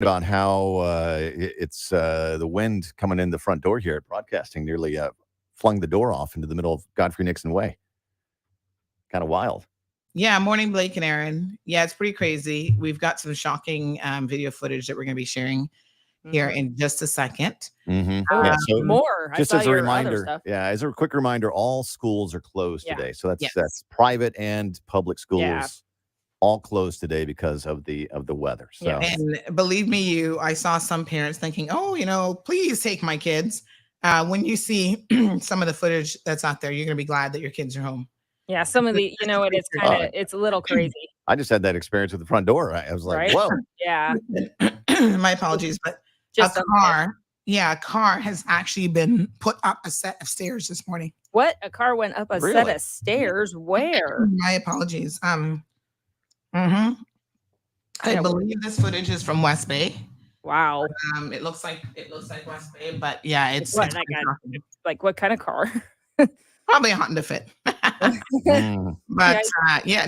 about how it's the wind coming in the front door here at Broadcasting nearly flung the door off into the middle of Godfrey Nixon Way. Kind of wild. Yeah, morning, Blake and Aaron. Yeah, it's pretty crazy. We've got some shocking video footage that we're going to be sharing here in just a second. Yeah, so more. just I saw as a your other reminder, stuff. as a quick reminder, all schools are closed Yeah. today. So Yes. that's private and public schools. Yeah. All closed today because of the weather. So Yeah. And believe me, I saw some parents thinking, oh, please take my kids. When you see some of the footage that's out there, you're going to be glad that your kids are home. Yeah, some of the, it's a little crazy. I just had that experience with the front door. I was like, Right? whoa. Yeah. My apologies, but Just a car has actually been put up a set of stairs this morning. What? A car went up a set Really? of stairs? Where? My apologies. I believe this footage is from West Bay. Wow. It looks like West Bay, but yeah, it's What, it's like pretty shocking. Like what kind of car? Probably a Honda Fit. But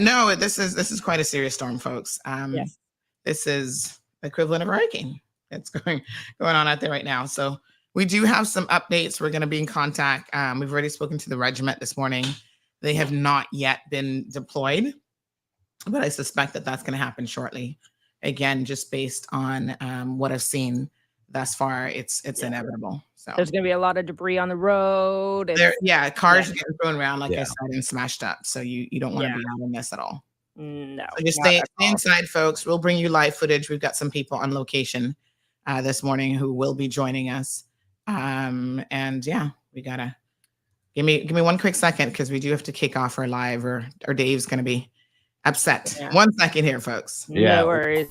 no, this is quite a serious storm, folks. Yes. This is the equivalent of a hurricane that's going on out there right now. So we do have some updates. We're going to be in contact. We've already spoken to the regiment this morning. They have not yet been deployed, but I suspect that that's going to happen shortly. Again, just based on what I've seen thus far, it's inevitable. So There's going to be a lot of debris on the road. Cars are getting thrown around, like I said, and smashed up. So you don't want to be out in this at all. No. So just stay inside, folks. We'll bring you live footage. We've got some people on location this morning who will be joining us. And yeah, we gotta give me one quick second because we do have to kick off our live, or Dave's gonna be upset. Yeah. 1 second here, folks. No worries.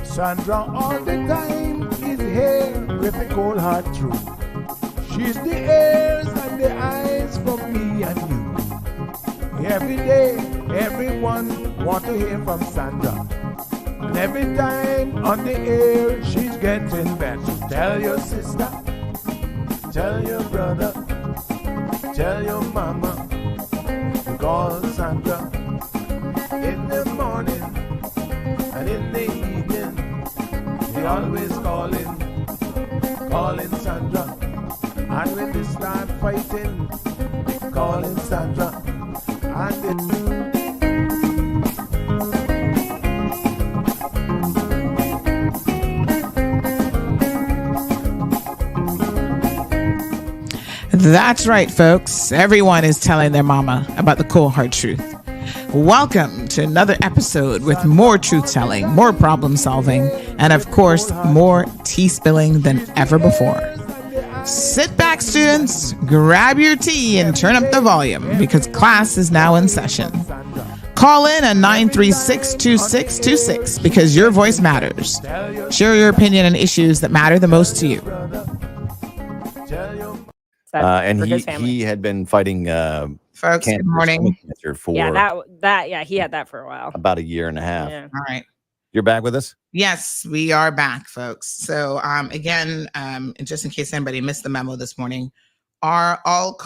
Sandra all the time is here with a cold heart true. She's the ears and the eyes for me and you. Every day, everyone want to hear from Sandra. And every time on the air, she's getting better. Tell your sister, tell your brother, tell your mama to call Sandra in the morning and in the evening. They always calling Sandra. And when they start fighting, they calling Sandra. That's right, folks. Everyone is telling their mama about the cold hard truth. Welcome to another episode with more truth telling, more problem solving, and of course, more tea spilling than ever before. Sit back, students, grab your tea and turn up the volume because class is now in session. Call in at 936-2626 because your voice matters. Share your opinion on issues that matter the most to you. And he had been fighting Folks, good morning. For he had that for a while. About a year and a half. Yeah. All right. You're back with us? Yes, we are back, folks. So again, just in case anybody missed the memo this morning, all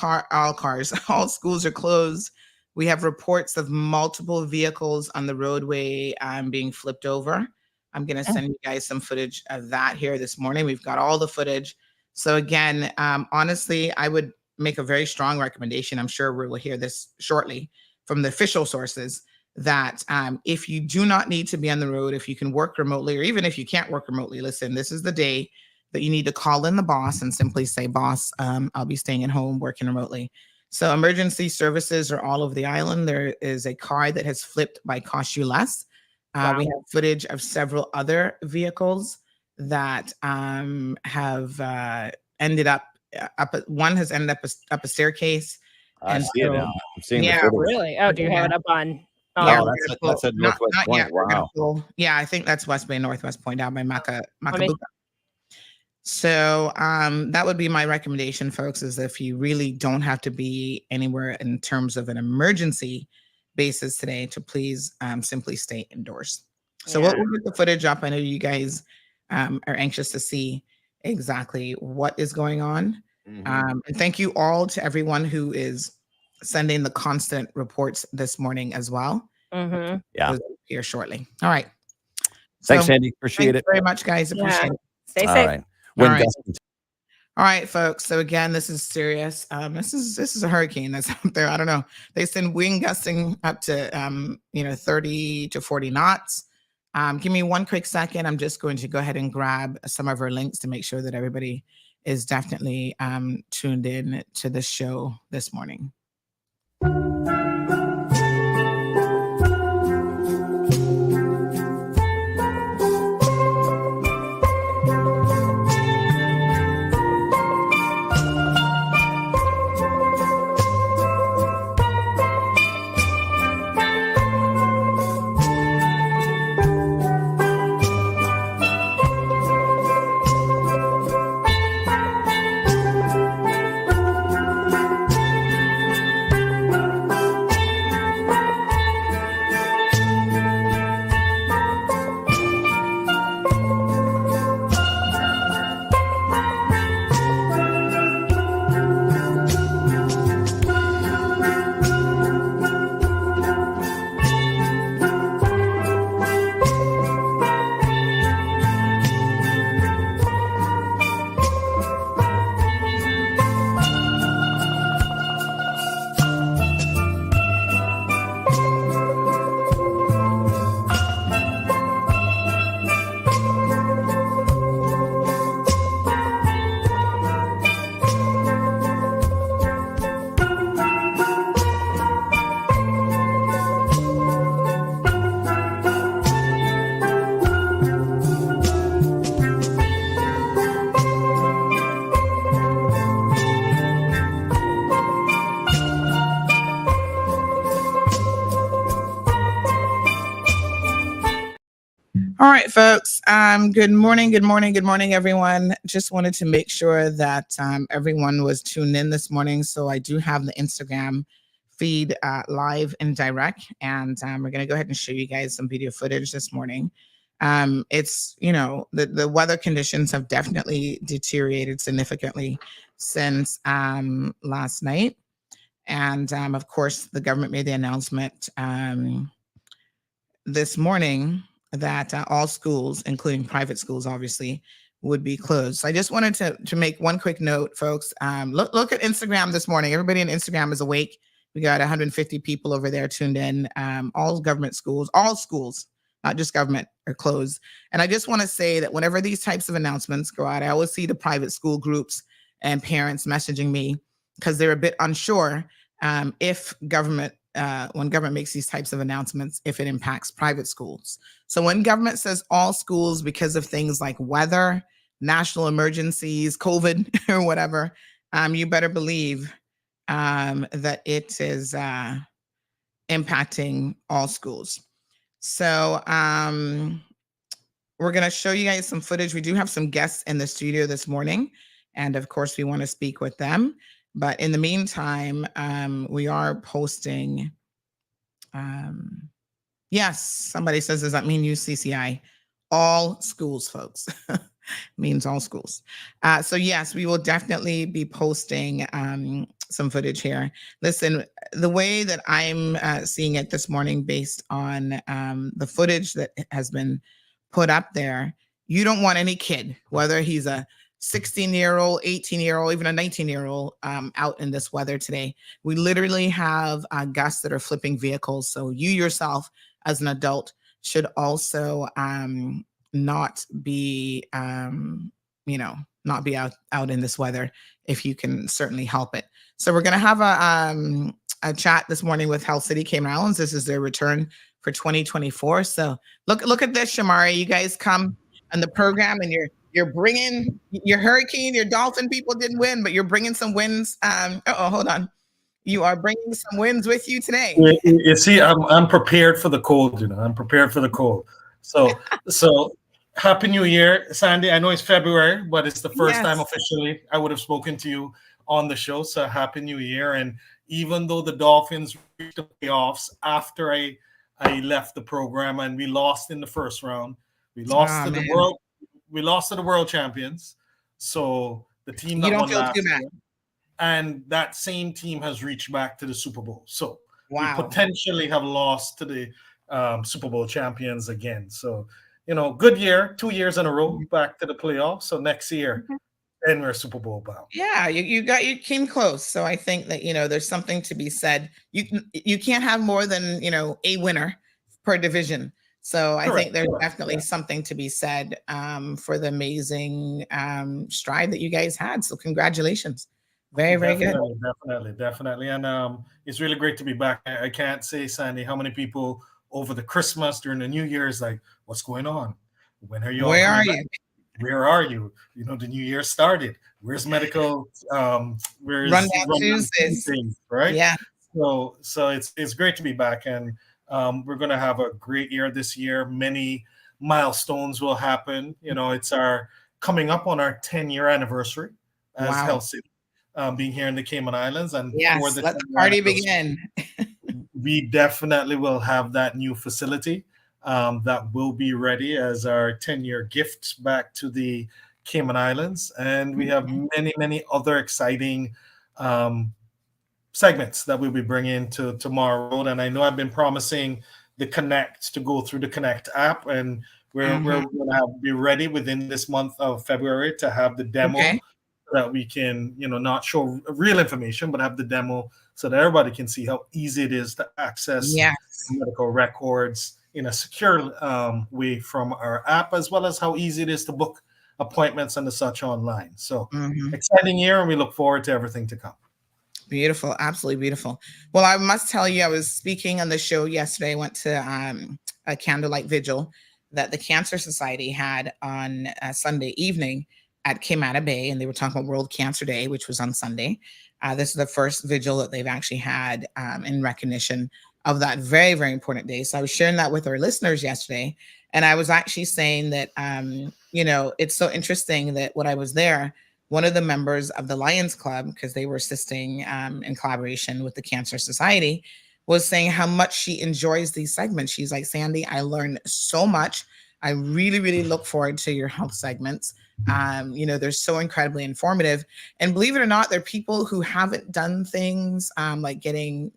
schools are closed. We have reports of multiple vehicles on the roadway being flipped over. I'm going to send you guys some footage of that here this morning. We've got all the footage. So again, honestly, I would make a very strong recommendation. I'm sure we will hear this shortly from the official sources that if you do not need to be on the road, if you can work remotely, or even if you can't work remotely, listen, this is the day that you need to call in the boss and simply say, boss, I'll be staying at home working remotely. So emergency services are all over the island. There is a car that has flipped by Cost You Less. Wow. We have footage of several other vehicles that have ended up one has ended up a staircase. I see it now. I'm seeing Yeah, the footage. Really? Oh, do you have it up on? Yeah, Oh, that's at Northwest not Point. yet. We're gonna Wow. pull- yeah, I think that's West Bay, Northwest Point, down by Okay. Macabuca. So that would be my recommendation, folks, is if you really don't have to be anywhere in terms of an emergency basis today, to please simply stay indoors. So we'll get the footage up. I know you guys are anxious to see exactly what is going on. And thank you all to everyone who is sending the constant reports this morning as well. Yeah. Here shortly. All right. Thanks, Andy. Appreciate it very much, guys. Appreciate it. Stay All safe. right. Wind gusting. All right, folks. So again, this is serious. This is a hurricane that's out there. I don't know. They send wind gusting up to 30 to 40 knots. Give me one quick second. I'm just going to go ahead and grab some of our links to make sure that everybody is definitely tuned in to the show this morning. All right, folks. Good morning, everyone. Just wanted to make sure that everyone was tuned in this morning. So I do have the Instagram feed live and direct, and we're going to go ahead and show you guys some video footage this morning. It's, the weather conditions have definitely deteriorated significantly since last night. And of course, the government made the announcement this morning that all schools, including private schools, obviously, would be closed. So I just wanted to make one quick note, folks. Look at Instagram this morning. Everybody on Instagram is awake. We got 150 people over there tuned in. All government schools, all schools, not just government, are closed. And I just want to say that whenever these types of announcements go out, I always see the private school groups and parents messaging me because they're a bit unsure if when government makes these types of announcements, if it impacts private schools. So when government says all schools because of things like weather, national emergencies, COVID, or whatever, you better believe that it is impacting all schools. So we're going to show you guys some footage. We do have some guests in the studio this morning, and of course, we want to speak with them. But in the meantime, we are posting. Yes, somebody says, does that mean UCCI? All schools, folks. Means all schools. So yes, we will definitely be posting some footage here. Listen, the way that I'm seeing it this morning, based on the footage that has been put up there, you don't want any kid, whether he's a 16-year-old, 18-year-old, even a 19-year-old out in this weather today. We literally have gusts that are flipping vehicles. So you yourself as an adult should also not be, not be out in this weather if you can certainly help it. So we're going to have a chat this morning with Health City Cayman Islands. This is their return for 2024. So look at this, Shamari. You guys come on the program and you're bringing your hurricane, your dolphin people didn't win, but you're bringing some wins. Hold on. You are bringing some wins with you today. You see, I'm prepared for the cold. I'm prepared for the cold. So Happy New Year, Sandy. I know it's February, but it's the first time officially I would have spoken to you on the show. So Happy New Year. And even though the Dolphins reached the playoffs after I I left the program and we lost in the first round. We lost to man. the world. We lost to the world champions. So the team You that don't won feel last too bad. year, and that same team has reached back to the Super Bowl. So we Wow. potentially have lost to the Super Bowl champions again. So, good year, 2 years in a row back to the playoffs. So next year, then we're Super Bowl bound. Yeah, you came close. So I think that there's something to be said. You can't have more than a winner per division. So I think there's definitely something to be said for the amazing stride that you guys had. So congratulations. Very, very good. Definitely. And it's really great to be back. I can't say, Sandy, how many people over the Christmas, during the New Year's, like, what's going on? When are you? Where are you? Where are you? The new year started. Where's medical? Where's Rundown Tuesdays, right? Yeah. So it's great to be back, and we're going to have a great year this year. Many milestones will happen. It's coming up on our 10-year anniversary as Health City, being here in the Cayman Islands, and yes, let the party begin. We definitely will have that new facility that will be ready as our 10-year gift back to the Cayman Islands. And we have many other exciting segments that we'll be bringing to tomorrow. And I know I've been promising the Connect to go through the Connect app, and we're going to be ready within this month of February to have the demo that we can, not show real information, but have the demo so that everybody can see how easy it is to access medical records in a secure way from our app, as well as how easy it is to book appointments and such online. So exciting year, and we look forward to everything to come. Beautiful. Absolutely beautiful. Well, I must tell you, I was speaking on the show yesterday. I went to a candlelight vigil that the Cancer Society had on Sunday evening at Cayman Bay, and they were talking about World Cancer Day, which was on Sunday. This is the first vigil that they've actually had in recognition of that very, very important day. So I was sharing that with our listeners yesterday, and I was actually saying that, it's so interesting that when I was there, one of the members of the Lions Club, because they were assisting in collaboration with the Cancer Society, was saying how much she enjoys these segments. She's like, Sandy, I learned so much. I really, really look forward to your health segments. They're so incredibly informative. And believe it or not, there are people who haven't done things like getting,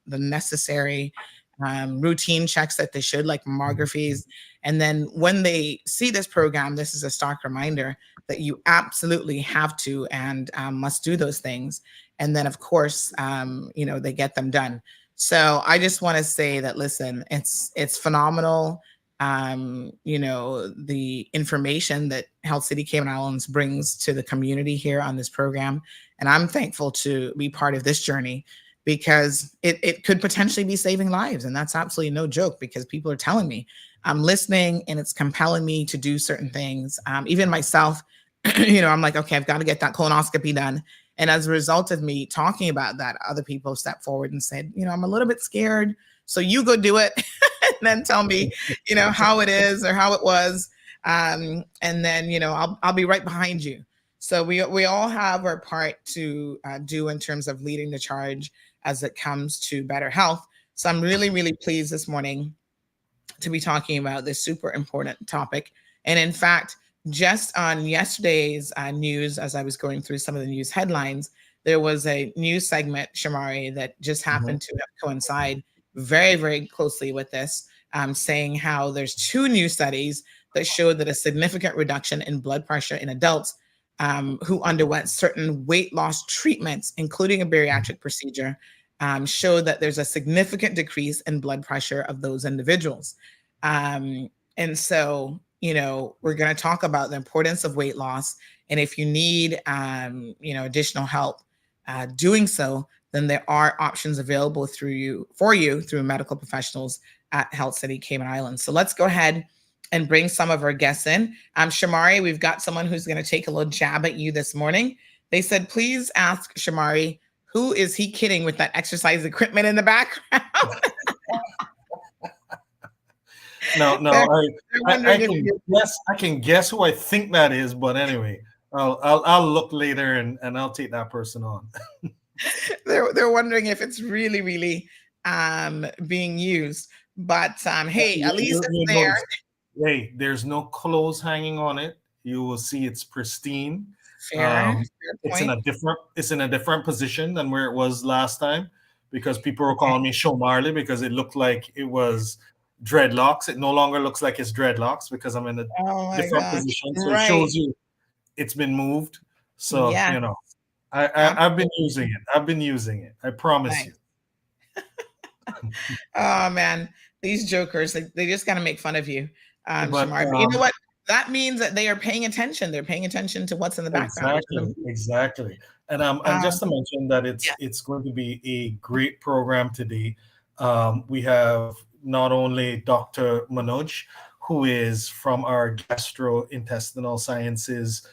the necessary routine checks that they should, like mammographies. And then when they see this program, this is a stark reminder that you absolutely have to and must do those things. And then, of course, they get them done. So I just want to say that, listen, it's phenomenal. The information that Health City Cayman Islands brings to the community here on this program. And I'm thankful to be part of this journey, because it could potentially be saving lives. And that's absolutely no joke, because people are telling me, I'm listening and it's compelling me to do certain things. Even myself, I'm like, okay, I've got to get that colonoscopy done. And as a result of me talking about that, other people stepped forward and said, I'm a little bit scared. So you go do it and then tell me, how it is or how it was. And then, I'll be right behind you. So we all have our part to do in terms of leading the charge as it comes to better health. So I'm really, really pleased this morning to be talking about this super important topic. And in fact, just on yesterday's news, as I was going through some of the news headlines, there was a news segment, Shamari, that just happened to coincide very, very closely with this, saying how there's 2 new studies that showed that a significant reduction in blood pressure in adults who underwent certain weight loss treatments, including a bariatric procedure, showed that there's a significant decrease in blood pressure of those individuals. And so, we're going to talk about the importance of weight loss. And if you need, additional help doing so, then there are options available for you through medical professionals at Health City Cayman Islands. So let's go ahead and bring some of our guests in. Shamari, we've got someone who's going to take a little jab at you this morning. They said, please ask Shamari, who is he kidding with that exercise equipment in the background? No, I can guess who I think that is, but anyway, I'll look later and I'll take that person on. They're wondering if it's really, really being used. But hey, at least it's You'll there. notice, hey, there's no clothes hanging on it. You will see it's pristine. Fair It's point. in a different position than where it was last time, because people were calling me Show Marley because it looked like it was dreadlocks. It no longer looks like it's dreadlocks because I'm in a Oh my different gosh. position. So it Right. shows you it's been moved. So, Yeah. I've been using it. I've been using it. I promise Nice. you. Oh man, these jokers, they just gotta make fun of you, But Shamar. But you know what? That means that they are paying attention. They're paying attention to what's in the background. exactly. And Um, just to mention that yeah. it's going to be a great program today. We have not only Dr. Manoj, who is from our gastrointestinal sciences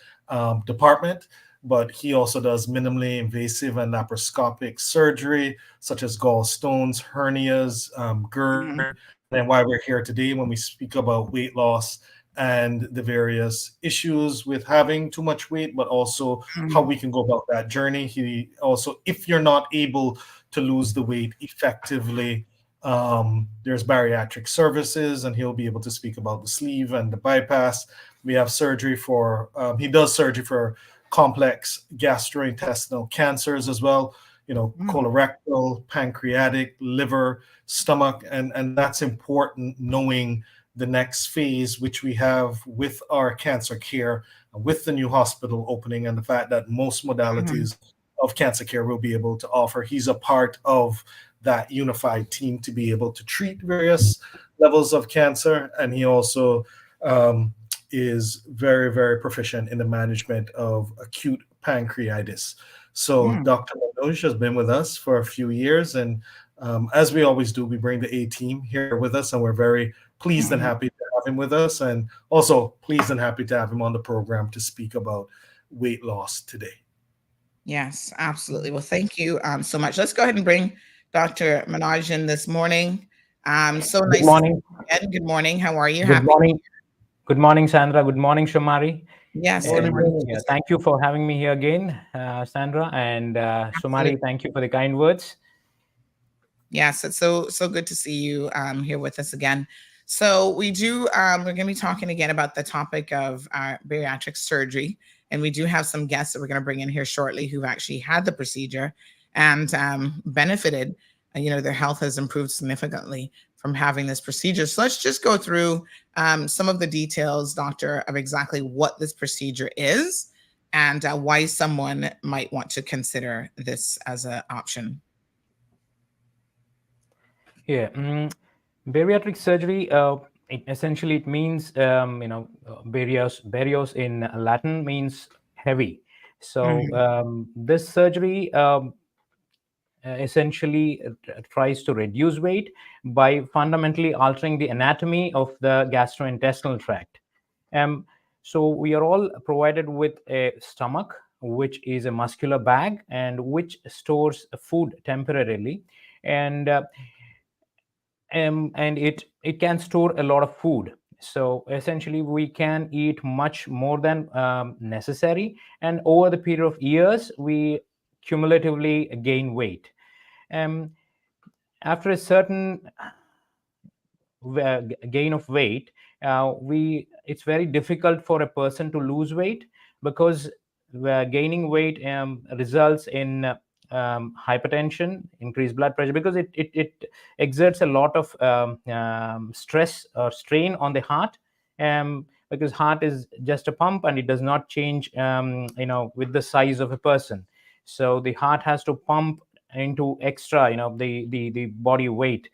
department, but he also does minimally invasive and laparoscopic surgery, such as gallstones, hernias, GERD, and why we're here today when we speak about weight loss and the various issues with having too much weight, but also how we can go about that journey. He also, if you're not able to lose the weight effectively, there's bariatric services, and he'll be able to speak about the sleeve and the bypass. We have surgery for, he does surgery for complex gastrointestinal cancers as well, colorectal, pancreatic, liver, stomach, and that's important, knowing the next phase, which we have with our cancer care, with the new hospital opening, and the fact that most modalities of cancer care will be able to offer. He's a part of that unified team to be able to treat various levels of cancer. And he also is very, very proficient in the management of acute pancreatitis. So Dr. Manoj has been with us for a few years. And as we always do, we bring the A team here with us, and we're very pleased and happy to have him with us, and also pleased and happy to have him on the program to speak about weight loss today. Yes, absolutely. Well, thank you so much. Let's go ahead and bring Dr. Manoj in this morning. So nice. Good morning. And good morning. How are you? Good morning. Good morning, Sandra. Good morning, Shamari. Yes. Good morning. Thank you for having me here again, Sandra, and Shamari. Thank you for the kind words. Yes, it's so good to see you here with us again. So we do, we're going to be talking again about the topic of bariatric surgery. And we do have some guests that we're going to bring in here shortly who've actually had the procedure and benefited. Their health has improved significantly from having this procedure. So let's just go through some of the details, doctor, of exactly what this procedure is and why someone might want to consider this as an option. Yeah, bariatric surgery. It means barios in Latin means heavy. So this surgery essentially tries to reduce weight by fundamentally altering the anatomy of the gastrointestinal tract. So we are all provided with a stomach, which is a muscular bag and which stores food temporarily, and it can store a lot of food. So essentially we can eat much more than necessary, and over the period of years we cumulatively gain weight. After a certain gain of weight, it's very difficult for a person to lose weight, because gaining weight results in hypertension, increased blood pressure, because it exerts a lot of stress or strain on the heart, because heart is just a pump and it does not change with the size of a person. So the heart has to pump into extra the body weight,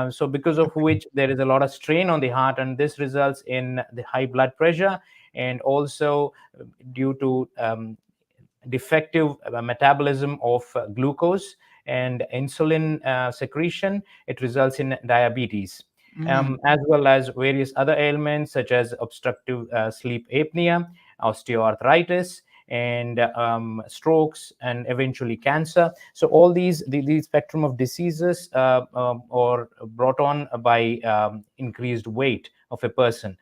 so because of which there is a lot of strain on the heart, and this results in the high blood pressure, and also due to defective metabolism of glucose and insulin secretion, it results in diabetes, as well as various other ailments such as obstructive sleep apnea, osteoarthritis, and strokes, and eventually cancer. So all these spectrum of diseases are brought on by increased weight of a person.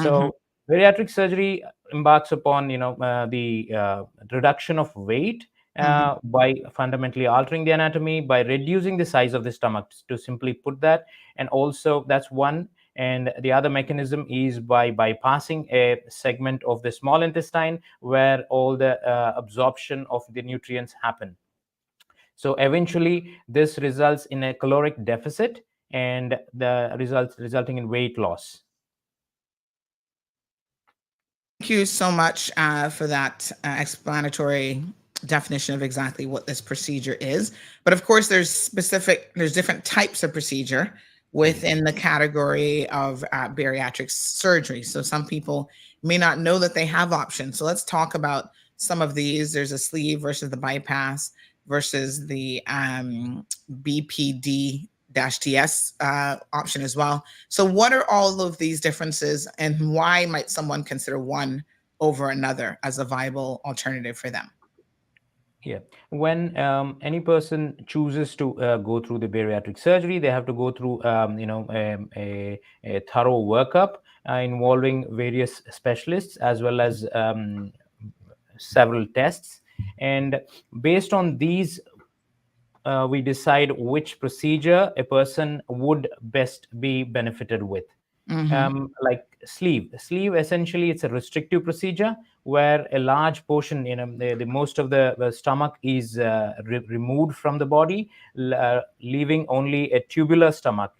So bariatric surgery embarks upon the reduction of weight by fundamentally altering the anatomy, by reducing the size of the stomach, to simply put that. And also that's one. And the other mechanism is by bypassing a segment of the small intestine where all the absorption of the nutrients happen. So eventually this results in a caloric deficit and the resulting in weight loss. Thank you so much for that explanatory definition of exactly what this procedure is. But of course, there's different types of procedure within the category of bariatric surgery. So some people may not know that they have options. So let's talk about some of these. There's a sleeve versus the bypass versus the BPD TS option as well. So what are all of these differences and why might someone consider one over another as a viable alternative for them? Yeah, when any person chooses to go through the bariatric surgery, they have to go through a thorough workup involving various specialists as well as several tests, and based on these we decide which procedure a person would best be benefited with. Like sleeve essentially it's a restrictive procedure where a large portion, the most of the stomach is removed from the body, leaving only a tubular stomach,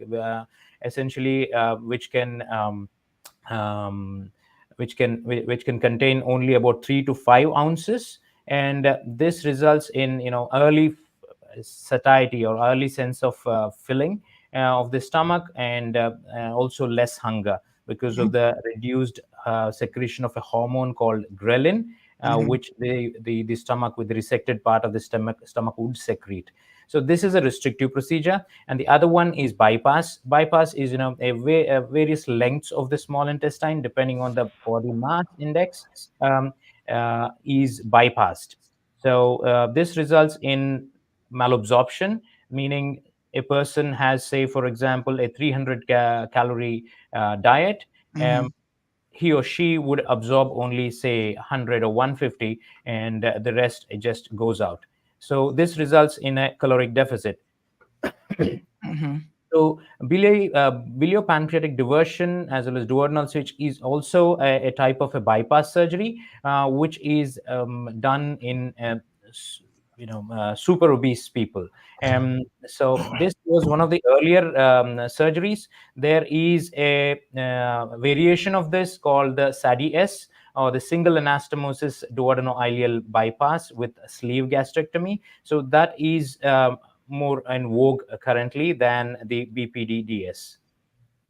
essentially which can contain only about 3 to 5 ounces, and this results in early satiety or early sense of filling of the stomach, and also less hunger because of the reduced secretion of a hormone called ghrelin, which the stomach with the resected part of the stomach would secrete. So this is a restrictive procedure, and the other one is bypass. Bypass is various lengths of the small intestine depending on the body mass index is bypassed. So this results in malabsorption, meaning a person has, say, for example, a 300 calorie diet. He or she would absorb only, say, 100 or 150, and the rest just goes out. So this results in a caloric deficit. So biliopancreatic diversion as well as duodenal switch is also a type of a bypass surgery, which is done in super obese people. So this was one of the earlier surgeries. There is a variation of this called the SADI-S, or the single anastomosis duodenoileal bypass with sleeve gastrectomy. So that is more in vogue currently than the BPD-DS.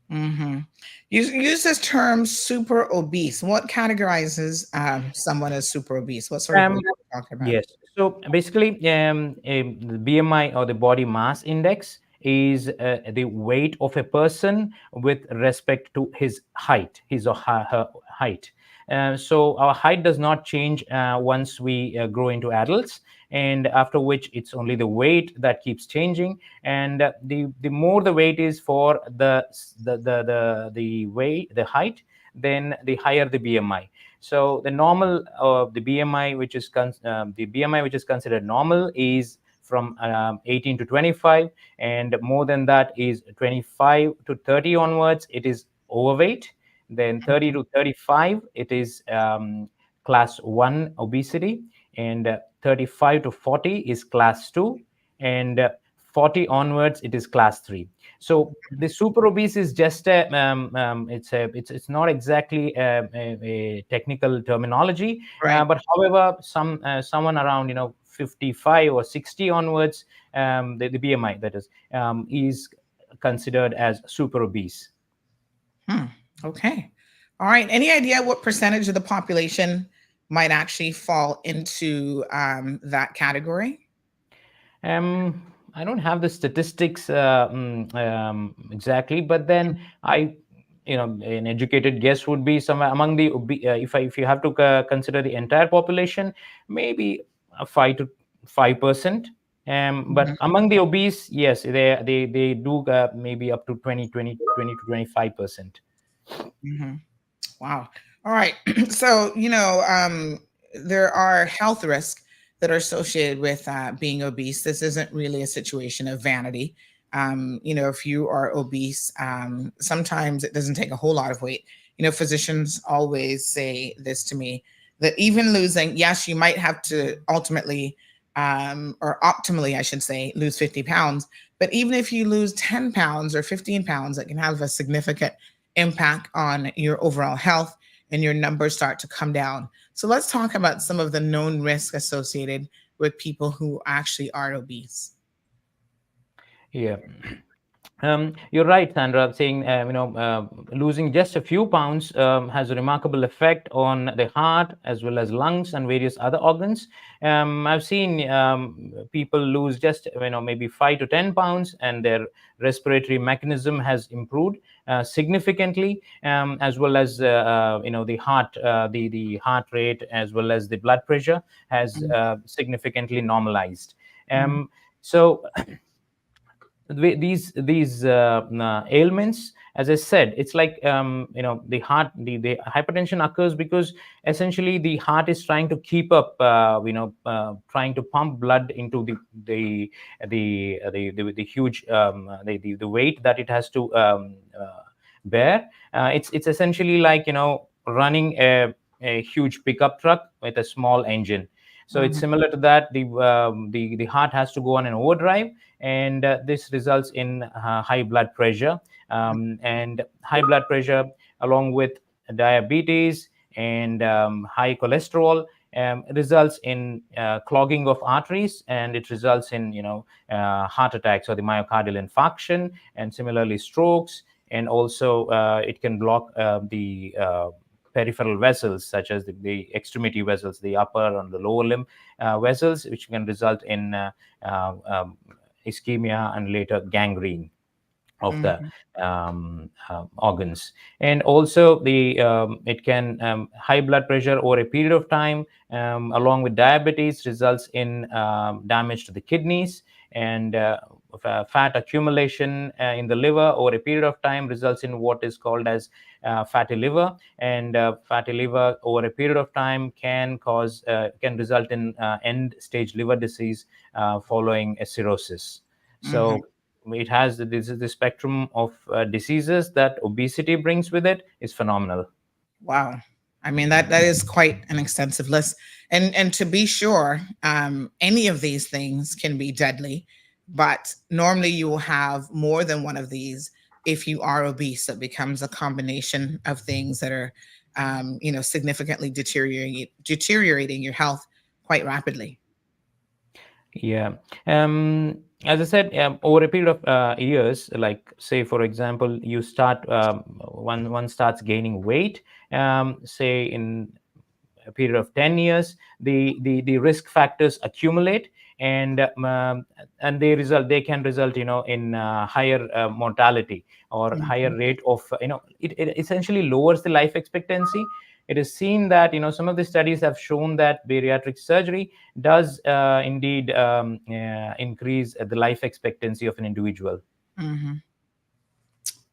You use this term super obese. What categorizes someone as super obese? What sort of weight are we talking about? Yes. So basically, the BMI or the body mass index is the weight of a person with respect to his height, his or her height. So our height does not change once we grow into adults, and after which it's only the weight that keeps changing. And the more the weight is for the weight, the height, then the higher the BMI. So the normal the BMI which is considered normal is from 18 to 25, and more than that is 25 to 30 onwards it is overweight. Then 30 to 35 it is class 1 obesity, and 35 to 40 is class 2, and 40 onwards it is class 3. So the super obese is just it's not exactly a technical terminology, Right. but however someone around 55 or 60 onwards, the BMI that is considered as super obese. Okay. All right. Any idea what percentage of the population might actually fall into that category? I don't have the statistics exactly, but then an educated guess would be somewhere among the if you have to consider the entire population, maybe 5%. But among the obese, yes, they do maybe up to 20 to 25%. Wow. All right. So there are health risks that are associated with being obese. This isn't really a situation of vanity. If you are obese, sometimes it doesn't take a whole lot of weight. Physicians always say this to me, that even losing, yes, you might have to ultimately, or optimally, I should say, lose 50 pounds. But even if you lose 10 pounds or 15 pounds, it can have a significant impact on your overall health, and your numbers start to come down. So let's talk about some of the known risks associated with people who actually are obese. Yeah. You're right, Sandra, saying losing just a few pounds has a remarkable effect on the heart as well as lungs and various other organs. I've seen people lose just maybe 5 to 10 pounds, and their respiratory mechanism has improved significantly, as well as the heart rate as well as the blood pressure has significantly normalized. So these ailments, as I said, it's like the heart, the hypertension occurs because essentially the heart is trying to keep up, trying to pump blood into the huge the weight that it has to bear. It's essentially like running a huge pickup truck with a small engine. So it's similar to that. The heart has to go on an overdrive, and this results in high blood pressure. And high blood pressure, along with diabetes and high cholesterol, results in clogging of arteries, and it results in heart attacks or the myocardial infarction, and similarly strokes. And also it can block the peripheral vessels, such as the extremity vessels, the upper and the lower limb vessels, which can result in ischemia and later gangrene of the organs. And also it can high blood pressure over a period of time, along with diabetes, results in damage to the kidneys, and fat accumulation in the liver over a period of time results in what is called as fatty liver. And fatty liver over a period of time can result in end stage liver disease following a cirrhosis. So it has the spectrum of diseases that obesity brings with it is phenomenal. Wow. I mean, that is quite an extensive list. And to be sure, any of these things can be deadly, but normally you will have more than one of these. If you are obese, it becomes a combination of things that are, significantly deteriorating your health quite rapidly. Yeah. As I said, over a period of years, like say, for example, you start, one starts gaining weight, say in a period of 10 years, the risk factors accumulate, and they can result in higher mortality or higher rate of it essentially lowers the life expectancy. It is seen that some of the studies have shown that bariatric surgery does indeed increase the life expectancy of an individual.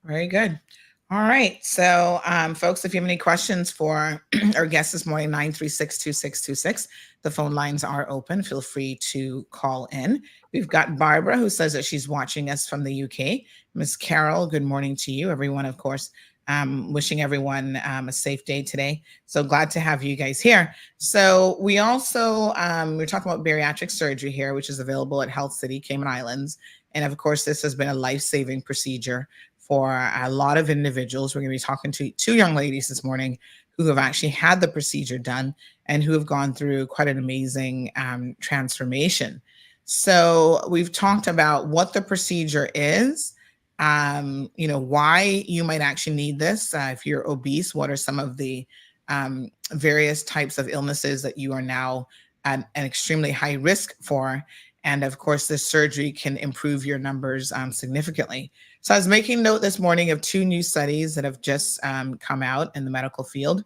Very good. All right. So, folks, if you have any questions for our guest this morning, 936-2626, the phone lines are open. Feel free to call in. We've got Barbara, who says that she's watching us from the UK. Miss Carol, good morning to you. Everyone, of course, wishing everyone a safe day today. So glad to have you guys here. So we also, we're talking about bariatric surgery here, which is available at Health City, Cayman Islands. And of course, this has been a life-saving procedure for a lot of individuals. We're going to be talking to 2 young ladies this morning who have actually had the procedure done and who have gone through quite an amazing transformation. So we've talked about what the procedure is, why you might actually need this. If you're obese, what are some of the various types of illnesses that you are now at an extremely high risk for? And of course, this surgery can improve your numbers significantly. So I was making note this morning of 2 new studies that have just come out in the medical field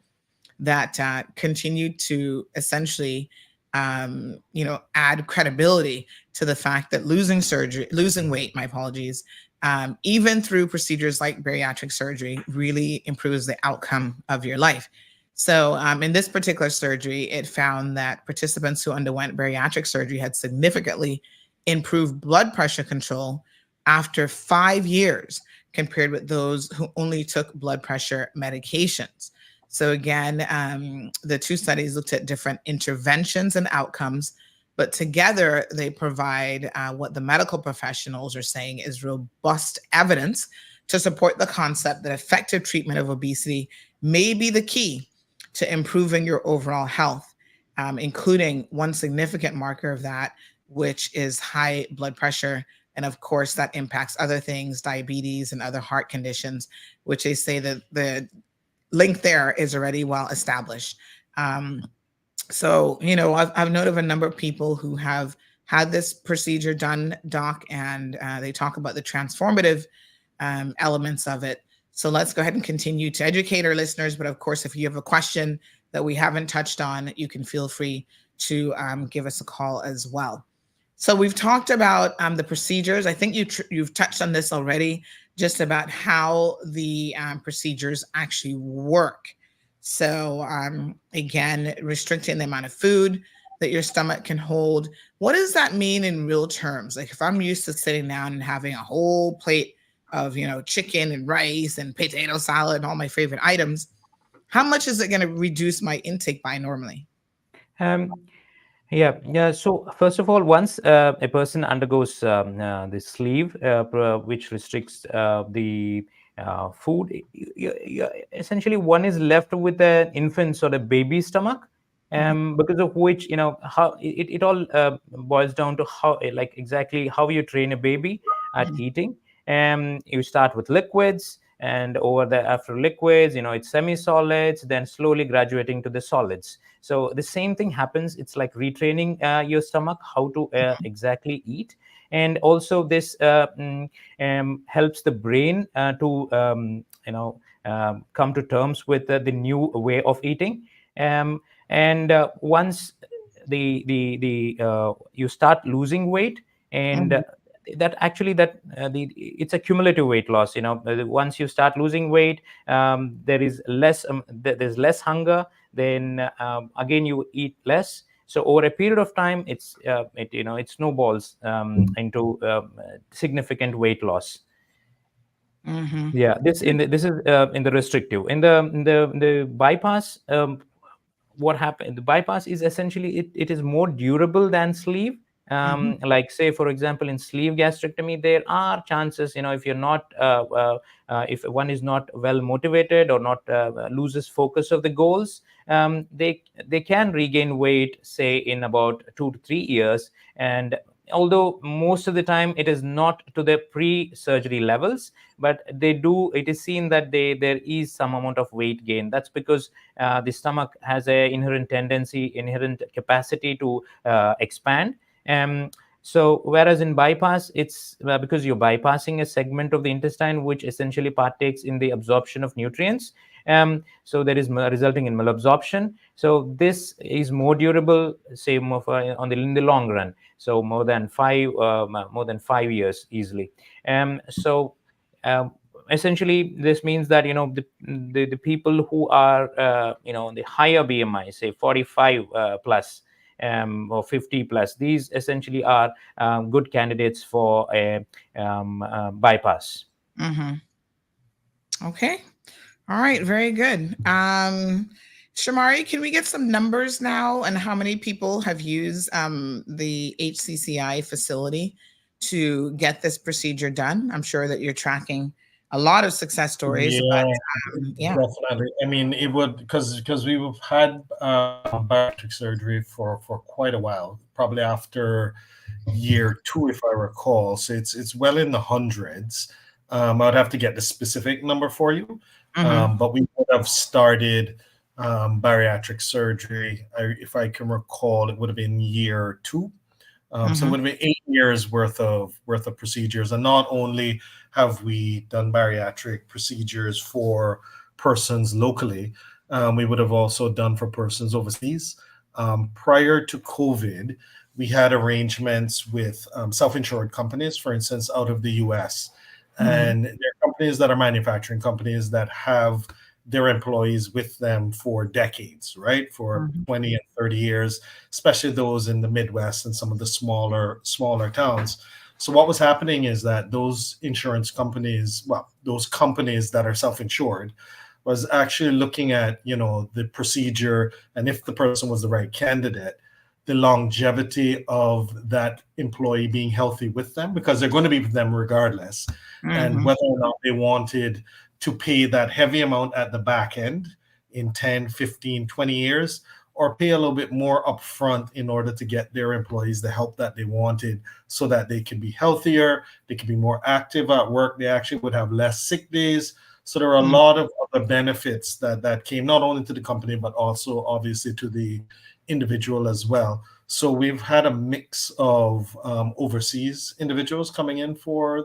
that continue to essentially, add credibility to the fact that losing weight, even through procedures like bariatric surgery, really improves the outcome of your life. So in this particular surgery, it found that participants who underwent bariatric surgery had significantly improved blood pressure control after 5 years compared with those who only took blood pressure medications. So again, the two studies looked at different interventions and outcomes, but together they provide what the medical professionals are saying is robust evidence to support the concept that effective treatment of obesity may be the key to improving your overall health, including one significant marker of that, which is high blood pressure. And of course, that impacts other things, diabetes and other heart conditions, which they say that the link there is already well established. So, I've known of a number of people who have had this procedure done, Doc, and they talk about the transformative elements of it. So let's go ahead and continue to educate our listeners. But of course, if you have a question that we haven't touched on, you can feel free to give us a call as well. So we've talked about the procedures. I think you've touched on this already, just about how the procedures actually work. So again, restricting the amount of food that your stomach can hold. What does that mean in real terms? Like if I'm used to sitting down and having a whole plate of chicken and rice and potato salad and all my favorite items, how much is it going to reduce my intake by normally? Yeah. So first of all, once a person undergoes the sleeve, which restricts the food, essentially one is left with an infant's or a baby stomach, because of which how it all boils down to how exactly how you train a baby at eating. You start with liquids, and after liquids, it's semi-solids, then slowly graduating to the solids. So the same thing happens. It's like retraining your stomach how to exactly eat. And also this helps the brain to come to terms with the new way of eating. And once you start losing weight, and it's a cumulative weight loss. Once you start losing weight, there's less hunger. Then again you eat less. So over a period of time, it snowballs into significant weight loss. Yeah, this is in the restrictive. In the bypass, what happened? The bypass is essentially it is more durable than sleeve. Like say, for example, in sleeve gastrectomy, there are chances, if you're not, if one is not well motivated or not loses focus of the goals, they can regain weight, say in about 2 to 3 years. And although most of the time it is not to the pre-surgery levels, but it is seen that there is some amount of weight gain. That's because the stomach has an inherent capacity to expand. So whereas in bypass, it's because you're bypassing a segment of the intestine which essentially partakes in the absorption of nutrients. So there is resulting in malabsorption. So this is more durable, say in the long run. So more than 5 years easily. Essentially, this means that the people who are the higher BMI, say 45 plus. Or 50 plus, these essentially are good candidates for a bypass. Okay. All right. Very good. Shamari, can we get some numbers now on how many people have used the HCCI facility to get this procedure done? I'm sure that you're tracking a lot of success stories. Definitely. I mean, it would because we've had bariatric surgery for quite a while, probably after year 2, if I recall. So it's well in the hundreds. I would have to get the specific number for you, but we would have started bariatric surgery. If I can recall, it would have been year 2. So it would have been 8 years worth of procedures. And not only have we done bariatric procedures for persons locally, we would have also done for persons overseas. Prior to COVID, we had arrangements with self-insured companies, for instance, out of the US. And there are companies that are manufacturing companies that have their employees with them for decades, right? For 20 and 30 years, especially those in the Midwest and some of the smaller towns. So what was happening is that those insurance companies, well, those companies that are self-insured, was actually looking at, the procedure, and if the person was the right candidate, the longevity of that employee being healthy with them, because they're going to be with them regardless, and whether or not they wanted to pay that heavy amount at the back end in 10, 15, 20 years, or pay a little bit more upfront in order to get their employees the help that they wanted so that they can be healthier, they can be more active at work, they actually would have less sick days. So there are a lot of other benefits that came not only to the company, but also obviously to the individual as well. So we've had a mix of overseas individuals coming in for,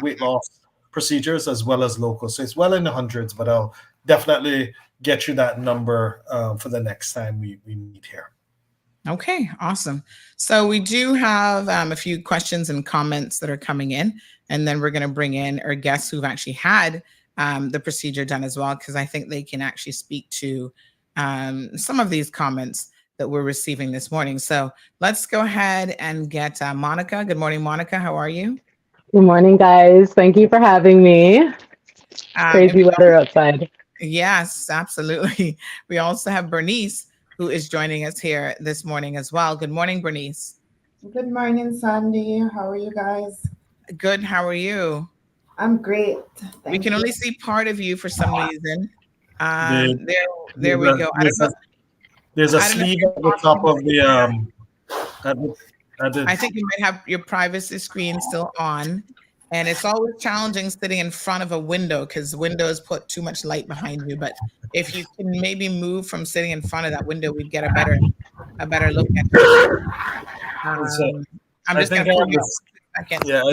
weight loss procedures as well as local. So it's well in the hundreds, but I'll definitely get you that number for the next time we meet here. Okay, awesome. So we do have a few questions and comments that are coming in, and then we're going to bring in our guests who've actually had the procedure done as well, because I think they can actually speak to some of these comments that we're receiving this morning. So let's go ahead and get Monica. Good morning, Monica. How are you? Good morning, guys. Thank you for having me. Crazy weather outside. Yes, absolutely. We also have Bernice, who is joining us here this morning as well. Good morning, Bernice. Good morning, Sandy. How are you guys? Good. How are you? I'm great. We can only see part of you for some reason. There we go. There's a sleeve at the top of the I think you might have your privacy screen still on, and it's always challenging sitting in front of a window because windows put too much light behind you. But if you can maybe move from sitting in front of that window, we'd get a better look at it. I'm just going to pull you up a second. Yeah,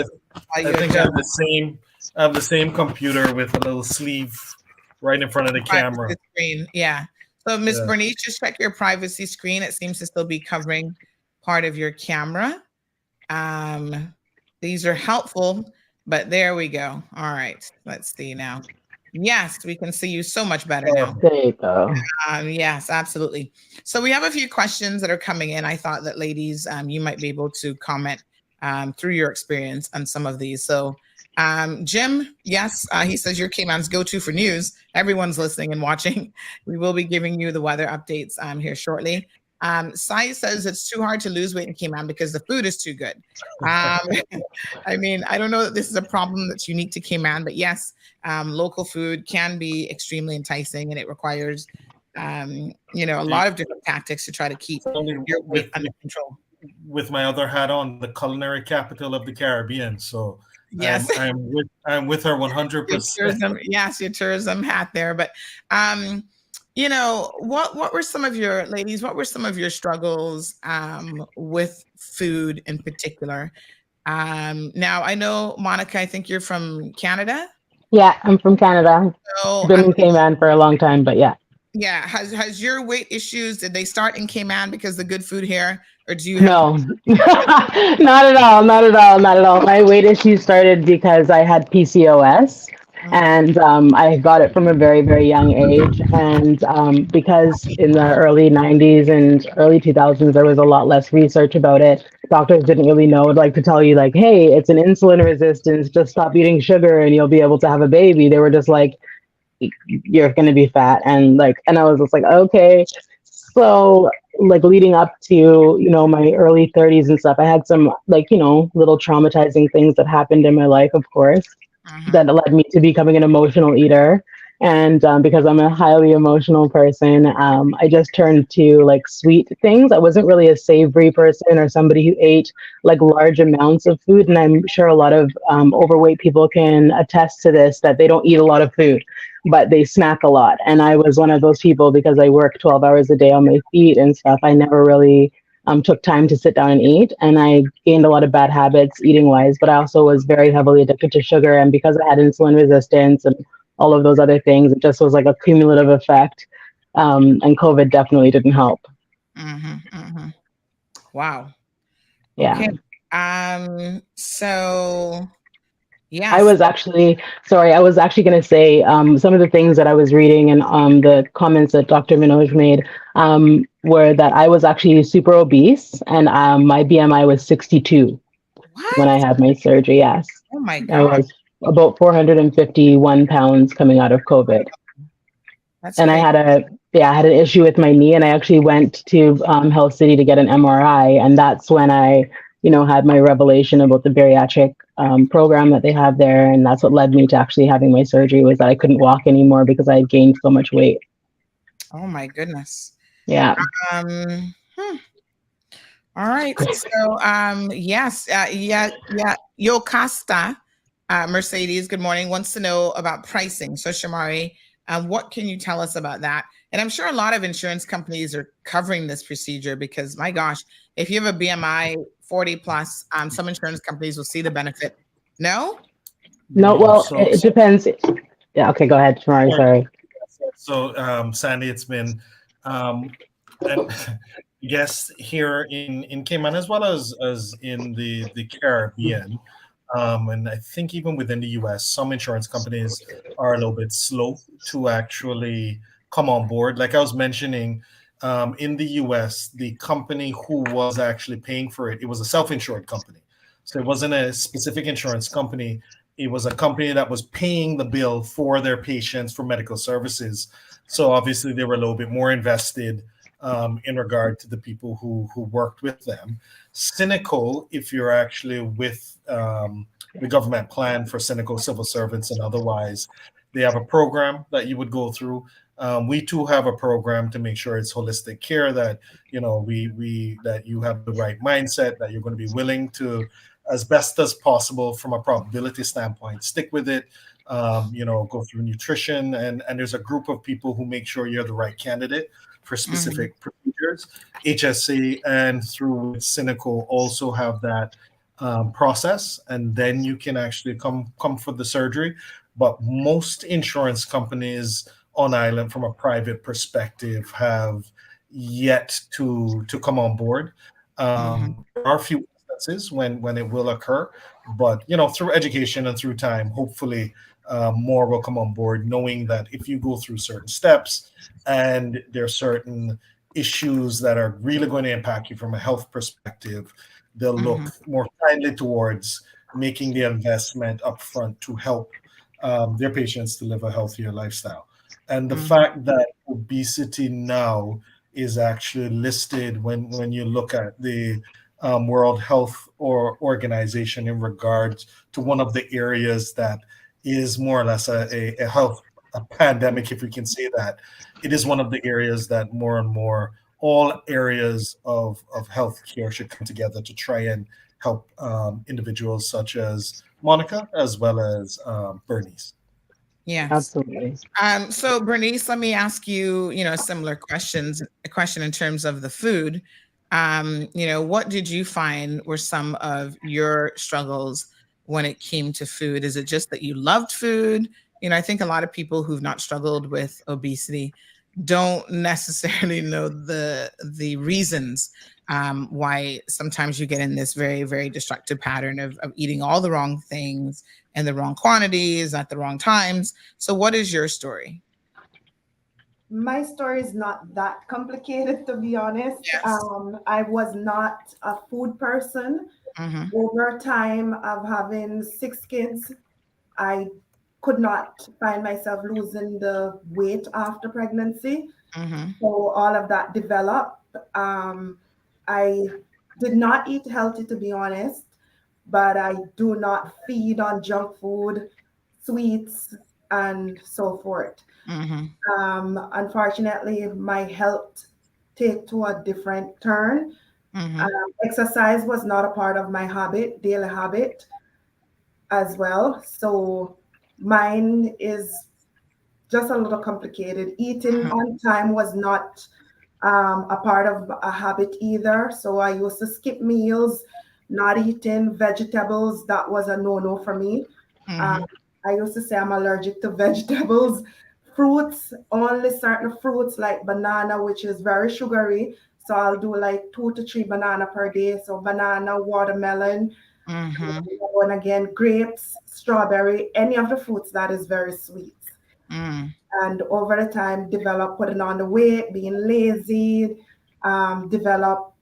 I think I have the same computer with a little sleeve right in front of the camera. Screen. Yeah. So Miss Bernice, just check your privacy screen. It seems to still be covering part of your camera. These are helpful, but there we go. All right, let's see now. Yes, we can see you so much better now. There you go. Yes, absolutely. So we have a few questions that are coming in. I thought that ladies, you might be able to comment through your experience on some of these. So Jim, yes, he says you're Cayman's go-to for news. Everyone's listening and watching. We will be giving you the weather updates here shortly. Sai says it's too hard to lose weight in Cayman because the food is too good. I mean, I don't know that this is a problem that's unique to Cayman, but yes, local food can be extremely enticing, and it requires, a lot of different tactics to try to keep your weight under control. With my other hat on, the culinary capital of the Caribbean, so yes, I'm with her 100%. Yes, your tourism hat there, but what were some of your ladies? What were some of your struggles with food in particular? Now I know, Monica, I think you're from Canada. Yeah, I'm from Canada. So, been in Cayman for a long time, but yeah. Yeah, has your weight issues? Did they start in Cayman because of the good food here, or do you? No, not at all. Not at all. Not at all. My weight issues started because I had PCOS. And I got it from a very, very young age. And because in the early 90s and early 2000s, there was a lot less research about it. Doctors didn't really know, like to tell you like, hey, it's an insulin resistance, just stop eating sugar and you'll be able to have a baby. They were just like, you're going to be fat. And I was just like, okay. So like leading up to, my early 30s and stuff, I had some little traumatizing things that happened in my life, of course. That led me to becoming an emotional eater. And because I'm a highly emotional person, I just turned to like sweet things. I wasn't really a savory person or somebody who ate like large amounts of food. And I'm sure a lot of overweight people can attest to this, that they don't eat a lot of food, but they snack a lot. And I was one of those people because I work 12 hours a day on my feet and stuff. I never really took time to sit down and eat, and I gained a lot of bad habits eating wise, but I also was very heavily addicted to sugar. And because I had insulin resistance and all of those other things, it just was like a cumulative effect. And COVID definitely didn't help. Wow. Yeah. Okay. So Yes. I was actually going to say some of the things that I was reading and the comments that Dr. Minoj made were that I was actually super obese and my BMI was 62 when I What? had my surgery. Yes, Oh my I God. was about 451 pounds coming out of COVID. That's And crazy. I had an issue with my knee, and I actually went to Health City to get an MRI, and that's when I, had my revelation about the bariatric program that they have there, and that's what led me to actually having my surgery, was that I couldn't walk anymore because I had gained so much weight. Oh my goodness. Yeah. All right. So yes, Yocasta, Mercedes, good morning, wants to know about pricing. So Shamari, what can you tell us about that? And I'm sure a lot of insurance companies are covering this procedure because my gosh, if you have a BMI 40 plus, some insurance companies will see the benefit. No? No, well, So, it depends. Yeah. Okay. Go ahead, Shamari. Sorry. so Sandy, it's been, and yes, here in Cayman as well as in the Caribbean, and I think even within the U.S., some insurance companies are a little bit slow to actually come on board. Like I was mentioning, in the U.S., the company who was actually paying for it, it was a self-insured company, so it wasn't a specific insurance company. It was a company that was paying the bill for their patients for medical services. So obviously they were a little bit more invested in regard to the people who worked with them. Cynical, if you're actually with the government plan for cynical civil servants and otherwise, they have a program that you would go through. We too have a program to make sure it's holistic care, that we that you have the right mindset, that you're going to be willing to, as best as possible from a probability standpoint, stick with it. Go through nutrition, and there's a group of people who make sure you're the right candidate for specific procedures. HSA and through Cynical also have that process, and then you can actually come for the surgery. But most insurance companies on island, from a private perspective, have yet to come on board. There are a few instances when it will occur, but through education and through time, hopefully more will come on board, knowing that if you go through certain steps and there are certain issues that are really going to impact you from a health perspective, they'll look more kindly towards making the investment upfront to help their patients to live a healthier lifestyle. And the fact that obesity now is actually listed, when you look at the World Health Organization, in regards to one of the areas that is more or less a health a pandemic, if we can say that, it is one of the areas that more and more all areas of healthcare should come together to try and help individuals such as Monica as well as Bernice. Yes. Absolutely. So Bernice, let me ask you, a similar question in terms of the food. What did you find were some of your struggles when it came to food? Is it just that you loved food? I think a lot of people who've not struggled with obesity don't necessarily know the reasons why sometimes you get in this very, very destructive pattern of eating all the wrong things and the wrong quantities at the wrong times. So what is your story? My story is not that complicated, to be honest. Yes. I was not a food person. Over time of having 6 kids, I could not find myself losing the weight after pregnancy. So all of that developed. I did not eat healthy, to be honest, but I do not feed on junk food, sweets, and so forth. Unfortunately, my health take to a different turn. Exercise was not a part of my daily habit as well. So mine is just a little complicated. Eating on time was not a part of a habit either. So I used to skip meals, not eating vegetables. That was a no-no for me. I used to say I'm allergic to vegetables. Fruits, only certain fruits like banana, which is very sugary. So I'll do like 2 to 3 banana per day. So banana, watermelon, And again, grapes, strawberry, any of the fruits that is very sweet. And over the time, develop putting on the weight, being lazy, develop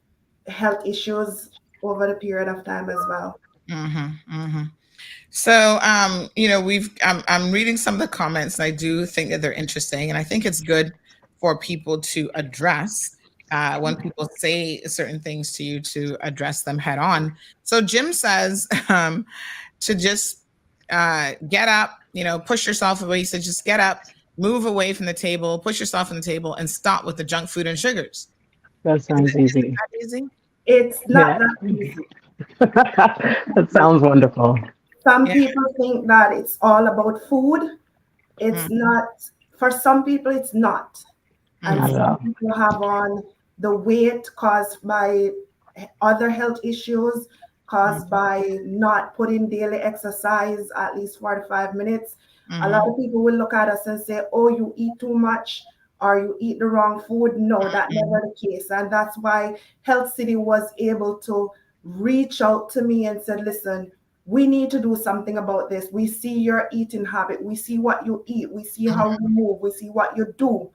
health issues over the period of time as well. So, I'm reading some of the comments, and I do think that they're interesting, and I think it's good for people to address when people say certain things to you, to address them head on. So Jim says to just get up, push yourself away. He said, just get up, move away from the table, push yourself from the table, and stop with the junk food and sugars. That sounds easy. That easy? It's not that easy. That sounds wonderful. Some people think that it's all about food. It's not. For some people, it's not. And some people have on the weight caused by other health issues, caused by not putting daily exercise at least 45 minutes. A lot of people will look at us and say, oh, you eat too much or you eat the wrong food. No, that's never the case. And that's why Health City was able to reach out to me and said, listen, we need to do something about this. We see your eating habit. We see what you eat. We see how you move. We see what you do.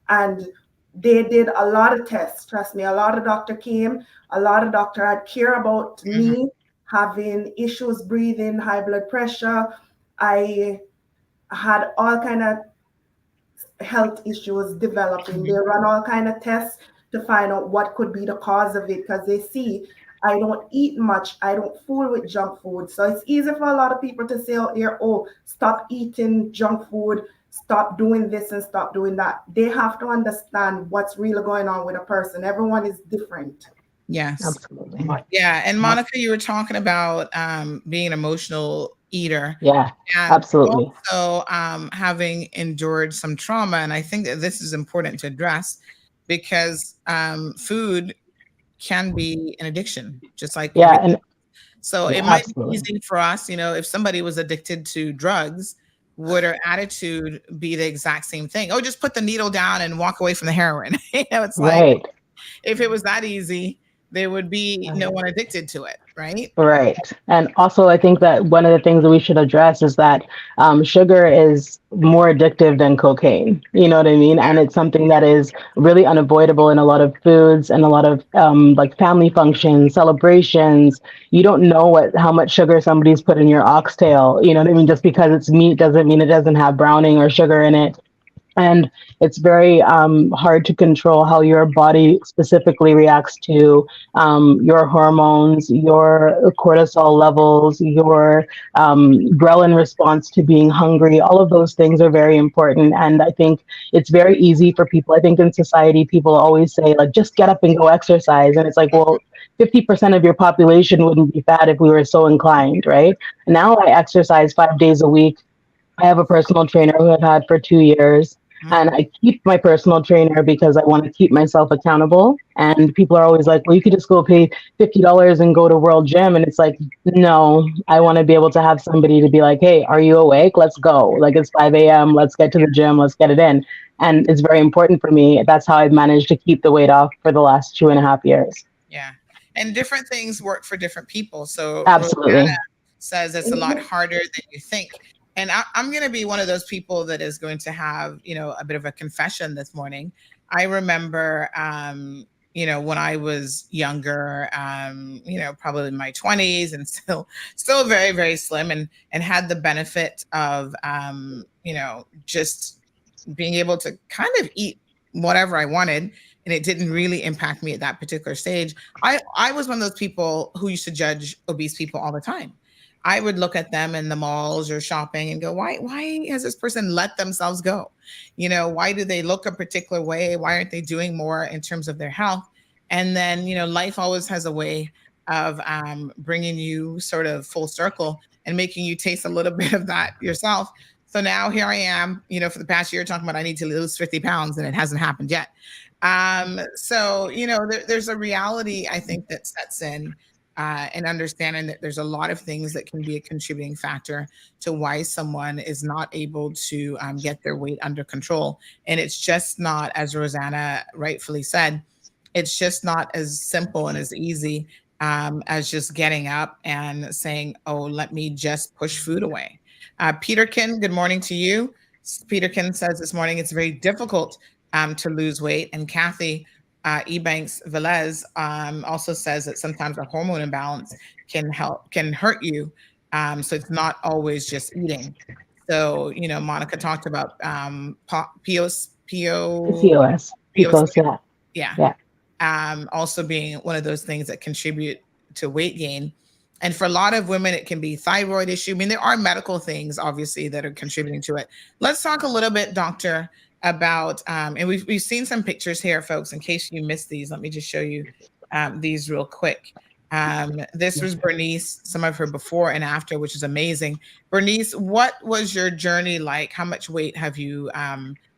And they did a lot of tests. Trust me, a lot of doctor came. A lot of doctor had care about me having issues breathing, high blood pressure. I had all kind of health issues developing. They run all kind of tests to find out what could be the cause of it, because they see I don't eat much. I don't fool with junk food. So it's easy for a lot of people to say out there, oh, stop eating junk food, stop doing this and stop doing that. They have to understand what's really going on with a person. Everyone is different. Yes. Absolutely. Yeah. And Monica, you were talking about being an emotional eater. Yeah, and absolutely. Also having endured some trauma. And I think that this is important to address, because food can be an addiction, just like so it might be easy for us, if somebody was addicted to drugs, would our attitude be the exact same thing? Oh, just put the needle down and walk away from the heroin. It's like, if it was that easy, there would be no one addicted to it, right? Right. And also, I think that one of the things that we should address is that sugar is more addictive than cocaine. You know what I mean? And it's something that is really unavoidable in a lot of foods and a lot of like family functions, celebrations. You don't know how much sugar somebody's put in your oxtail. You know what I mean? Just because it's meat doesn't mean it doesn't have browning or sugar in it. And it's very hard to control how your body specifically reacts to your hormones, your cortisol levels, your ghrelin response to being hungry. All of those things are very important. And I think it's very easy for people. I think in society, people always say, like, just get up and go exercise. And it's like, well, 50% of your population wouldn't be fat if we were so inclined, right? Now I exercise 5 days a week. I have a personal trainer who I've had for 2 years. And I keep my personal trainer because I want to keep myself accountable. And people are always like, well, you could just go pay $50 and go to World Gym. And it's like, no, I want to be able to have somebody to be like, hey, are you awake? Let's go. Like, it's 5 a.m. Let's get to the gym. Let's get it in. And it's very important for me. That's how I've managed to keep the weight off for the last 2.5 years. Yeah. And different things work for different people. So absolutely. Rosanna says it's a lot harder than you think. And I'm going to be one of those people that is going to have, a bit of a confession this morning. I remember, when I was younger, probably in my 20s and still very, very slim and had the benefit of, just being able to kind of eat whatever I wanted. And it didn't really impact me at that particular stage. I was one of those people who used to judge obese people all the time. I would look at them in the malls or shopping and go, why has this person let themselves go? Why do they look a particular way? Why aren't they doing more in terms of their health? And then, life always has a way of bringing you sort of full circle and making you taste a little bit of that yourself. So now here I am, for the past year talking about I need to lose 50 pounds and it hasn't happened yet. So, there's a reality, I think, that sets in. And understanding that there's a lot of things that can be a contributing factor to why someone is not able to get their weight under control. And it's just not, as Rosanna rightfully said, it's just not as simple and as easy as just getting up and saying, oh, let me just push food away. Peterkin, good morning to you. Peterkin says this morning it's very difficult to lose weight. And Kathy Ebanks Velez also says that sometimes a hormone imbalance can hurt you. So it's not always just eating. So, you know, Monica talked about PCOS. PCOS, Yeah. Also being one of those things that contribute to weight gain. And for a lot of women, it can be thyroid issue. I mean, there are medical things, obviously, that are contributing to it. Let's talk a little bit, doctor, about, and we've seen some pictures here, folks. In case you missed these, let me just show you these real quick. This was Bernice, some of her before and after, which is amazing. Bernice, what was your journey like? How much weight have you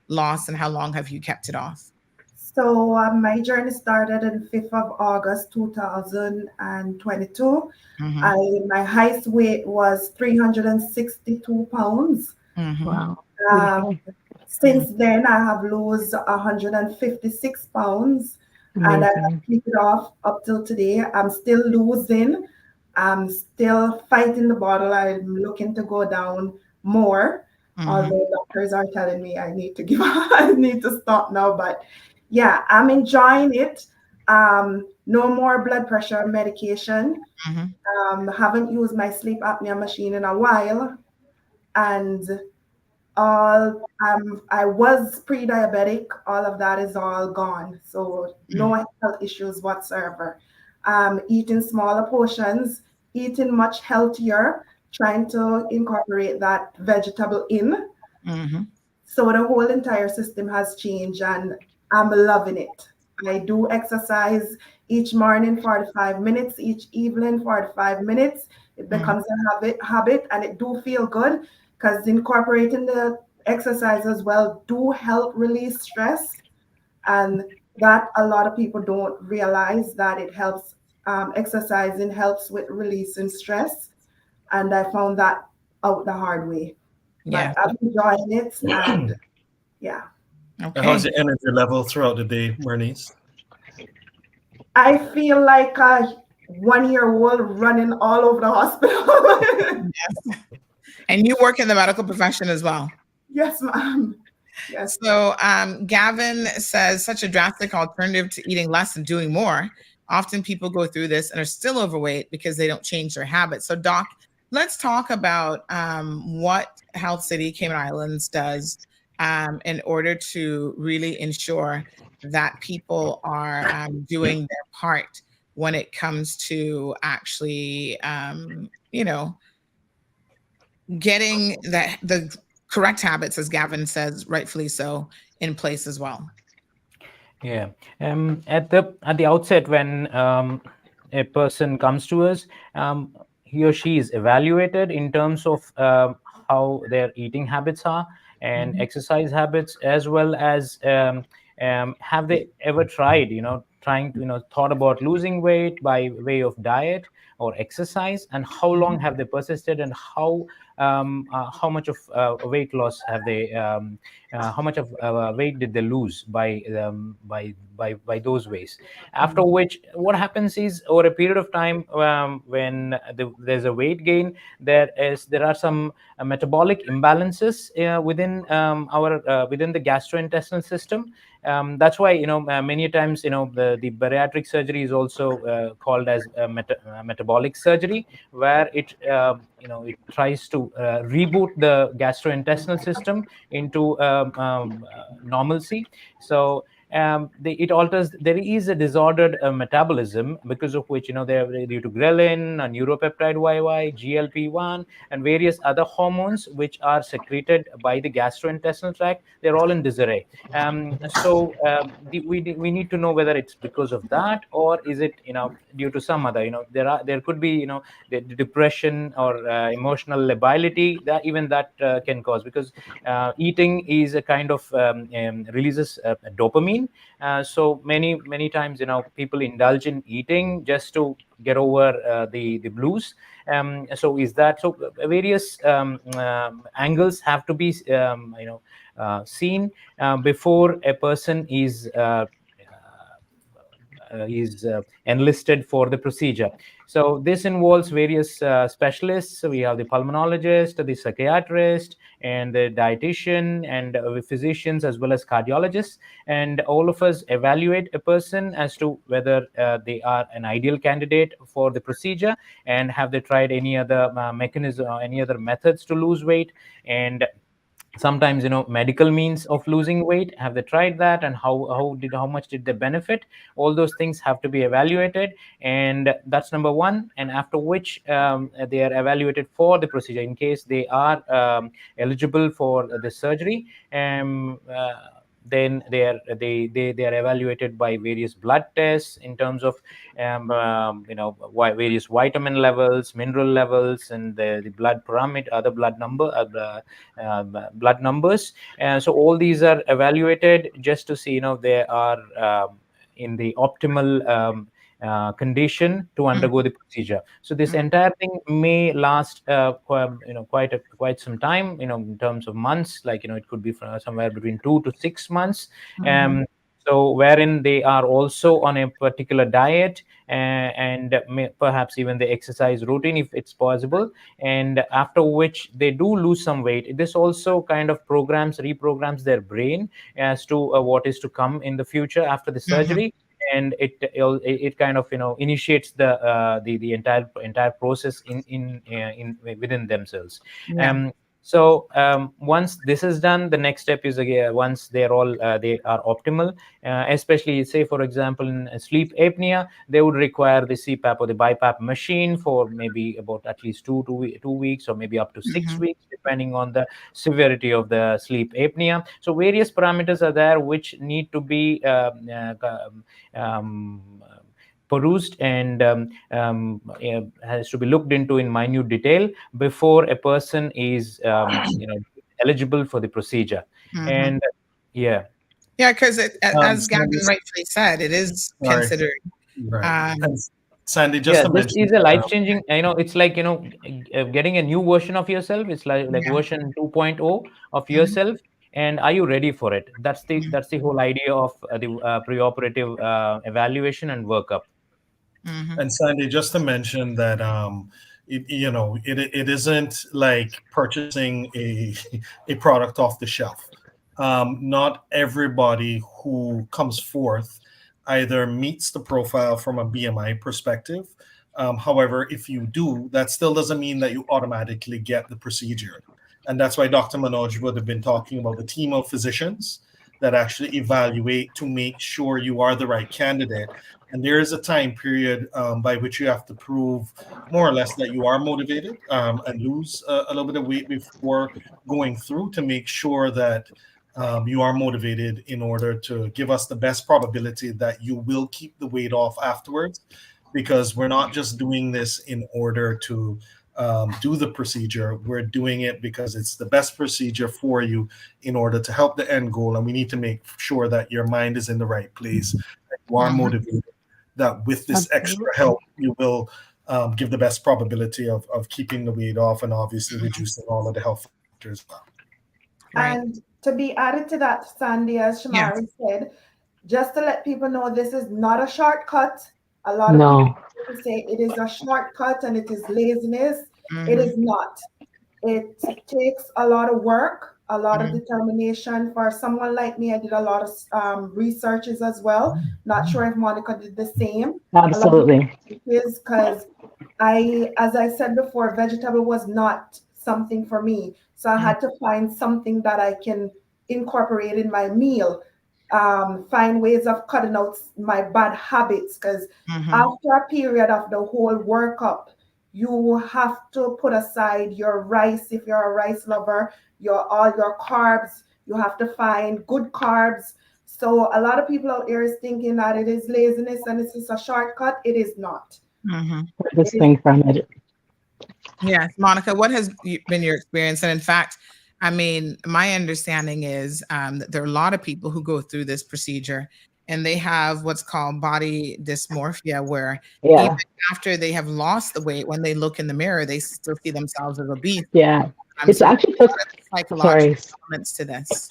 lost, and how long have you kept it off? So my journey started on 5th of August 2022. My highest weight was 362 pounds. Wow. Since then, I have lost 156 pounds. Amazing. And I have kept it off up till today. I'm still losing. I'm still fighting the battle. I'm looking to go down more. Although doctors are telling me I need to give up, I need to stop now. But yeah, I'm enjoying it. No more blood pressure medication. Haven't used my sleep apnea machine in a while. And I was pre-diabetic. All of that is all gone. So no health issues whatsoever. Eating smaller portions, eating much healthier, trying to incorporate that vegetable in. So the whole entire system has changed, and I'm loving it. I do exercise each morning 45 minutes, each evening 45 minutes. It becomes a habit, and it do feel good, because incorporating the exercise as well do help release stress, and that a lot of people don't realize that it helps. Exercising helps with releasing stress, and I found that out the hard way. But I'm enjoying it, and yeah. Okay. How's your energy level throughout the day, Bernice? I feel like a 1-year-old running all over the hospital. Yes. And you work in the medical profession as well. Yes, ma'am. Yes. So Gavin says, such a drastic alternative to eating less and doing more. Often people go through this and are still overweight because they don't change their habits. So Doc, let's talk about what Health City Cayman Islands does in order to really ensure that people are doing their part when it comes to actually, getting the correct habits, as Gavin says, rightfully so, in place as well. Yeah. At the outset, when a person comes to us, he or she is evaluated in terms of how their eating habits are and exercise habits, as well as have they ever tried, thought about losing weight by way of diet or exercise, and how long have they persisted, and how much of weight loss have they, how much of weight did they lose by those ways. After which, what happens is, over a period of time, when there's a weight gain, there are some metabolic imbalances within within the gastrointestinal system. That's why many times the bariatric surgery is also called as metabolic surgery, where it it tries to reboot the gastrointestinal system into normalcy. So it alters. There is a disordered metabolism, because of which they're due to ghrelin, neuropeptide YY, GLP-1, and various other hormones which are secreted by the gastrointestinal tract. They're all in disarray. So we need to know whether it's because of that, or is it due to some other. There could be the depression or emotional lability that can cause, because eating is a kind of releases dopamine. So many times people indulge in eating just to get over the blues. So various angles have to be seen before a person is he's enlisted for the procedure. So this involves various specialists. So we have the pulmonologist, the psychiatrist, and the dietitian, and physicians, as well as cardiologists. And all of us evaluate a person as to whether they are an ideal candidate for the procedure, and have they tried any other mechanism or any other methods to lose weight, and sometimes medical means of losing weight, have they tried that, and how much did they benefit. All those things have to be evaluated, and that's number one. And after which they are evaluated for the procedure in case they are eligible for the surgery. Then they are evaluated by various blood tests in terms of various vitamin levels, mineral levels, and the blood parameter, other blood numbers. And so all these are evaluated just to see they are in the optimal condition to undergo the procedure. So this entire thing may last quite some time, in terms of months, like it could be somewhere between 2 to 6 months. So wherein they are also on a particular diet, and perhaps even the exercise routine if it's possible, and after which they do lose some weight. This also kind of reprograms their brain as to what is to come in the future after the surgery. And it kind of initiates the entire process in within themselves. So once this is done, the next step is once they are optimal, especially say for example in sleep apnea, they would require the CPAP or the BiPAP machine for maybe about at least 2 weeks, or maybe up to 6 weeks, depending on the severity of the sleep apnea. So various parameters are there which need to be perused and has to be looked into in minute detail before a person is eligible for the procedure. And because as Gavin rightfully said, it is considered Sandy, just to mention, this is a life-changing, it's like getting a new version of yourself. It's like version 2.0 of yourself. And are you ready for it? That's the whole idea of the preoperative evaluation and workup. And Sandy, just to mention that it isn't like purchasing a product off the shelf. Not everybody who comes forth either meets the profile from a BMI perspective. However, if you do, that still doesn't mean that you automatically get the procedure. And that's why Dr. Manoj would have been talking about the team of physicians that actually evaluate to make sure you are the right candidate. And there is a time period by which you have to prove more or less that you are motivated and lose a little bit of weight before going through, to make sure that you are motivated in order to give us the best probability that you will keep the weight off afterwards. Because we're not just doing this in order to do the procedure. We're doing it because it's the best procedure for you in order to help the end goal. And we need to make sure that your mind is in the right place, that you are motivated, that with this extra help, you will give the best probability of keeping the weight off, and obviously reducing all of the health factors as well. And to be added to that, Sandy, as Shamari said, just to let people know, this is not a shortcut. A lot of people say it is a shortcut and it is laziness. It is not. It takes a lot of work, a lot of determination. For someone like me, I did a lot of researches as well. Not sure if Monica did the same. Absolutely. Because as I said before, vegetable was not something for me. So I had to find something that I can incorporate in my meal. Find ways of cutting out my bad habits, because after a period of the whole workup, you have to put aside your rice if you're a rice lover, all your carbs. You have to find good carbs. So a lot of people out here is thinking that it is laziness and it's just a shortcut. It is not. This thing from it. Yes, Monica, what has been your experience? And in fact, I mean, my understanding is that there are a lot of people who go through this procedure and they have what's called body dysmorphia, where even after they have lost the weight, when they look in the mirror, they still see themselves as obese. Yeah, it's so actually psychological elements to this.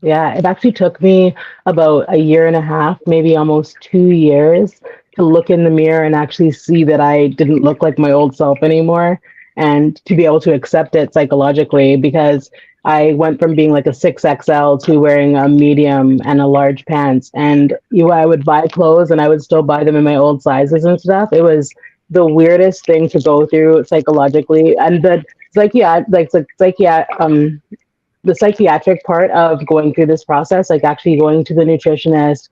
Yeah, it actually took me about a year and a half, maybe almost 2 years, to look in the mirror and actually see that I didn't look like my old self anymore, and to be able to accept it psychologically, because I went from being like a 6XL to wearing a medium and a large pants. And I would buy clothes and I would still buy them in my old sizes and stuff. It was the weirdest thing to go through psychologically. And the psychiatric part of going through this process, like actually going to the nutritionist,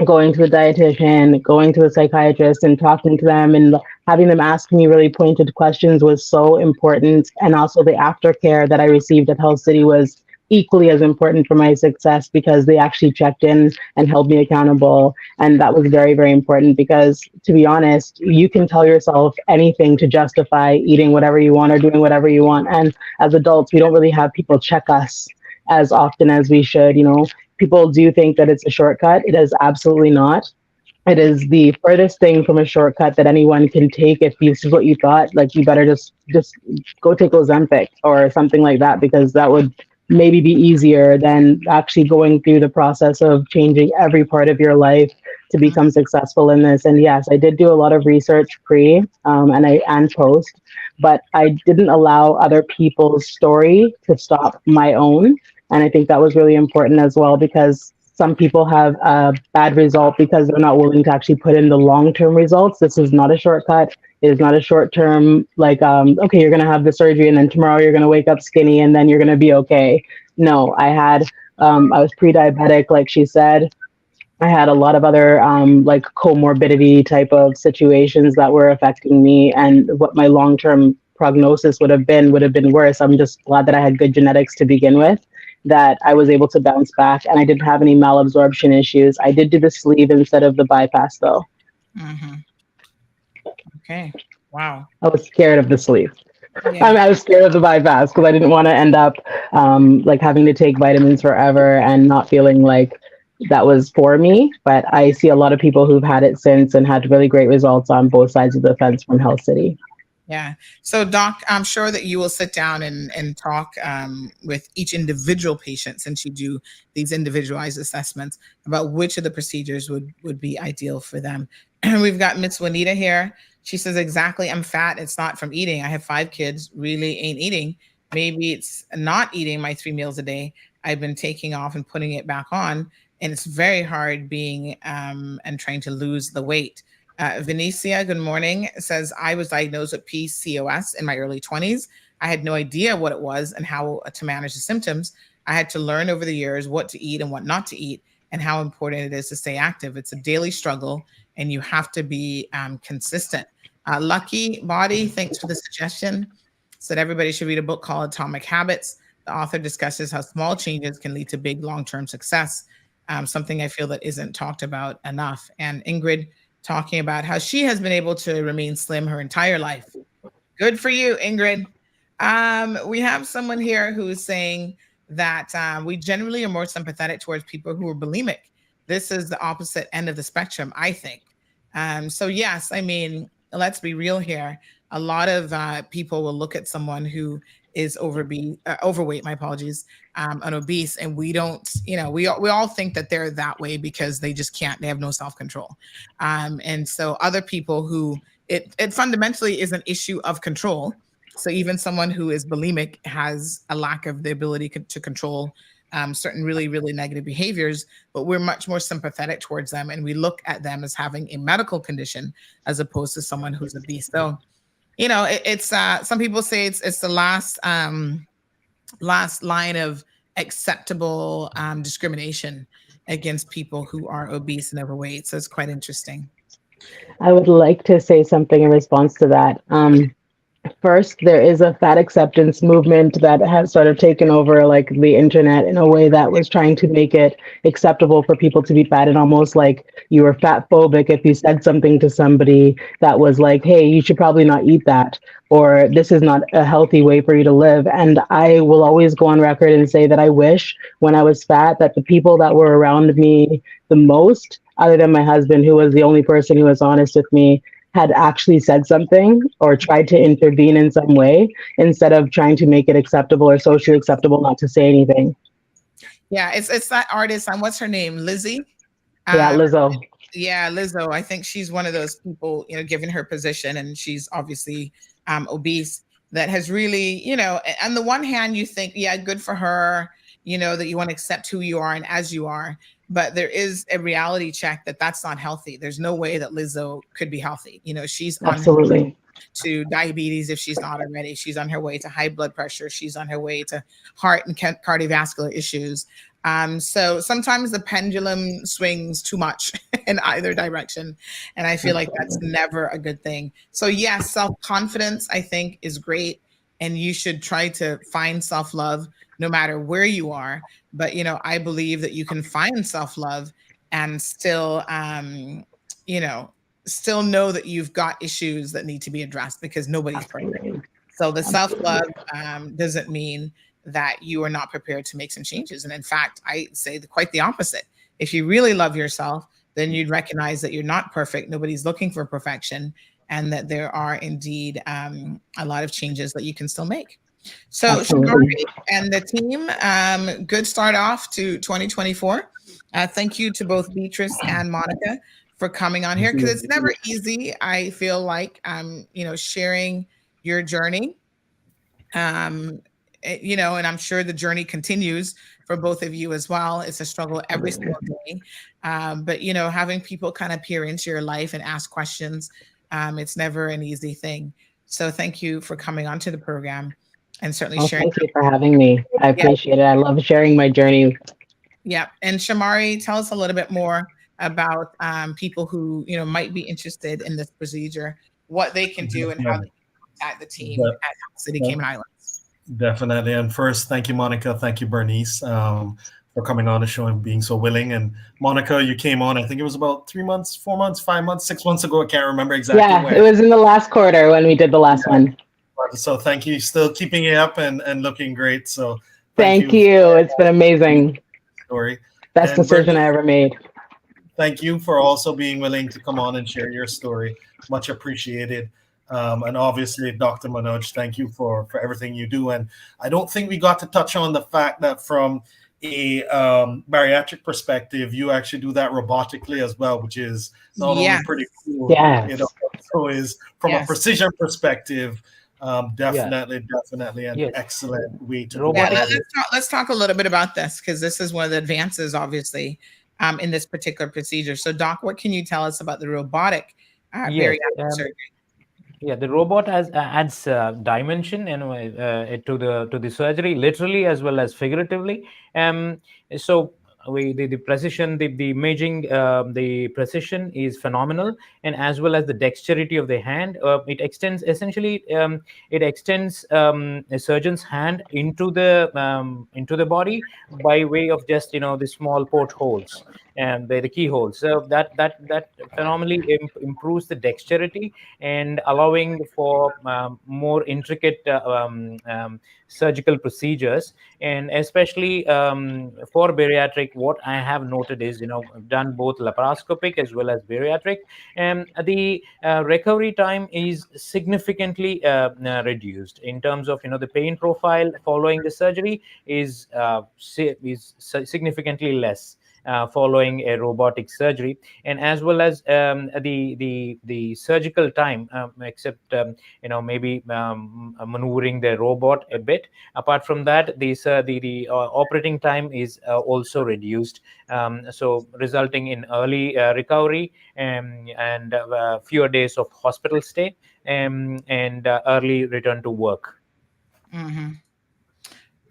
going to the dietitian, going to the psychiatrist and talking to them and having them ask me really pointed questions was so important. And also the aftercare that I received at Health City was equally as important for my success, because they actually checked in and held me accountable. And that was very, very important, because to be honest, you can tell yourself anything to justify eating whatever you want or doing whatever you want. And as adults, we don't really have people check us as often as we should. People do think that it's a shortcut. It is absolutely not. It is the furthest thing from a shortcut that anyone can take. If this is what you thought, like, you better just go take Ozempic or something like that, because that would maybe be easier than actually going through the process of changing every part of your life to become successful in this. And yes, I did do a lot of research pre and post, but I didn't allow other people's story to stop my own. And I think that was really important as well, because some people have a bad result because they're not willing to actually put in the long-term results. This is not a shortcut. It is not a short-term, like, okay, you're going to have the surgery and then tomorrow you're going to wake up skinny and then you're going to be okay. No, I was pre-diabetic, like she said. I had a lot of other like comorbidity type of situations that were affecting me, and what my long-term prognosis would have been worse. I'm just glad that I had good genetics to begin with, that I was able to bounce back, and I didn't have any malabsorption issues. I did do the sleeve instead of the bypass though. Mm-hmm. Okay. Wow. I was scared of the sleeve. Yeah. I was scared of the bypass because I didn't want to end up like having to take vitamins forever and not feeling like that was for me. But I see a lot of people who've had it since and had really great results on both sides of the fence from Health City. Yeah. So, Doc, I'm sure that you will sit down and talk with each individual patient, since you do these individualized assessments, about which of the procedures would be ideal for them. We've got Miss Juanita here. She says, exactly, I'm fat. It's not from eating. I have 5 kids, really ain't eating. Maybe it's not eating my 3 meals a day. I've been taking off and putting it back on. And it's very hard being and trying to lose the weight. Venetia, good morning, says, I was diagnosed with PCOS in my early 20s. I had no idea what it was and how to manage the symptoms. I had to learn over the years what to eat and what not to eat, and how important it is to stay active. It's a daily struggle, and you have to be consistent. Lucky Body, thanks for the suggestion. Said everybody should read a book called Atomic Habits. The author discusses how small changes can lead to big long-term success, something I feel that isn't talked about enough. And Ingrid, talking about how she has been able to remain slim her entire life. Good for you, Ingrid. We have someone here who is saying that we generally are more sympathetic towards people who are bulimic. This is the opposite end of the spectrum, I think. So yes, I mean, let's be real here. A lot of people will look at someone who is overweight, my apologies, and obese, and we don't, we all think that they're that way because they just can't, they have no self-control. And so other people who, it fundamentally is an issue of control. So even someone who is bulimic has a lack of the ability to control certain really, really negative behaviors, but we're much more sympathetic towards them, and we look at them as having a medical condition as opposed to someone who's obese. So, it's some people say it's the last line of acceptable discrimination against people who are obese and overweight. So it's quite interesting. I would like to say something in response to that. First, there is a fat acceptance movement that has sort of taken over like the internet in a way that was trying to make it acceptable for people to be fat, and almost like you were fat phobic if you said something to somebody that was like, hey, you should probably not eat that, or this is not a healthy way for you to live. And I will always go on record and say that I wish when I was fat that the people that were around me the most, other than my husband, who was the only person who was honest with me, had actually said something or tried to intervene in some way, instead of trying to make it acceptable or socially acceptable not to say anything. Yeah, it's that artist. What's her name? Lizzie. Yeah, Lizzo. Yeah, Lizzo. I think she's one of those people, given her position, and she's obviously obese, that has really, on the one hand, you think, yeah, good for her, that you want to accept who you are and as you are. But there is a reality check that that's not healthy. There's no way that Lizzo could be healthy. She's on her way to diabetes if she's not already. She's on her way to high blood pressure. She's on her way to heart and cardiovascular issues. So sometimes the pendulum swings too much in either direction. And I feel like that's never a good thing. So yes, self-confidence, I think, is great. And you should try to find self-love no matter where you are. But, I believe that you can find self-love and still, still know that you've got issues that need to be addressed, because nobody's perfect. So the self-love doesn't mean that you are not prepared to make some changes. And in fact, I say quite the opposite. If you really love yourself, then you'd recognize that you're not perfect. Nobody's looking for perfection, and that there are indeed a lot of changes that you can still make. So Shamari and the team, good start off to 2024. Thank you to both Beatrice and Monica for coming on here, because it's never easy. I feel like, sharing your journey. And I'm sure the journey continues for both of you as well. It's a struggle every single day. But, having people kind of peer into your life and ask questions, it's never an easy thing. So thank you for coming onto the program and certainly sharing. Thank you for having me. I appreciate it. I love sharing my journey. Yeah. And Shamari, tell us a little bit more about people who, might be interested in this procedure, what they can do and how they can contact the team at City Cayman Islands. Definitely. And first, thank you, Monica. Thank you, Bernice, for coming on the show and being so willing. And Monica, you came on, I think it was about 3 months, 4 months, 5 months, 6 months ago. I can't remember exactly. Yeah, when. It was in the last quarter when we did the last one. So thank you. Still keeping it up and looking great. So thank you. It's been amazing. Story. Best decision I ever made. Thank you for also being willing to come on and share your story. Much appreciated. And obviously, Dr. Manoj, thank you for everything you do. And I don't think we got to touch on the fact that from a bariatric perspective, you actually do that robotically as well, which is not only pretty cool, so is from a precision perspective, definitely an excellent way to do it. Let's talk a little bit about this, because this is one of the advances, obviously, in this particular procedure. So, Doc, what can you tell us about the robotic bariatric surgery? Yeah, the robot adds dimension to the surgery, literally as well as figuratively. So the precision, the imaging, the precision is phenomenal, and as well as the dexterity of the hand. It extends a surgeon's hand into the body by way of just the small portholes and the keyholes. So that phenomenally improves the dexterity and allowing for more intricate surgical procedures. And especially for bariatric, what I have noted is, I've done both laparoscopic as well as bariatric, and the recovery time is significantly reduced in terms of, the pain profile following the surgery is significantly less following a robotic surgery, and as well as the surgical time, except maybe maneuvering the robot a bit. Apart from that, the operating time is also reduced, so resulting in early recovery and fewer days of hospital stay and early return to work. Mm-hmm.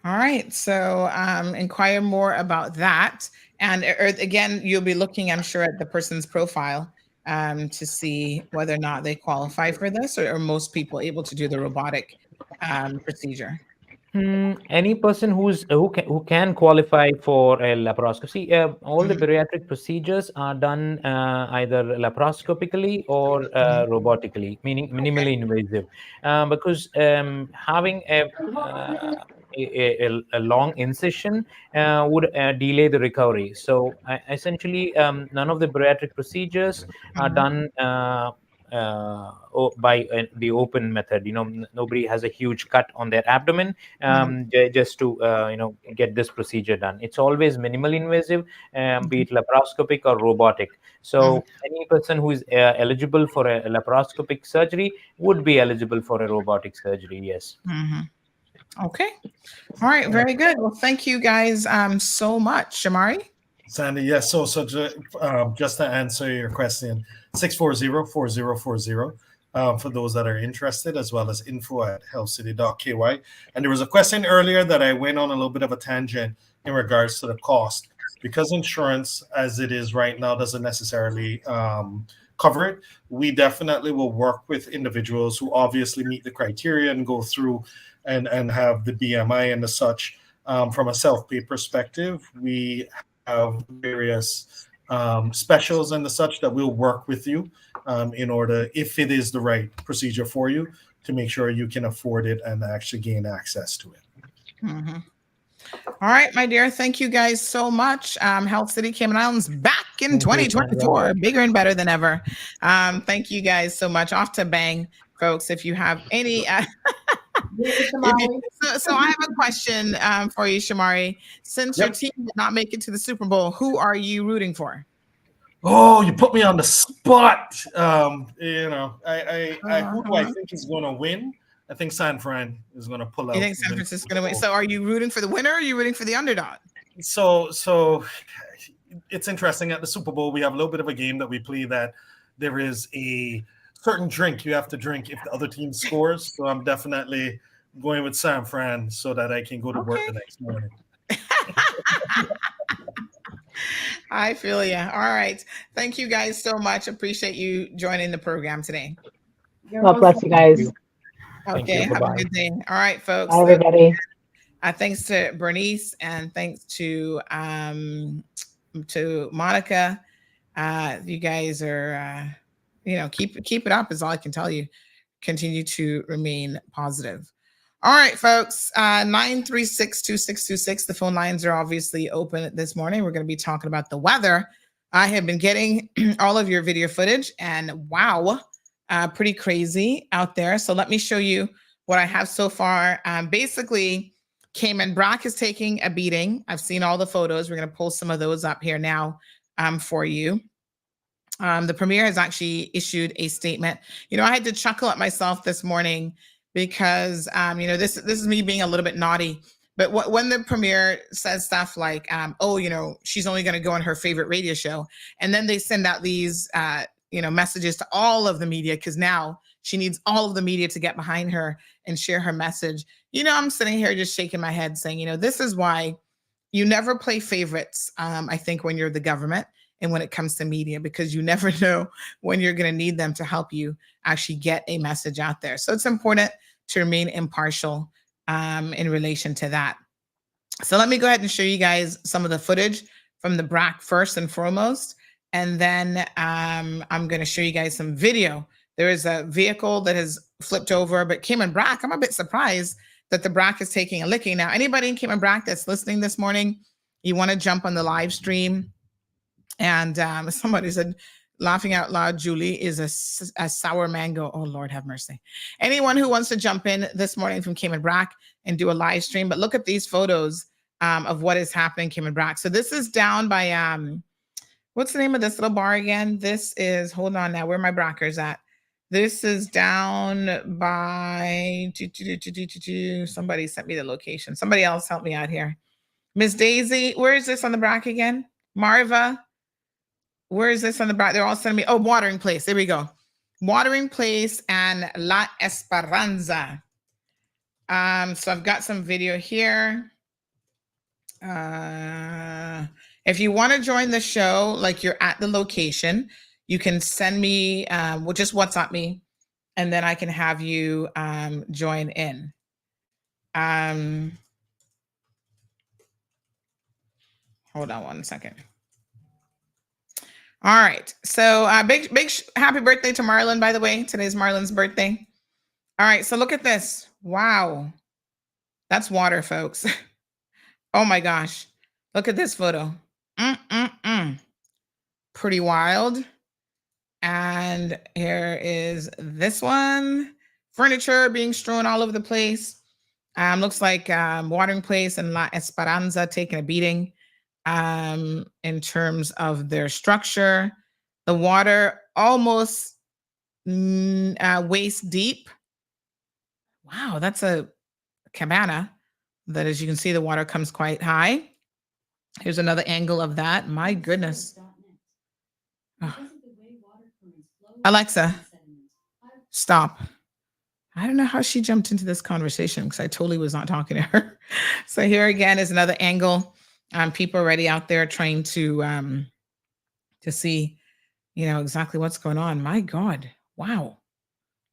All right, so inquire more about that. And again, you'll be looking, I'm sure, at the person's profile to see whether or not they qualify for this, or are most people able to do the robotic procedure? Any person who can qualify for a laparoscopy. All the bariatric procedures are done either laparoscopically or robotically, meaning minimally invasive, because having a long incision would delay the recovery. So essentially, none of the bariatric procedures are done by the open method. Nobody has a huge cut on their abdomen, just to get this procedure done. It's always minimally invasive, be it laparoscopic or robotic. So any person who is eligible for a laparoscopic surgery would be eligible for a robotic surgery. Yes. Okay. All right. Very good. Well, thank you guys so much. Shamari? Sandy, yes. So just to answer your question, 640-4040 for those that are interested, as well as info@healthcity.ky. And there was a question earlier that I went on a little bit of a tangent in regards to the cost. Because insurance, as it is right now, doesn't necessarily cover it, we definitely will work with individuals who obviously meet the criteria and go through and have the BMI and the such. From a self-pay perspective, we have various specials and the such that we'll work with you in order, if it is the right procedure for you, to make sure you can afford it and actually gain access to it. All right, my dear. Thank you guys so much. Health City Cayman Islands back in 2024, bigger and better than ever. Thank you guys so much. Off to bang, folks. If you have any, so I have a question for you, Shamari. Since your team did not make it to the Super Bowl, who are you rooting for? Oh, you put me on the spot. Who do I think is going to win? I think San Fran is going to pull out. You think San Francisco is going to win? So are you rooting for the winner or are you rooting for the underdog? So it's interesting. At the Super Bowl, we have a little bit of a game that we play that there is a certain drink you have to drink if the other team scores. So I'm definitely going with San Fran so that I can go to work the next morning. I feel you. All right. Thank you guys so much. Appreciate you joining the program today. God bless you guys. Okay, have a good day. All right, folks. Bye, everybody. Thanks to Bernice and thanks to Monica. You guys are, keep it up is all I can tell you. Continue to remain positive. All right, folks. 936-2626. The phone lines are obviously open this morning. We're going to be talking about the weather. I have been getting all of your video footage, and wow. Pretty crazy out there. So let me show you what I have so far. Basically, Cayman Brac is taking a beating. I've seen all the photos. We're going to pull some of those up here now for you. The premier has actually issued a statement. I had to chuckle at myself this morning because, this is me being a little bit naughty. But when the premier says stuff like, she's only going to go on her favorite radio show, and then they send out these messages to all of the media because now she needs all of the media to get behind her and share her message. I'm sitting here just shaking my head saying, this is why you never play favorites, I think, when you're the government and when it comes to media, because you never know when you're going to need them to help you actually get a message out there. So it's important to remain impartial in relation to that. So let me go ahead and show you guys some of the footage from the BRAC first and foremost. And then I'm going to show you guys some video. There is a vehicle that has flipped over, but Cayman Brac, I'm a bit surprised that the BRAC is taking a licking. Now, anybody in Cayman Brac that's listening this morning, you want to jump on the live stream. And somebody said, laughing out loud, Julie is a sour mango. Oh, Lord have mercy. Anyone who wants to jump in this morning from Cayman Brac and do a live stream, but look at these photos of what is happening in Cayman Brac. So this is down by... what's the name of this little bar again? This is, hold on now, where are my Brackers at? This is down by, somebody sent me the location. Somebody else help me out here. Miss Daisy, where is this on the Brac again? Marva, where is this on the Brac? They're all sending me, Watering Place, there we go. Watering Place and La Esperanza. So I've got some video here. If you want to join the show, like you're at the location, you can send me, just WhatsApp me, and then I can have you join in. Hold on one second. All right. So big happy birthday to Marlon, by the way. Today's Marlon's birthday. All right. So look at this. Wow. That's water, folks. Oh my gosh. Look at this photo. Pretty wild. And here is this one. Furniture being strewn all over the place. Looks like Watering Place and La Esperanza taking a beating in terms of their structure. The water almost waist deep. Wow, that's a cabana that, as you can see, the water comes quite high. Here's another angle of that. My goodness. Oh. Alexa, stop. I don't know how she jumped into this conversation because I totally was not talking to her. So here again is another angle. People already out there trying to see, exactly what's going on. My God, wow,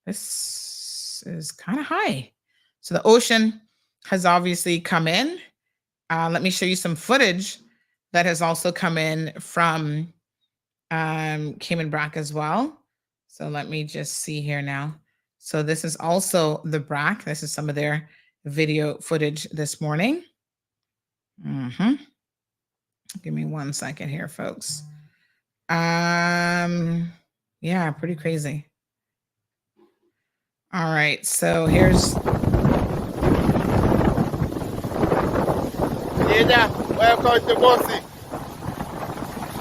this is kind of high. So the ocean has obviously come in. Let me show you some footage that has also come in from Cayman Brac as well. So let me just see here now. So this is also the Brac. This is some of their video footage this morning. Give me 1 second here, folks. Yeah, pretty crazy. All right, so here's. Yeah, welcome to Bossy.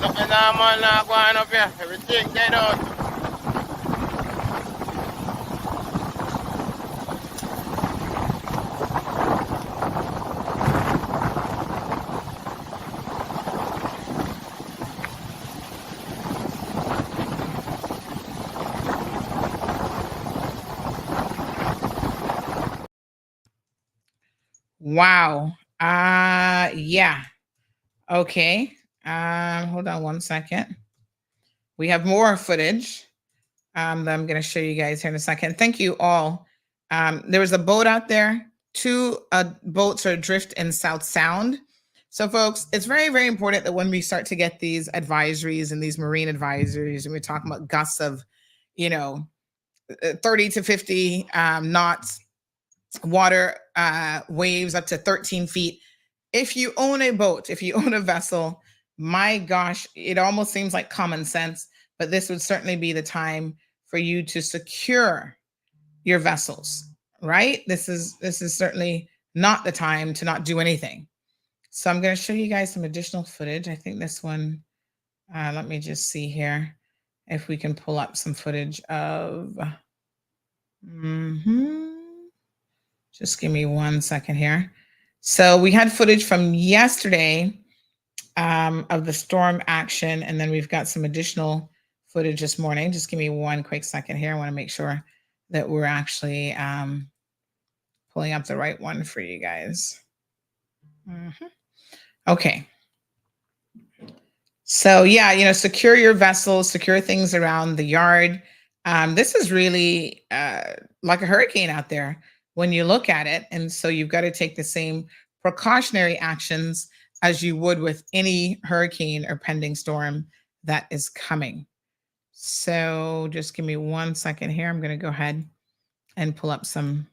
Nothing normal now going up here. Everything dead out. Wow. Yeah. Okay. Hold on 1 second. We have more footage that I'm going to show you guys here in a second. Thank you all. There was a boat out there. 2 boats are adrift in South Sound. So folks, it's very, very important that when we start to get these advisories and these marine advisories, and we're talking about gusts of, 30 to 50 knots, water waves up to 13 feet. If you own a boat, if you own a vessel, my gosh, it almost seems like common sense, but this would certainly be the time for you to secure your vessels, right? This is certainly not the time to not do anything. So I'm going to show you guys some additional footage. I think this one, let me just see here if we can pull up some footage of, just give me 1 second here. So we had footage from yesterday of the storm action, and then we've got some additional footage this morning. Just give me 1 quick second here. I want to make sure that we're actually pulling up the right one for you guys. Okay. So yeah, secure your vessels, secure things around the yard. This is really like a hurricane out there when you look at it. And so you've got to take the same precautionary actions as you would with any hurricane or pending storm that is coming. So just give me 1 second here. I'm going to go ahead and pull up some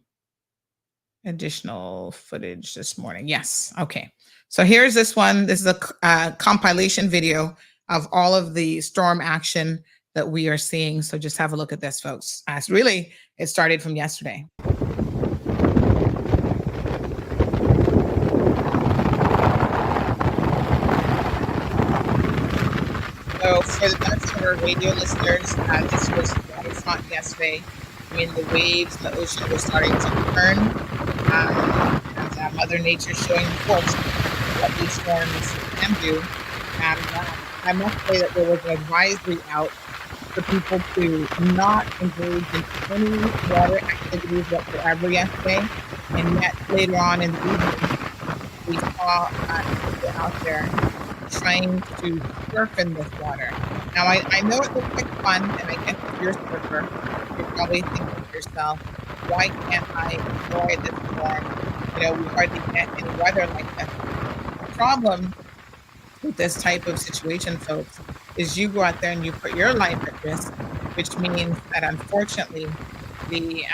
additional footage this morning. Yes. Okay. So here's this one. This is a compilation video of all of the storm action that we are seeing. So just have a look at this, folks. It started from yesterday. So for the benefit of our radio listeners, this was waterfront yesterday. I mean, the waves, the ocean was starting to turn. And Mother Nature showing force what these storms can do. And I must say that there was an advisory out for people to not engage in any water activities whatsoever yesterday. And yet later on in the evening, we saw people out there trying to surf in this water. Now, I know it looks like fun, and I guess if you're a surfer, you're probably thinking to yourself, why can't I enjoy this storm? We hardly get any weather like this. The problem with this type of situation, folks, is you go out there and you put your life at risk, which means that unfortunately the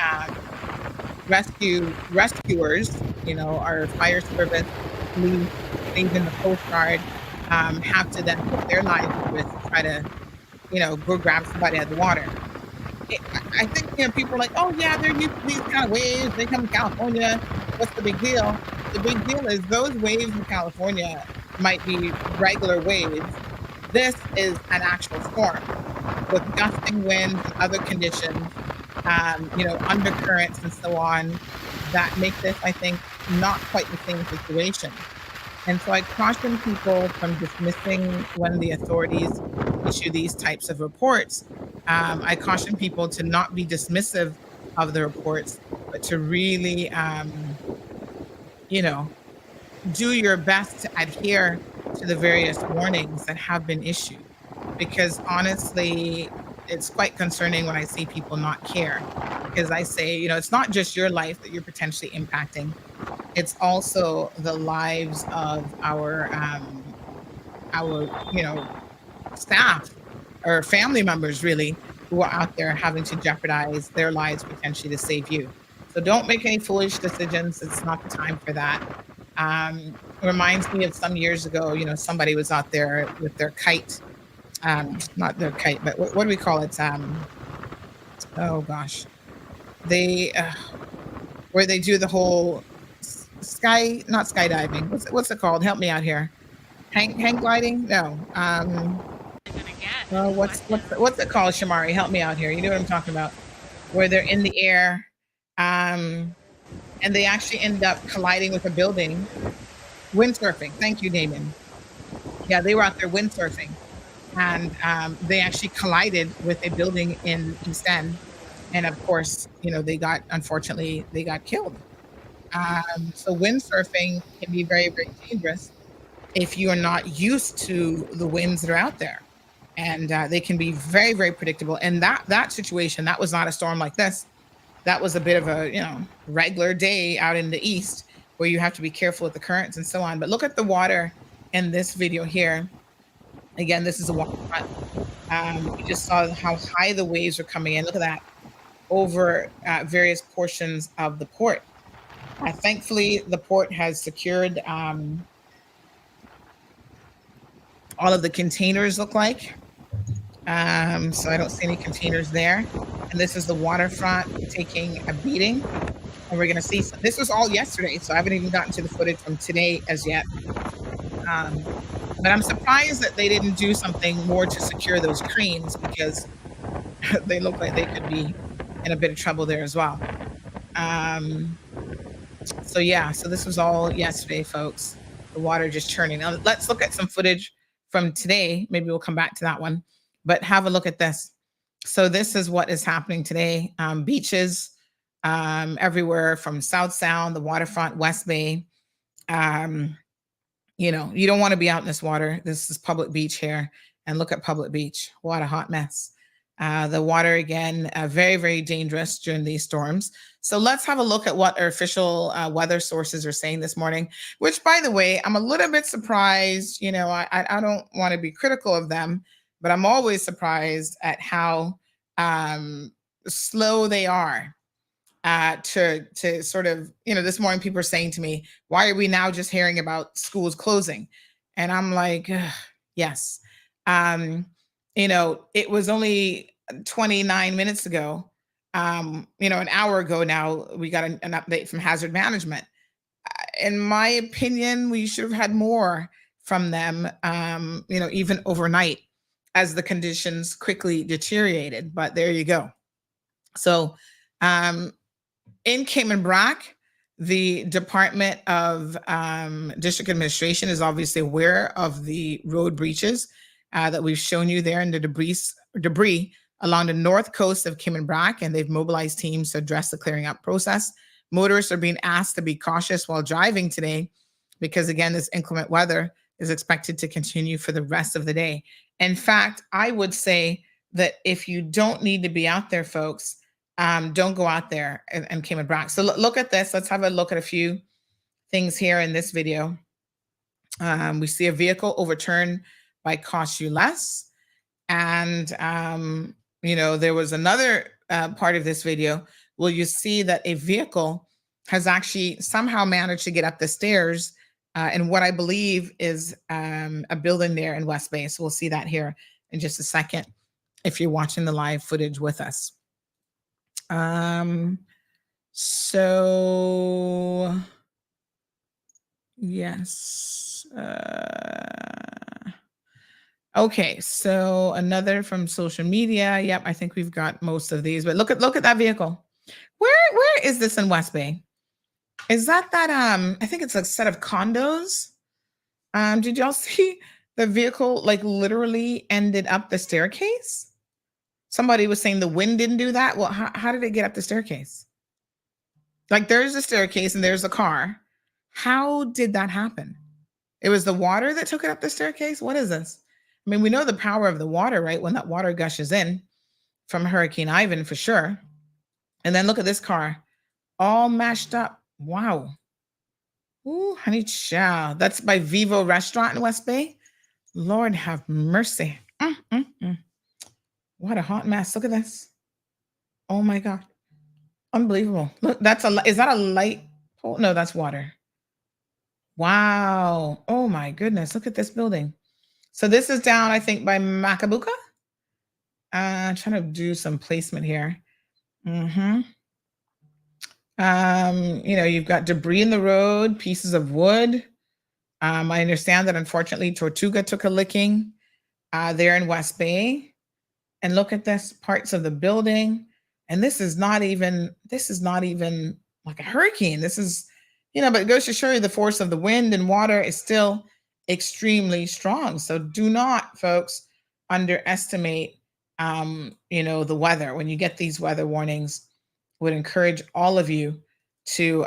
rescuers, our fire service, police, even the Coast Guard, have to then put their lives at risk to try to go grab somebody out of the water. I think people are like, oh yeah, they're used to these kind of waves. They come to California. What's the big deal? The big deal is those waves in California might be regular waves. This is an actual storm with gusting winds and other conditions, undercurrents and so on, that make this, I think, not quite the same situation. And so I caution people from dismissing when the authorities issue these types of reports. I caution people to not be dismissive of the reports, but to really, do your best to adhere to the various warnings that have been issued. Because honestly, it's quite concerning when I see people not care. Because I say, it's not just your life that you're potentially impacting. It's also the lives of our staff or family members, really, who are out there having to jeopardize their lives potentially to save you. So don't make any foolish decisions. It's not the time for that. Reminds me of some years ago, somebody was out there with their kite, not their kite, but what do we call it? Oh gosh, they where they do the whole not skydiving. What's it called? Help me out here. Hang gliding? No. What's it called, Shamari? Help me out here. You know what I'm talking about? Where they're in the air, and they actually end up colliding with a building. Windsurfing. Thank you, Damon. Yeah, they were out there windsurfing, and they actually collided with a building in East End, and of course, unfortunately, they got killed. So windsurfing can be very, very dangerous if you are not used to the winds that are out there, and they can be very, very predictable. And that situation, that was not a storm like this. That was a bit of a regular day out in the east, where you have to be careful with the currents and so on. But look at the water in this video here. Again, this is a waterfront. You just saw how high the waves are coming in. Look at that, over various portions of the port. Thankfully, the port has secured all of the containers, look like. So I don't see any containers there. And this is the waterfront taking a beating. And we're going to see, this was all yesterday, so I haven't even gotten to the footage from today as yet. But I'm surprised that they didn't do something more to secure those cranes, because they look like they could be in a bit of trouble there as well. So this was all yesterday, folks. The water just churning. Now let's look at some footage from today. Maybe we'll come back to that one, but have a look at this. So this is what is happening today. Beaches everywhere from South Sound, the waterfront, West Bay. You don't want to be out in this water. This is public beach here. And look at public beach. What a hot mess. The water, again, very, very dangerous during these storms. So let's have a look at what our official weather sources are saying this morning, which, by the way, I'm a little bit surprised. I don't want to be critical of them, but I'm always surprised at how slow they are to sort of, this morning people are saying to me, why are we now just hearing about schools closing? And I'm like, yes. It was only 29 minutes ago, an hour ago now, we got an update from Hazard Management. In my opinion, we should have had more from them, even overnight, as the conditions quickly deteriorated. But there you go. So in Cayman Brac, the Department of District Administration is obviously aware of the road breaches that we've shown you there in the debris along the north coast of Cayman Brac, and they've mobilized teams to address the clearing up process. Motorists are being asked to be cautious while driving today, because again, this inclement weather is expected to continue for the rest of the day. In fact, I would say that if you don't need to be out there, folks, don't go out there and Cayman Brac. So look at this. Let's have a look at a few things here in this video. We see a vehicle overturned by Cost You Less. And, there was another part of this video where you see that a vehicle has actually somehow managed to get up the stairs in what I believe is a building there in West Bay. So we'll see that here in just a second. if you're watching the live footage with us. So yes. Okay, so another from social media. Yep, I think we've got most of these, but look at that vehicle. Where is this in West Bay? Is that I think it's a set of condos. Did y'all see the vehicle like literally ended up the staircase? Somebody was saying the wind didn't do that. Well, how did it get up the staircase? Like there's a staircase and there's a car. How did that happen? It was the water that took it up the staircase? What is this? I mean, we know the power of the water, right? When that water gushes in from Hurricane Ivan for sure. And then look at this car, all mashed up. Wow. Ooh, honey chow. That's by Vivo Restaurant in West Bay. Lord have mercy. What a hot mess. Look at this. Oh my God. Unbelievable. Look, is that a light pole? No, that's water. Wow. Oh my goodness. Look at this building. So this is down, I think, by Macabuca. Trying to do some placement here. You've got debris in the road, pieces of wood. I understand that unfortunately Tortuga took a licking there in West Bay. And look at this, parts of the building. And this is not even like a hurricane. This is, but it goes to show you the force of the wind and water is still extremely strong. So do not, folks, underestimate the weather. When you get these weather warnings, would encourage all of you to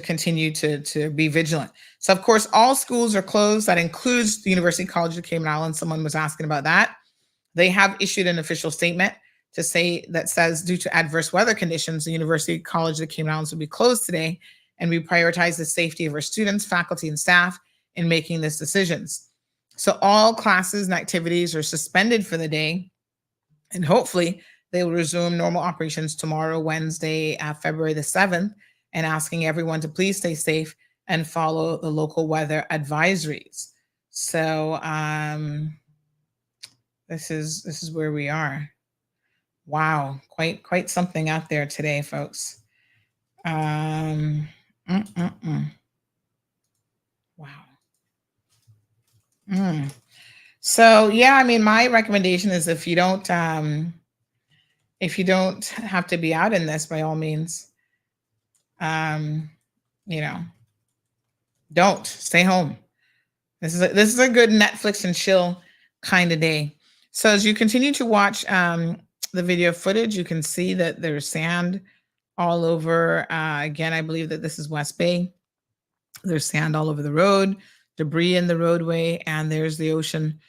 continue to be vigilant. So of course, all schools are closed. That includes the University College of Cayman Islands. Someone was asking about that. They have issued an official statement that says due to adverse weather conditions, the University College of the Cayman Islands will be closed today, and we prioritize the safety of our students, faculty, and staff in making these decisions. So all classes and activities are suspended for the day, and hopefully they will resume normal operations tomorrow, Wednesday, February the 7th, and asking everyone to please stay safe and follow the local weather advisories. So this is where we are. Wow, quite something out there today, folks. Wow. So yeah, I mean, my recommendation is if you don't have to be out in this, by all means, don't stay home. This is a good Netflix and chill kind of day. So as you continue to watch the video footage, you can see that there's sand all over. Again, I believe that this is West Bay. There's sand all over the road, debris in the roadway, and there's the ocean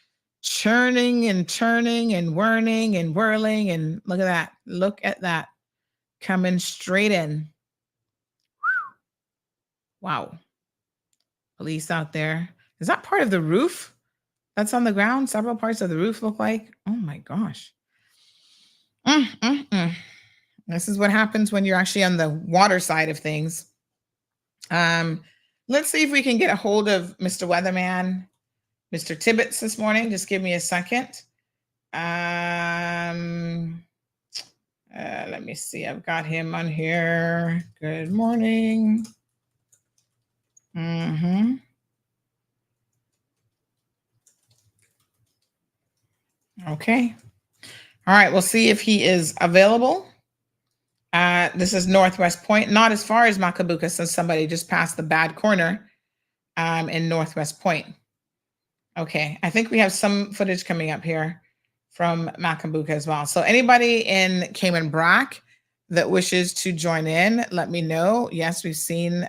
churning and turning and whirling and whirling. And look at that. Look at that. Coming straight in. Wow. Police out there. Is that part of the roof that's on the ground? Several parts of the roof look like. Oh my gosh. This is what happens when you're actually on the water side of things. Let's see if we can get a hold of Mr. Weatherman, Mr. Tibbetts this morning. Just give me a second. Let me see. I've got him on here. Good morning. Okay. All right. We'll see if he is available. This is Northwest Point, not as far as Macabuca, since somebody just passed the bad corner in Northwest Point. Okay. I think we have some footage coming up here from Macabuca as well. So anybody in Cayman Brac that wishes to join in, let me know. Yes, we've seen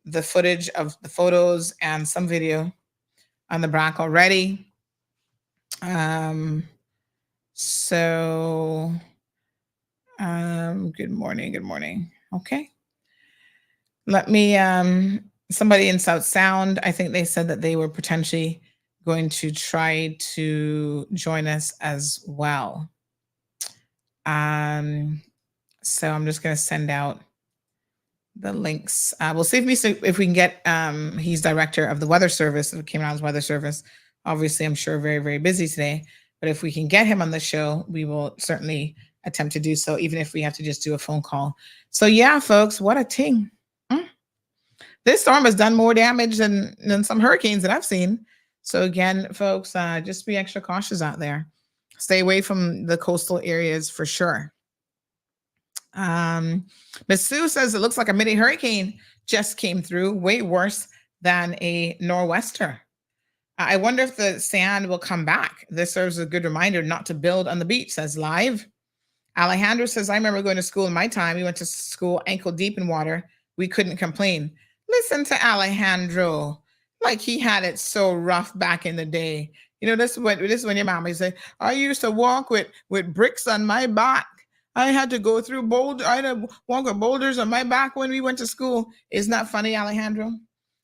the footage of the photos and some video on the Brac already. Good morning. Okay. Let me, somebody in South Sound, I think they said that they were potentially going to try to join us as well. So I'm just going to send out the links. We'll see if we can get, he's director of the Weather Service, of Cayman Islands Weather Service. obviously, I'm sure very, very busy today. But if we can get him on the show, we will certainly attempt to do so, even if we have to just do a phone call. So yeah, folks, what a ting. This storm has done more damage than some hurricanes that I've seen. So again, folks, just be extra cautious out there. Stay away from the coastal areas for sure. Miss Sue says it looks like a mini hurricane just came through, way worse than a nor'wester. I wonder if the sand will come back. This serves as a good reminder not to build on the beach, says Live. Alejandro says, I remember going to school in my time. We went to school ankle deep in water. We couldn't complain. Listen to Alejandro. Like he had it so rough back in the day. You know, this is when your mama said, I used to walk with bricks on my back. I had to go through I had to walk with boulders on my back when we went to school. Isn't that funny, Alejandro?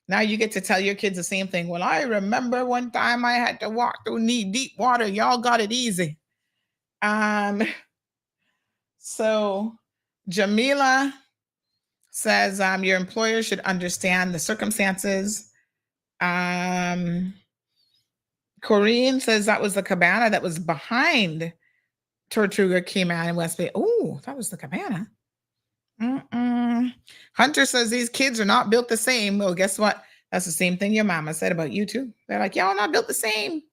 Now you get to tell your kids the same thing. Well, I remember one time I had to walk through knee-deep water. Y'all got it easy. So Jamila says your employer should understand the circumstances. Corrine says that was the cabana that was behind Tortuga Cayman in West Bay. Oh, that was the cabana. Hunter says these kids are not built the same. Well, guess what? That's the same thing your mama said about you too. They're like, y'all not built the same.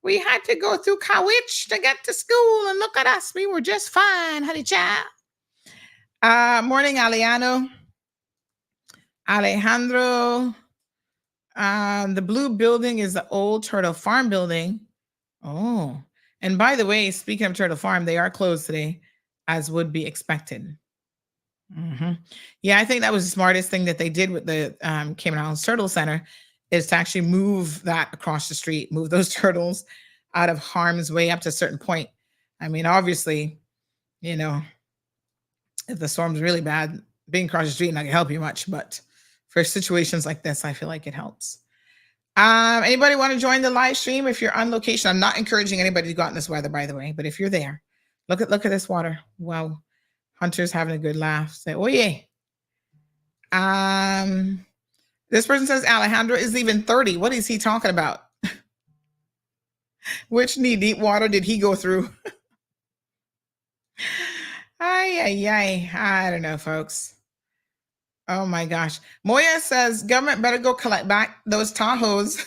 We had to go through Kawich to get to school, and look at us. We were just fine, honey child. Morning, Alejandro. The blue building is the old Turtle Farm building. Oh, and by the way, speaking of Turtle Farm, they are closed today, as would be expected. Yeah, I think that was the smartest thing that they did with the Cayman Islands Turtle Center, is to actually move that across the street, move those turtles out of harm's way up to a certain point. I mean, obviously, you know, if the storm's really bad, being across the street not gonna help you much, but for situations like this, I feel like it helps. Anybody want to join the live stream if you're on location? I'm not encouraging anybody to go out in this weather, by the way, but if you're there, look at this water. Wow. Hunter's having a good laugh. Say, oh yeah. This person says Alejandro is even 30. What is he talking about? Which knee-deep water did he go through? I don't know, folks. Oh my gosh. Moya says government better go collect back those Tahoes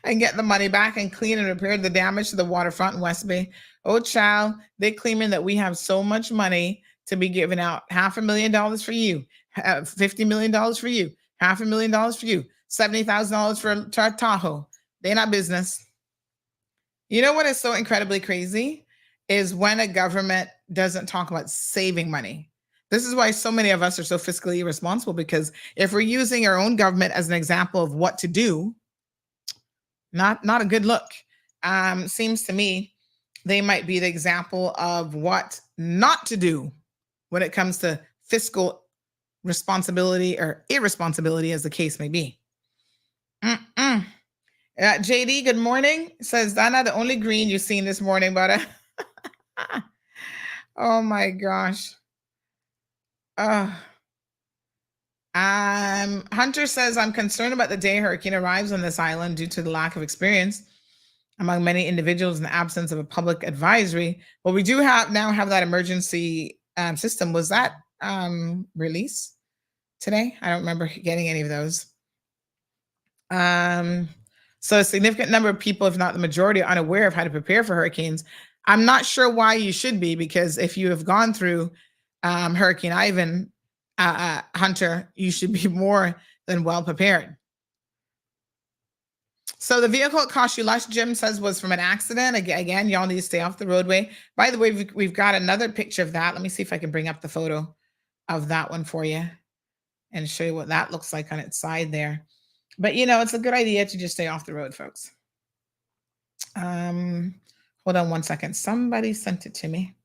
and get the money back and clean and repair the damage to the waterfront in West Bay. Oh, child, they're claiming that we have so much money to be giving out. $500,000 for you, $50 million for you, $500,000 for you, $70,000 for Tahoe. They're not business. You know what is so incredibly crazy is when a government doesn't talk about saving money. This is why so many of us are so fiscally irresponsible, because if we're using our own government as an example of what to do, not a good look. Seems to me they might be the example of what not to do when it comes to fiscal responsibility or irresponsibility, as the case may be. JD, good morning. Says, Dana, the only green you've seen this morning, but oh my gosh. Hunter says, I'm concerned about the day a hurricane arrives on this island due to the lack of experience among many individuals in the absence of a public advisory. Well, we do now have that emergency system. Was that released today? I don't remember getting any of those. So a significant number of people, if not the majority, are unaware of how to prepare for hurricanes. I'm not sure why you should be, because if you have gone through Hurricane Ivan, Hunter, you should be more than well prepared. So the vehicle it cost you less, Jim says, was from an accident. Again, y'all need to stay off the roadway. By the way, we've got another picture of that. Let me see if I can bring up the photo of that one for you and show you what that looks like on its side there. But, you know, it's a good idea to just stay off the road, folks. Hold on one second. Somebody sent it to me.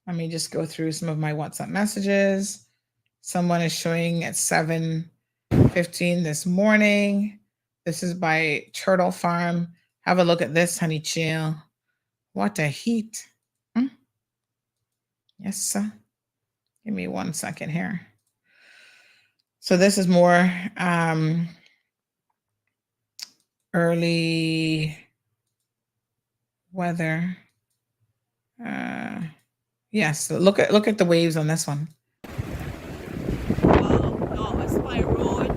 Let me just go through some of my WhatsApp messages. Someone is showing at 7:15 this morning. This is by Turtle Farm. Have a look at this, honey chill. What a heat. Yes, sir. Give me 1 second here. So this is more early weather. Yes, look at the waves on this one. Wow, no, it's my road.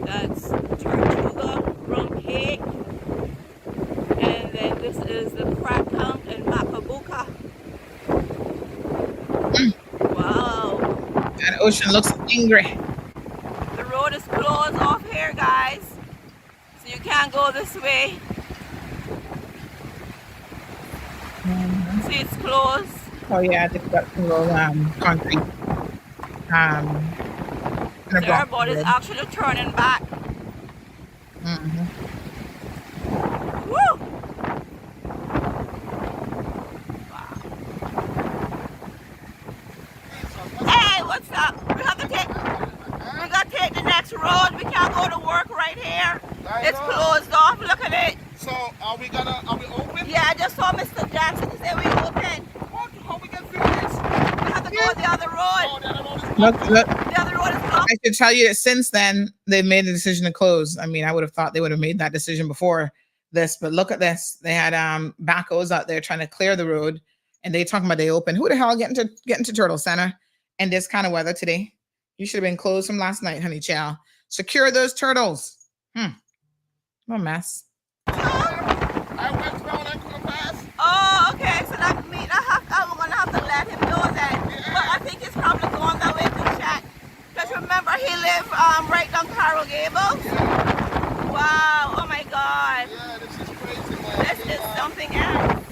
That's Tortuga, Rum Cake. And then this is the Crack Camp in Macabuca. Wow. That ocean looks angry. The road is closed off here, guys. So you can't go this way. See, it's closed. Oh yeah, they've got a little concrete. The airboat is actually turning back. Woo! Wow. Hey, what's up? We got to take the next road. We can't go to work right here. It's closed off. Look at it. So are we open? Yeah, I just saw Mr. Jackson to say we open. What? How we get through this? We have to go the other road. Oh, the other road is Look. The other road is blocked. I should tell you that since then they've made the decision to close. I mean, I would have thought they would have made that decision before this, but look at this. They had backhoes out there trying to clear the road, and they talking about they open. Who the hell getting to Turtle Center in this kind of weather today? You should have been closed from last night, honey chow. Secure those turtles. What a mess. I went down and couldn't pass. Oh, okay. So that means I'm gonna have to let him know that. Yeah. But I think he's probably going that way to check. Because remember, he lived right down Coral Gables. Yeah. Wow. Oh my God. Yeah, this is crazy, man. This is something else.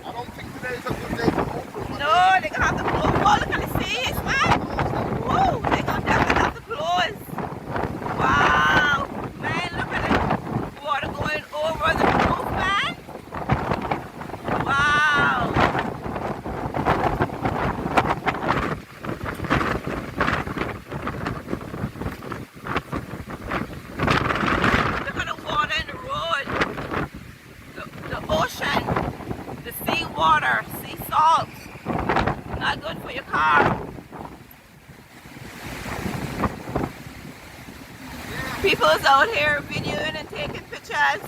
I don't think today is a good day to open. No, they're gonna have to close. Oh, look at the seas, man. Woo, they're gonna definitely have to close. Wow. Man, look at the water going over the roof, man. Wow. Look at the water in the road. The ocean. The sea water. Sea salt. Not good for your car. People's out here videoing and taking pictures.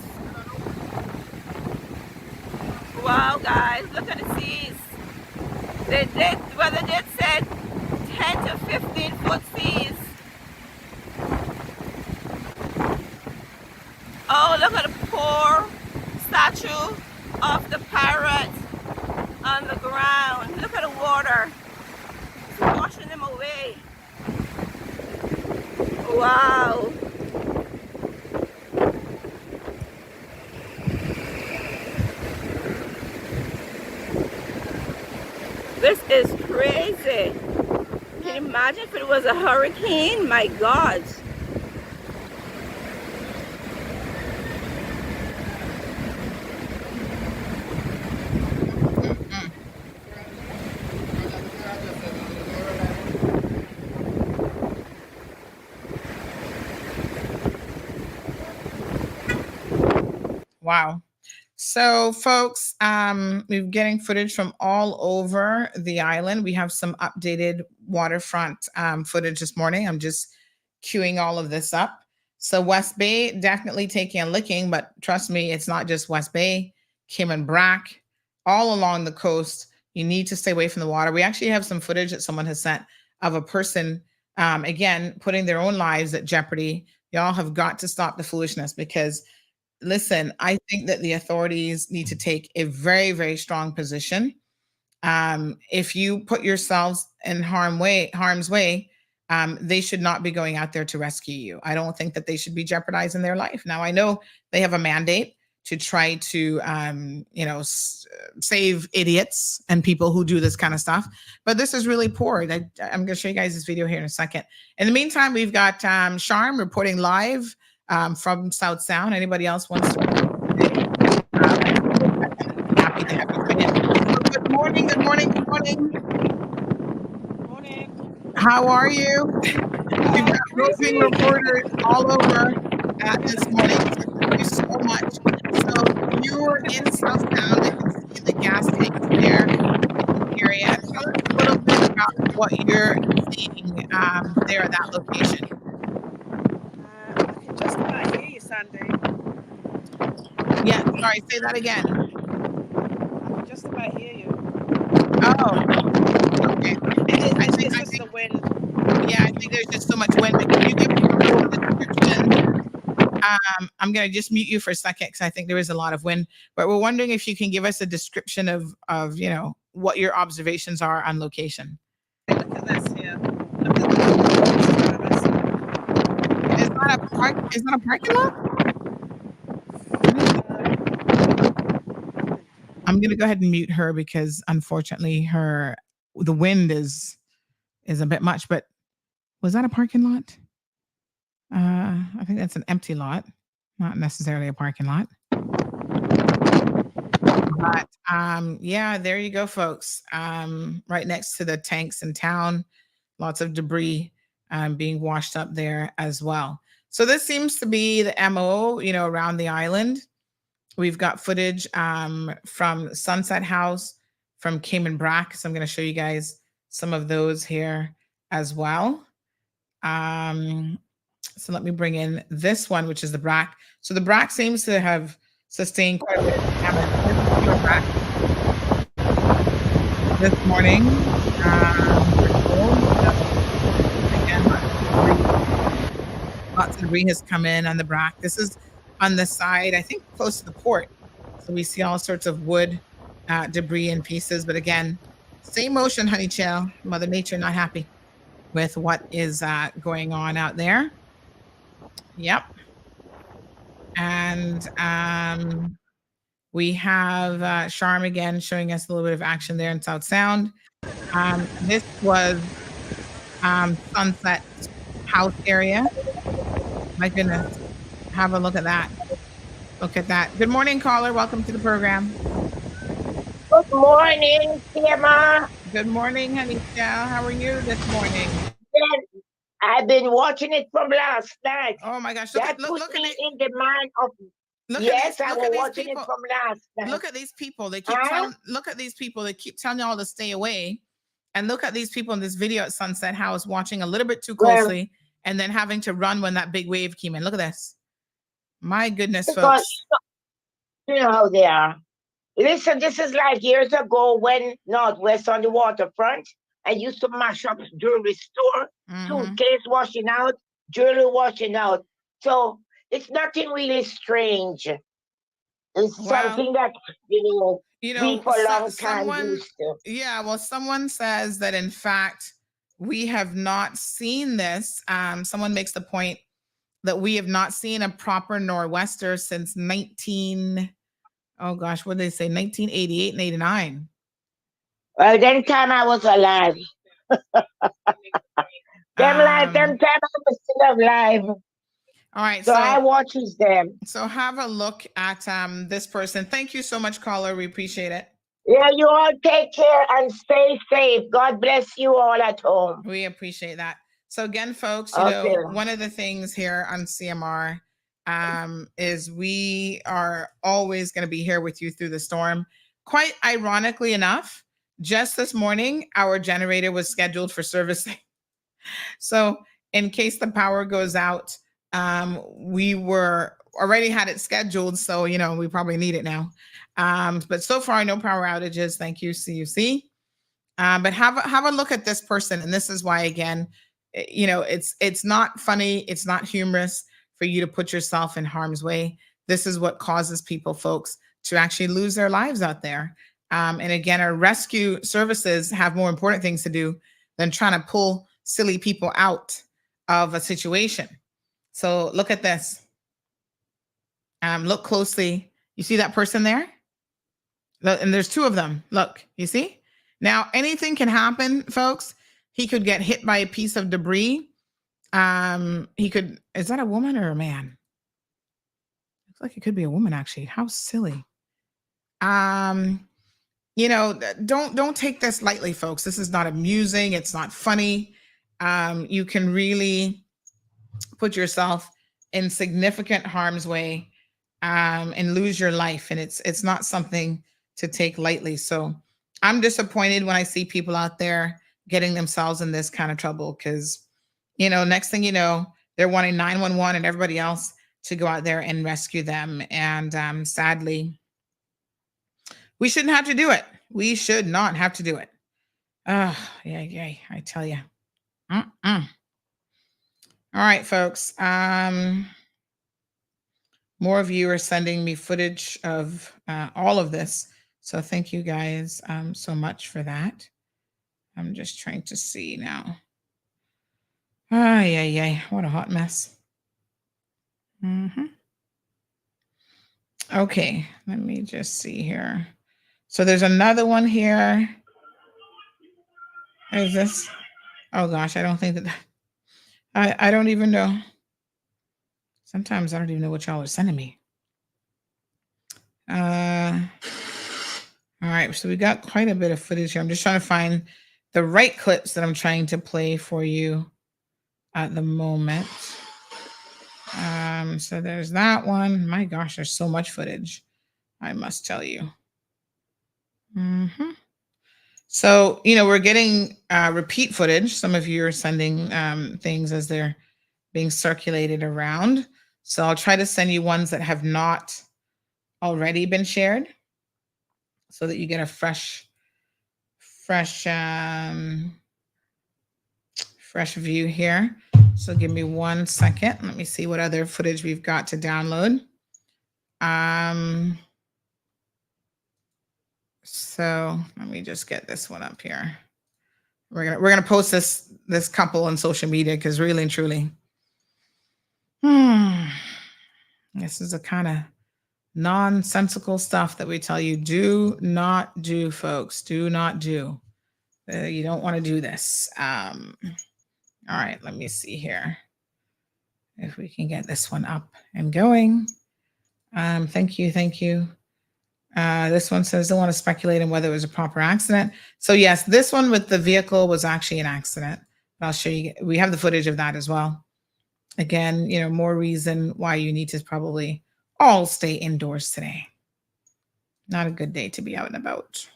Wow, guys, look at the seas. The weather did said 10 to 15 foot seas. Oh, look at the poor statue of the pirate on the ground. Look at the water. It's washing them away. Wow. This is crazy. Can you imagine if it was a hurricane? My God. Wow. So, folks, we're getting footage from all over the island. We have some updated waterfront footage this morning. I'm just queuing all of this up. So, West Bay definitely taking a licking, but trust me, it's not just West Bay, Cayman Brac, all along the coast. You need to stay away from the water. We actually have some footage that someone has sent of a person, again, putting their own lives at jeopardy. Y'all have got to stop the foolishness because listen, I think that the authorities need to take a very, very strong position. If you put yourselves in harm's way, they should not be going out there to rescue you. I don't think that they should be jeopardizing their life. Now, I know they have a mandate to try to, save idiots and people who do this kind of stuff, but this is really poor. I'm going to show you guys this video here in a second. In the meantime, we've got Sharm reporting live from South Sound. Anybody else wants to? Happy to have you come in. Good morning, good morning, good morning. Morning. How are you? We've got roving reporters all over this morning. Thank you so much. So you're in South Sound. I can see the gas tanks there area. Tell us a little bit about what you're seeing there at that location. I can just about hear you, Sandy. Sorry, say that again. Just about hear you. Oh, okay. It's just the wind. Yeah, I think there's just so much wind. But can you give me a description? I'm going to just mute you for a second because I think there is a lot of wind. But we're wondering if you can give us a description of you know, what your observations are on location. Look at this here. Is that a parking lot? I'm going to go ahead and mute her because unfortunately the wind is a bit much. But was that a parking lot? I think that's an empty lot, not necessarily a parking lot. But yeah, there you go, folks. Right next to the tanks in town, lots of debris being washed up there as well. So this seems to be the MO, you know, around the island. We've got footage from Sunset House, from Cayman Brac. So I'm going to show you guys some of those here as well. So let me bring in this one, which is the Brac. So the Brac seems to have sustained quite a bit of damage this morning. Again, lots of debris has come in on the Brac. This is on the side, I think close to the port. So we see all sorts of wood, debris and pieces. But again, same ocean, honey chill. Mother Nature not happy with what is going on out there. Yep. And we have Charm again showing us a little bit of action there in South Sound. This was Sunset House area. My goodness. Have a look at that. Look at that. Good morning, caller. Welcome to the program. Good morning, Emma. Good morning, honey. How are you this morning? I've been watching it from last night. Oh my gosh! That put me in the mind of. Yes, I was watching it from last night. Look at these people. They keep look at these people. They keep telling y'all to stay away, and look at these people in this video at Sunset House watching a little bit too closely, and then having to run when that big wave came in. Look at this. My goodness, folks. You know how they are. Listen, this is like years ago when Northwest on the waterfront. I used to mash up jewelry store, suitcase washing out, jewelry washing out. So it's nothing really strange. It's something that, we for a long time used to. Yeah, well, someone says that in fact, we have not seen this. Someone makes the point that we have not seen a proper nor'wester since 1988 and 89. Well, then time I was alive. Them time I was still alive. All right. So I watches them. So have a look at this person. Thank you so much, caller. We appreciate it. Yeah, you all take care and stay safe. God bless you all at home. We appreciate that. So again, folks, you know, one of the things here on CMR is we are always going to be here with you through the storm. Quite ironically enough, just this morning, our generator was scheduled for servicing. So in case the power goes out, we were already had it scheduled. So, you know, we probably need it now. But so far, no power outages. Thank you, CUC. But have a look at this person. And this is why, again, you know, it's not funny. It's not humorous for you to put yourself in harm's way. This is what causes people, folks, to actually lose their lives out there. And again, our rescue services have more important things to do than trying to pull silly people out of a situation. So look at this. Look closely. You see that person there? And there's two of them. Look, you see? Now, anything can happen, folks. He could get hit by a piece of debris. He could, is that a woman or a man? Looks like it could be a woman, actually. How silly. You know, don't take this lightly, folks. This is not amusing. It's not funny. You can really put yourself in significant harm's way and lose your life. And it's not something to take lightly. So I'm disappointed when I see people out there getting themselves in this kind of trouble because, you know, next thing you know, they're wanting 911 and everybody else to go out there and rescue them. And sadly, we shouldn't have to do it. We should not have to do it. Oh, yeah, I tell you. All right, folks. More of you are sending me footage of all of this. So thank you guys so much for that. I'm just trying to see now. Yeah. What a hot mess. Okay, let me just see here. So there's another one here. Is this? Oh gosh, I don't think that. I don't even know. Sometimes I don't even know what y'all are sending me. All right, so we got quite a bit of footage here. I'm just trying to find the right clips that I'm trying to play for you at the moment. So there's that one. My gosh, there's so much footage, I must tell you. So, we're getting repeat footage. Some of you are sending things as they're being circulated around. So I'll try to send you ones that have not already been shared so that you get a fresh view here. So give me 1 second. Let me see what other footage we've got to download. So let me just get this one up here. We're gonna post this couple on social media because really and truly, this is the kind of nonsensical stuff that we tell you do not do, folks. Do not do. You don't want to do this. All right, let me see here if we can get this one up and going. Thank you. This one says, don't want to speculate on whether it was a proper accident. So yes, this one with the vehicle was actually an accident. I'll show you. We have the footage of that as well. Again, more reason why you need to probably all stay indoors today. Not a good day to be out and about.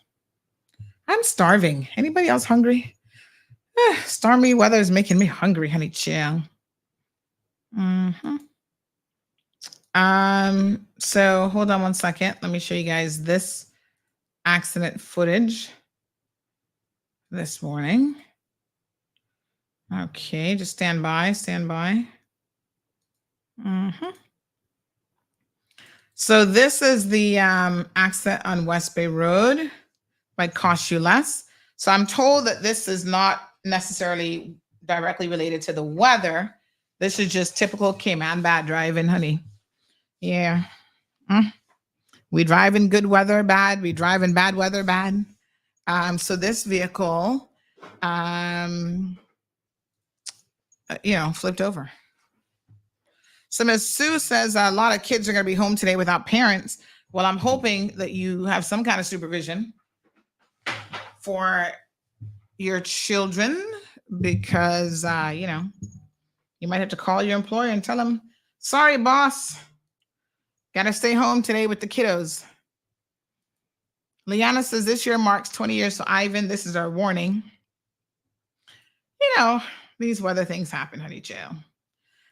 I'm starving. Anybody else hungry? Stormy weather is making me hungry, honey chill. So hold on 1 second. Let me show you guys this accident footage this morning. Okay, just stand by. So this is the accident on West Bay Road. Might cost you less. So I'm told that this is not necessarily directly related to the weather. This is just typical Cayman bad driving, honey. Yeah. We drive in good weather bad. We drive in bad weather bad. So this vehicle, flipped over. So Ms. Sue says a lot of kids are going to be home today without parents. Well, I'm hoping that you have some kind of supervision for your children because, you might have to call your employer and tell them, sorry, boss, got to stay home today with the kiddos. Liana says this year marks 20 years. So Ivan, this is our warning. These weather things happen, honey chill.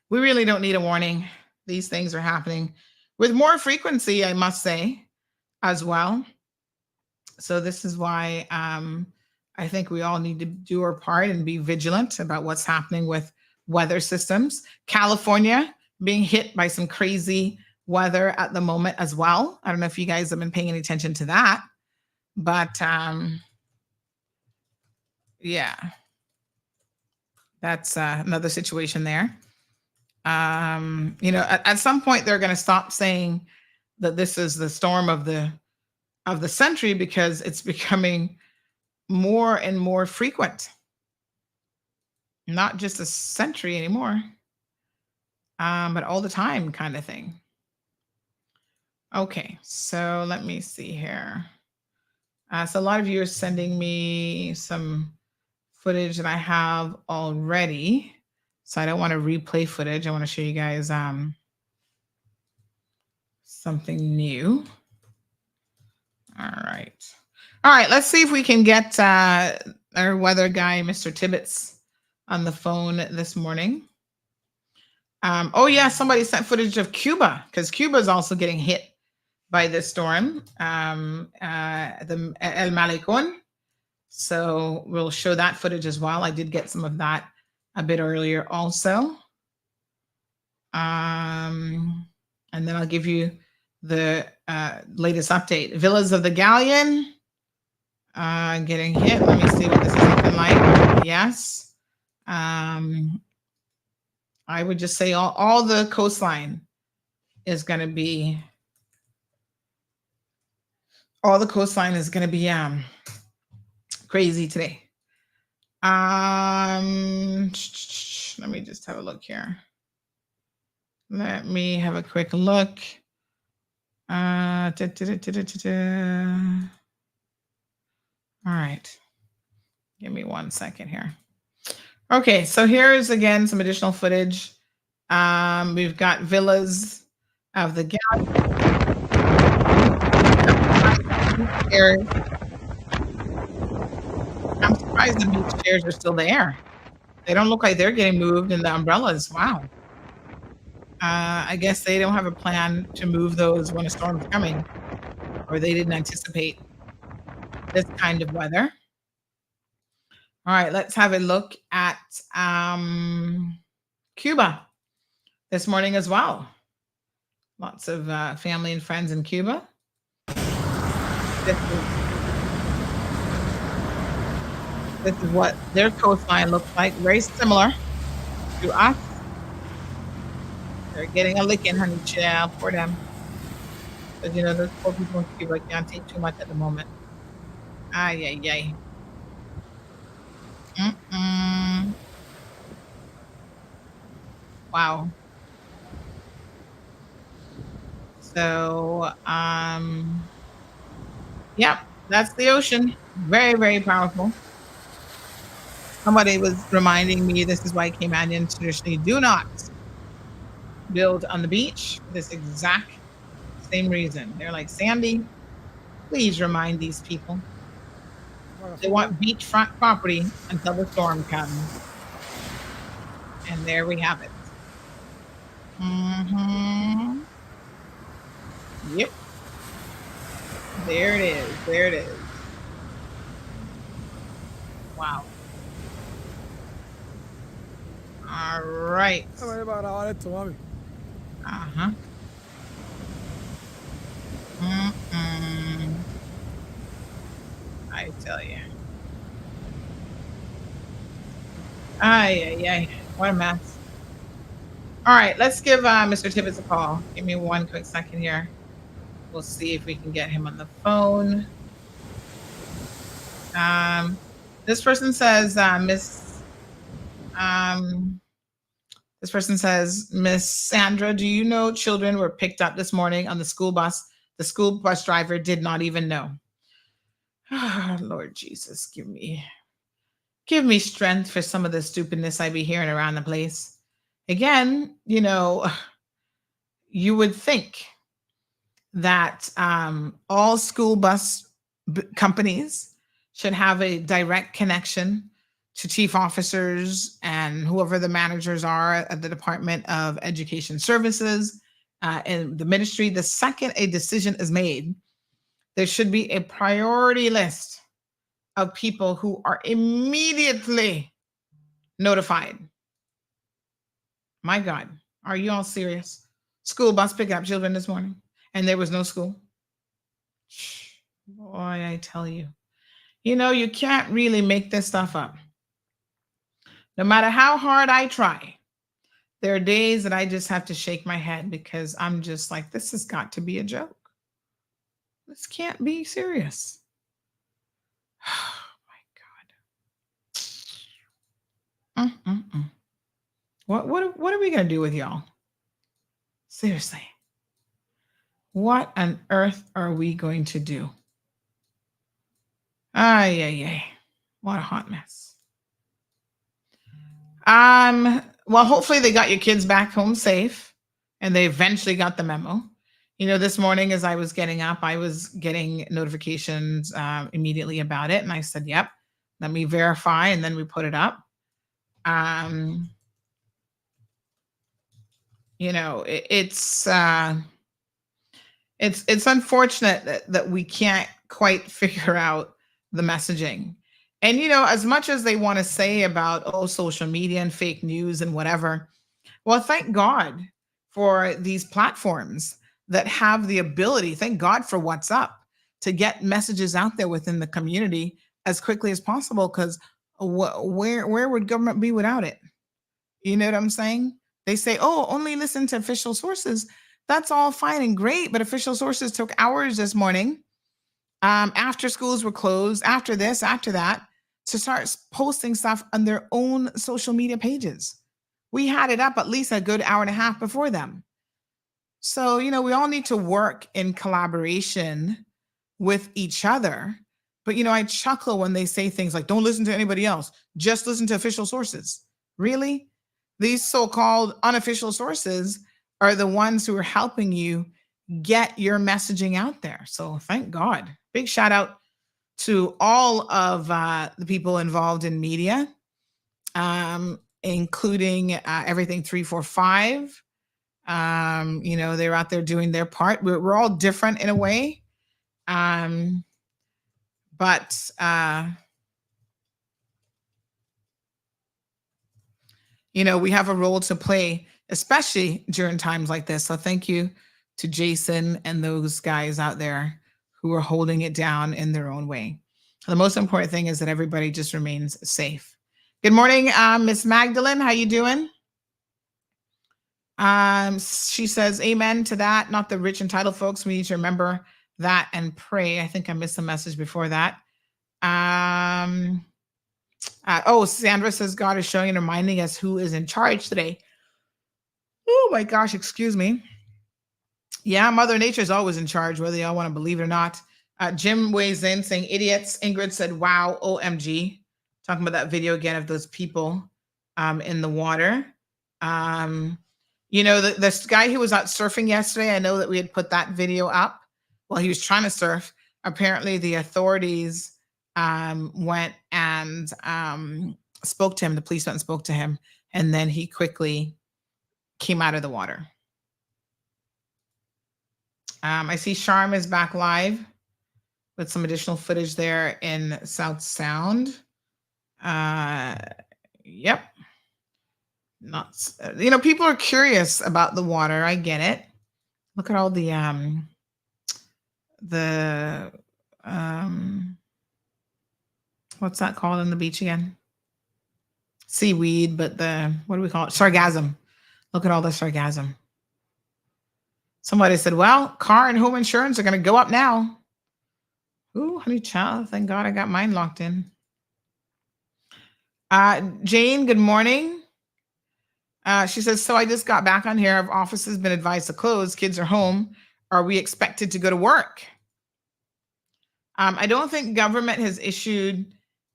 We really don't need a warning. These things are happening with more frequency, I must say, as well. So this is why I think we all need to do our part and be vigilant about what's happening with weather systems. California being hit by some crazy weather at the moment as well. I don't know if you guys have been paying any attention to that, but yeah, that's another situation there. At some point they're going to stop saying that this is the storm of the century because it's becoming more and more frequent. Not just a century anymore, but all the time kind of thing. Okay, so let me see here. So a lot of you are sending me some footage that I have already. So I don't want to replay footage. I want to show you guys something new. All right, let's see if we can get our weather guy, Mr. Tibbetts, on the phone this morning. Oh yeah, somebody sent footage of Cuba because Cuba is also getting hit by this storm, the El Malecon. So we'll show that footage as well. I did get some of that a bit earlier also. And then I'll give you the latest update. Villas of the Galleon getting hit. Let me see what this is looking like. Yes. I would just say all the coastline is going to be crazy today. Let me just have a look here. Let me have a quick look. All right. Give me 1 second here. Okay, so here's again some additional footage. We've got villas of the Galleon. I'm surprised the beach chairs are still there. They don't look like they're getting moved in the umbrellas. Wow. I guess they don't have a plan to move those when a storm's coming, or they didn't anticipate this kind of weather. All right, let's have a look at Cuba this morning as well. Lots of family and friends in Cuba. This is what their coastline looks like, very similar to us. They're getting a licking, honey child, for them. But you know, those poor people in Cuba can't take too much at the moment. Ay, ay, ay. Wow. So, yep, that's the ocean. Very, very powerful. Somebody was reminding me this is why Caymanians traditionally do not build on the beach for this exact same reason. They're like, Sandy, please remind these people. They want beachfront property until the storm comes. And there we have it. Yep. There it is. There it is. Wow. All right. Uh-huh. I tell you. Ay, ay, ay. What a mess. All right, let's give Mr. Tibbetts a call. Give me 1 quick second here. We'll see if we can get him on the phone. This person says, this person says, Miss Sandra, do you know children were picked up this morning on the school bus? The school bus driver did not even know. Oh, Lord Jesus, give me strength for some of the stupidness I be hearing around the place. Again, you know, you would think that all school bus companies should have a direct connection to chief officers and whoever the managers are at the Department of Education Services and the ministry. The second a decision is made, there should be a priority list of people who are immediately notified. My God, are you all serious? School bus picked up children this morning and there was no school. Boy, I tell you, you know, you can't really make this stuff up. No matter how hard I try, there are days that I just have to shake my head because I'm just like, this has got to be a joke. This can't be serious. Oh my God. What are we going to do with y'all? Seriously. What on earth are we going to do? Ay, ay, ay. What a hot mess. Well, hopefully they got your kids back home safe and they eventually got the memo. You know, this morning as I was getting up, I was getting notifications immediately about it. And I said, yep, let me verify. And then we put it up. You know, it's unfortunate that we can't quite figure out the messaging. And you know, as much as they want to say about social media and fake news and whatever, well, thank God for these platforms that have the ability, thank God for WhatsApp, to get messages out there within the community as quickly as possible, because where would government be without it? You know what I'm saying? They say, oh, only listen to official sources. That's all fine and great, but official sources took hours this morning, after schools were closed, after this, after that, to start posting stuff on their own social media pages. We had it up at least a good hour and a half before them. So, you know, we all need to work in collaboration with each other. But, you know, I chuckle when they say things like, don't listen to anybody else, just listen to official sources. Really? These so-called unofficial sources are the ones who are helping you get your messaging out there. So thank God. Big shout out to all of the people involved in media, including Everything 345. You know, they're out there doing their part. We're all different in a way. But you know, we have a role to play, especially during times like this. So thank you to Jason and those guys out there who are holding it down in their own way. The most important thing is that everybody just remains safe. Good morning, Miss Magdalene. How you doing? She says, amen to that. Not the rich and titled folks. We need to remember that and pray. I think I missed a message before that. Sandra says God is showing and reminding us who is in charge today. Oh my gosh, excuse me. Yeah, Mother Nature is always in charge, whether y'all want to believe it or not. Jim weighs in saying idiots. Ingrid said, wow, OMG. Talking about that video again of those people in the water. You know, this guy who was out surfing yesterday, I know that we had put that video up while he was trying to surf. Apparently the authorities went and spoke to him. The police went and spoke to him, and then he quickly came out of the water. I see Charm is back live with some additional footage there in South Sound. Yep. You know, people are curious about the water. I get it. Look at all the what's that called on the beach again? Seaweed, but what do we call it? Sargassum. Look at all the sargassum. Somebody said, well, car and home insurance are going to go up now. Ooh, honey child, thank God I got mine locked in. Jane, good morning. She says, so I just got back on here. Our office has been advised to close. Kids are home. Are we expected to go to work? I don't think government has issued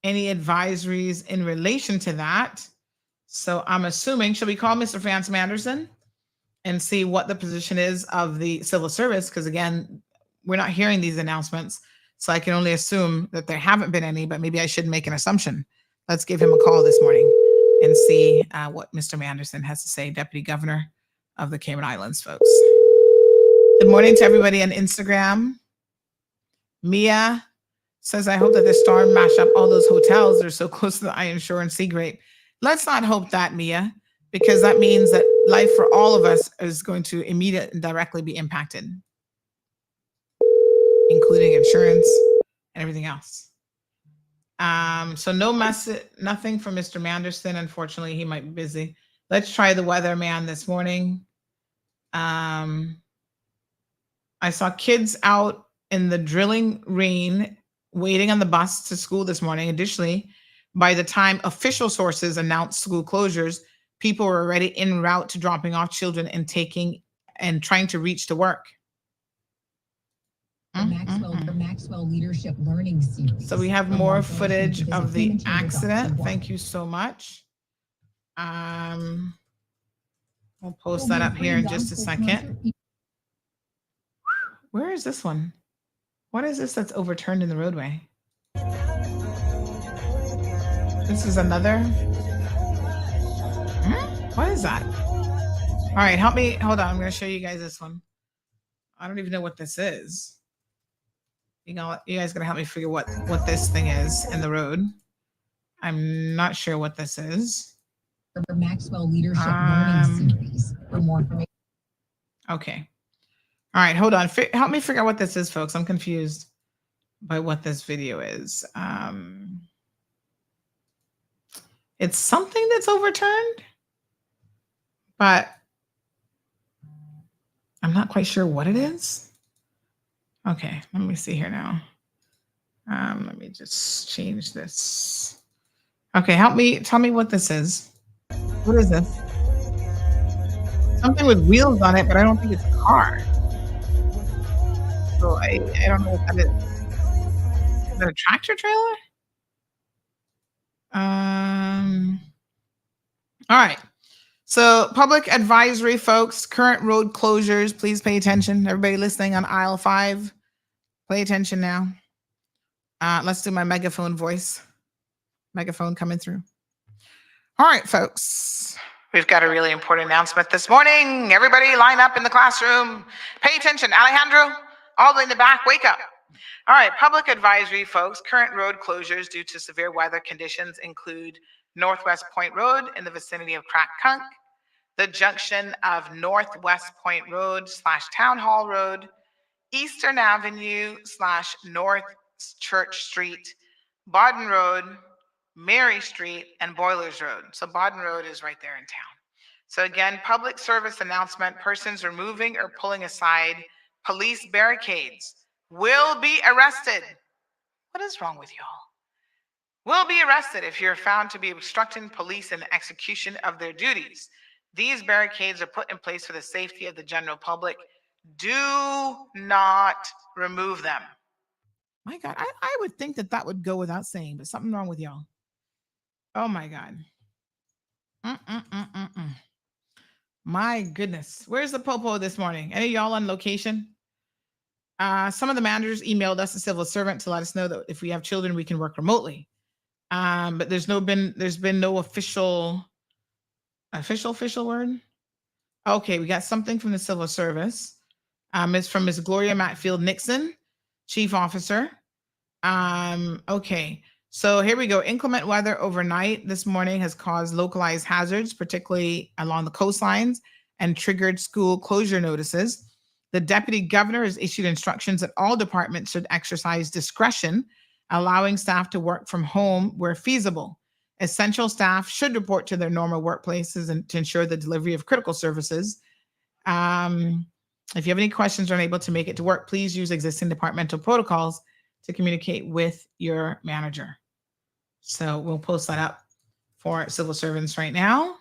any advisories in relation to that. So I'm assuming, should we call Mr. Francis Anderson and see what the position is of the civil service? Because again, we're not hearing these announcements. So I can only assume that there haven't been any, but maybe I shouldn't make an assumption. Let's give him a call this morning and see what Mr. Manderson has to say, Deputy Governor of the Cayman Islands, folks. Good morning to everybody on Instagram. Mia says, I hope that the storm mash up all those hotels that are so close to the Iron Shore and Sea Grape. Let's not hope that, Mia, because that means that life for all of us is going to immediately and directly be impacted, including insurance and everything else. So no message, nothing from Mr. Manderson. Unfortunately, he might be busy. Let's try the weatherman this morning. I saw kids out in the drilling rain waiting on the bus to school this morning. Additionally, by the time official sources announced school closures, people were already en route to dropping off children and trying to reach to work. The Maxwell Leadership Learning Series. So we have more footage of the accident. Thank you so much. We'll post that up here in just a second. Where is this one? What is this that's overturned in the roadway? This is another. What is that? All right, help me. Hold on. I'm going to show you guys this one. I don't even know what this is. You guys going to help me figure what this thing is in the road. I'm not sure what this is. For Maxwell Leadership Learning Series. For more information. Okay. All right, hold on. Help me figure out what this is, folks. I'm confused by what this video is. It's something that's overturned, but I'm not quite sure what it is. Okay, let me see here now. Let me just change this. Okay, tell me what this is. What is this? Something with wheels on it, but I don't think it's a car. So I don't know what that is. Is that a tractor trailer? All right. So public advisory, folks, current road closures, please pay attention. Everybody listening on aisle 5, pay attention now. Let's do my megaphone voice. Megaphone coming through. All right, folks. We've got a really important announcement this morning. Everybody line up in the classroom. Pay attention. Alejandro, all the way in the back, wake up. All right, public advisory, folks. Current road closures due to severe weather conditions include Northwest Point Road in the vicinity of Crack Kunk, the junction of Northwest Point Road / Town Hall Road, Eastern Avenue / North Church Street, Bauden Road, Mary Street, and Boilers Road. So Bauden Road is right there in town. So again, public service announcement, persons removing or pulling aside police barricades will be arrested. What is wrong with y'all? Will be arrested if you're found to be obstructing police in the execution of their duties. These barricades are put in place for the safety of the general public. Do not remove them. My God, I would think that would go without saying, but something wrong with y'all. Oh my God. My goodness. Where's the popo this morning? Any of y'all on location? Some of the managers emailed us, a civil servant, to let us know that if we have children, we can work remotely. But there's been no official word. Okay, we got something from the civil service. It's from Ms. Gloria Matfield Nixon, chief officer. Okay, so here we go. Inclement weather overnight this morning has caused localized hazards, particularly along the coastlines, and triggered school closure notices. The deputy governor has issued instructions that all departments should exercise discretion, allowing staff to work from home where feasible. Essential staff should report to their normal workplaces and to ensure the delivery of critical services. If you have any questions or unable to make it to work, please use existing departmental protocols to communicate with your manager. So we'll post that up for civil servants right now.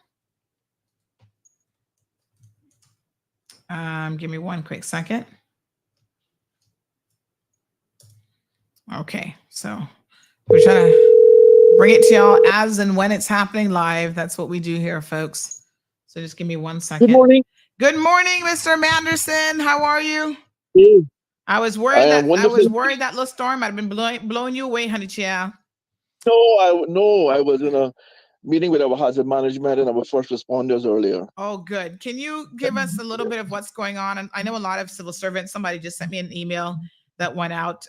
Give me one quick second. Okay, so we're trying to bring it to y'all as and when it's happening live. That's what we do here, folks. So just give me 1 second. Good morning. Good morning, Mr. Manderson. How are you? Hey. I was worried that little storm had been blowing you away, honey child. No, I was in a meeting with our hazard management and our first responders earlier. Oh, good. Can you give us a little bit of what's going on? And I know a lot of civil servants. Somebody just sent me an email that went out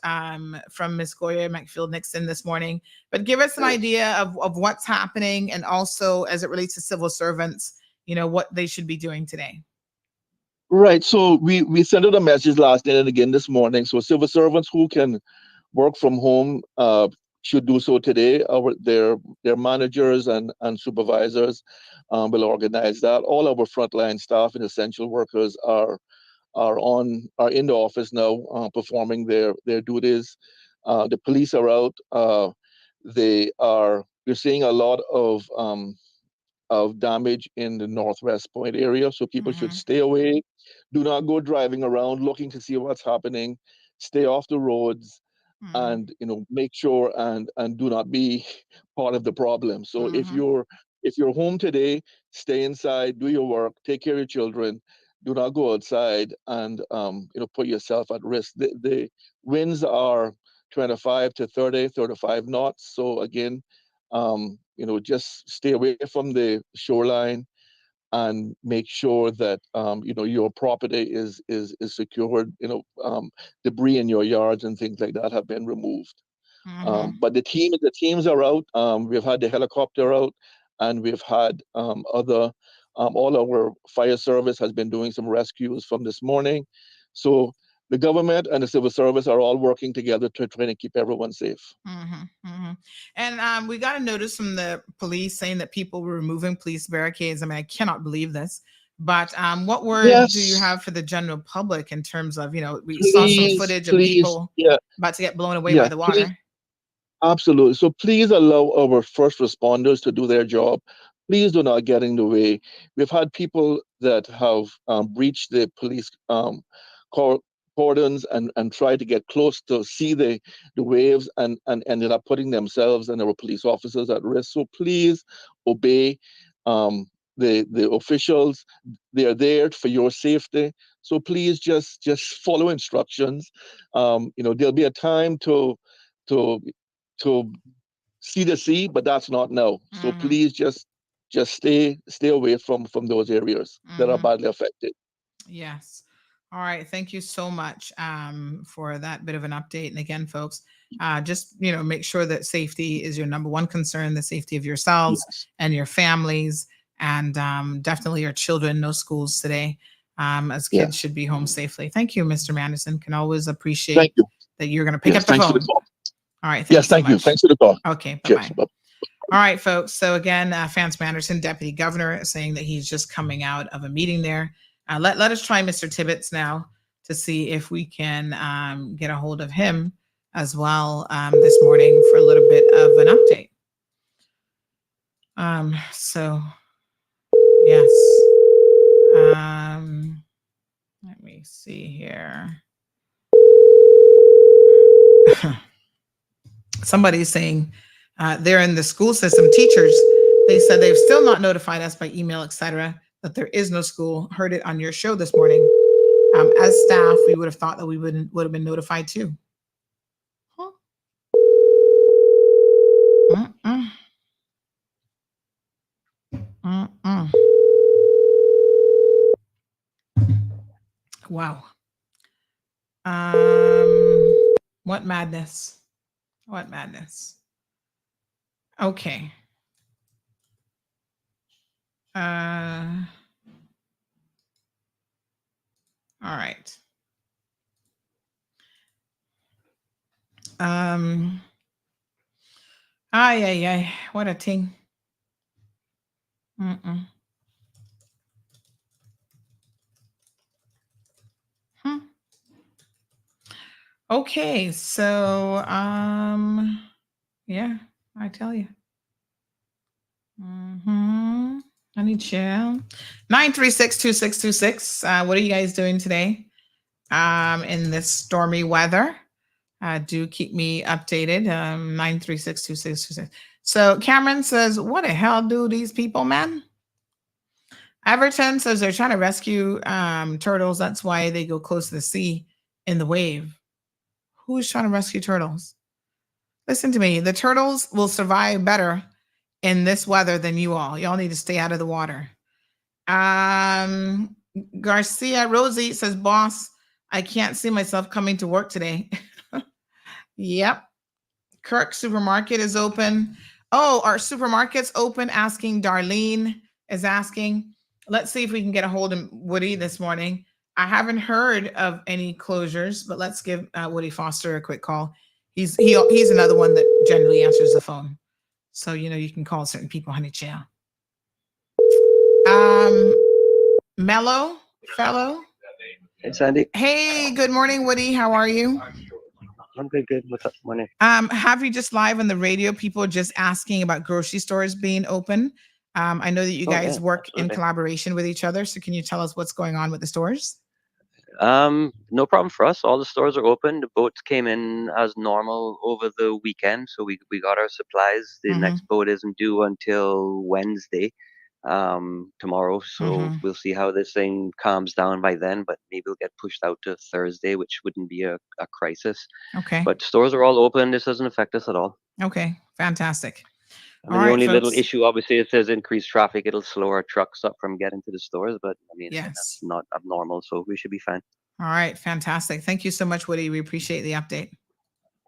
from Ms. Gloria McField Nixon this morning. But give us an idea of what's happening, and also as it relates to civil servants, what they should be doing today. Right. So we sent out a message last night and again this morning. So civil servants who can work from home should do so today. Their managers and supervisors will organize that. All our frontline staff and essential workers are in the office now performing their duties. The police are out. We're seeing a lot of damage in the Northwest Point area, so people should stay away. Do not go driving around looking to see what's happening. Stay off the roads, and make sure and do not be part of the problem. So if you're home today, stay inside, do your work, take care of your children. Do not go outside and put yourself at risk. The winds are 25 to 30, 35 knots. So again, just stay away from the shoreline. and make sure that your property is secured. Debris in your yards and things like that have been removed. But the teams are out. We've had the helicopter out, and we've had other. All our fire service has been doing some rescues from this morning. So the government and the civil service are all working together to try to keep everyone safe. And we got a notice from the police saying that people were removing police barricades. I mean, I cannot believe this. But what word do you have for the general public in terms of, we saw some footage of people about to get blown away by the water? Absolutely. So please allow our first responders to do their job. Please do not get in the way. We've had people that have breached the police cordons and tried to get close to see the waves and ended up putting themselves and our police officers at risk. So please obey the officials. They're there for your safety. So please just follow instructions. There'll be a time to see the sea, but that's not now. So please just stay away from those areas that are badly affected. Yes. All right. Thank you so much for that bit of an update. And again, folks, just make sure that safety is your number one concern, the safety of yourselves and your families, and definitely your children. No schools today, as kids should be home safely. Thank you, Mr. Manderson. Can always appreciate that you're going to pick up the phone. All right. Thank you. Thanks for the call. Okay. Bye-bye. All right, folks. So again, Vance Manderson, Deputy Governor, saying that he's just coming out of a meeting there. Let us try Mr. Tibbetts now to see if we can get a hold of him as well this morning for a little bit of an update. So yes. Let me see here. Somebody's saying they're in the school system, teachers. They said they've still not notified us by email, etc., that there is no school. Heard it on your show this morning. As staff, we would have thought that we would have been notified too. Huh? Wow. What madness. What madness. Okay. All right. Ay, what a ting. Okay, so yeah, I tell you. I need chill. 936-2626. What are you guys doing today? In this stormy weather? Do keep me updated. 936-2626. So Cameron says, what the hell do these people, man? Everton says they're trying to rescue turtles. That's why they go close to the sea in the wave. Who's trying to rescue turtles? Listen to me. The turtles will survive better in this weather than you all. Y'all need to stay out of the water. Garcia Rosie says, boss, I can't see myself coming to work today. Yep. Kirk Supermarket is open. Oh, our supermarket's open? Asking. Darlene is asking. Let's see if we can get a hold of Woody this morning. I haven't heard of any closures, but let's give Woody Foster a quick call. He's another one that generally answers the phone. So, you can call certain people, honey chill. Mellow fellow. Hey, Sandy. Hey, good morning, Woody. How are you? I'm good. What's up, morning? Have you just live on the radio? People are just asking about grocery stores being open. I know that you guys work in collaboration with each other. So can you tell us what's going on with the stores? No problem for us. All the stores are open. The boats came in as normal over the weekend, so we got our supplies. The next boat isn't due until Wednesday, tomorrow. So we'll see how this thing calms down by then, but maybe it'll get pushed out to Thursday, which wouldn't be a crisis. Okay. But stores are all open. This doesn't affect us at all. Okay, fantastic. I mean, the only little issue, obviously, if there's increased traffic, it'll slow our trucks up from getting to the stores. But I mean, that's not abnormal, so we should be fine. All right, fantastic. Thank you so much, Woody. We appreciate the update.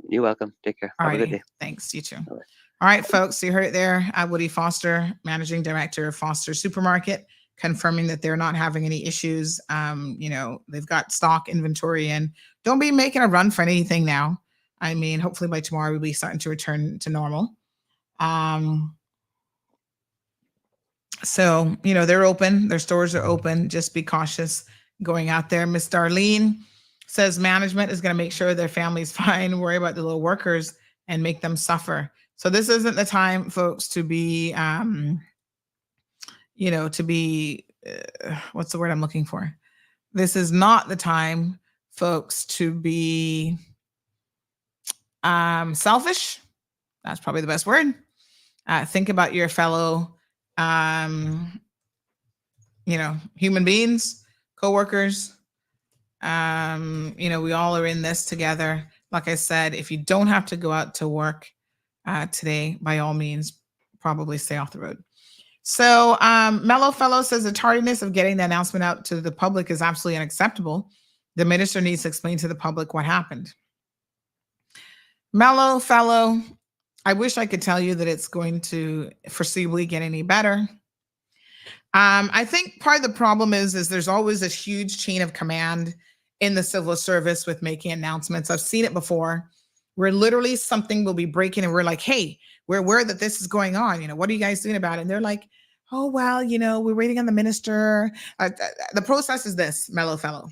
You're welcome. Take care. Have a good day. Thanks. You too. All right, folks, you heard it there. Woody Foster, Managing Director of Foster Supermarket, confirming that they're not having any issues. They've got stock inventory, and don't be making a run for anything now. I mean, hopefully by tomorrow we'll be starting to return to normal. So, they're open. Their stores are open. Just be cautious going out there. Miss Darlene says management is going to make sure their family's fine, worry about the little workers and make them suffer. So this isn't the time, folks, to be, what's the word I'm looking for? This is not the time, folks, to be selfish. That's probably the best word. Think about your fellow, human beings, coworkers. We all are in this together. Like I said, if you don't have to go out to work today, by all means, probably stay off the road. So Mellow Fellow says the tardiness of getting the announcement out to the public is absolutely unacceptable. The minister needs to explain to the public what happened. Mellow Fellow, I wish I could tell you that it's going to foreseeably get any better. I think part of the problem is there's always this huge chain of command in the civil service with making announcements. I've seen it before, where literally something will be breaking and we're like, hey, we're aware that this is going on. What are you guys doing about it? And they're like, oh, well, we're waiting on the minister. The process is this, Mellow Fellow.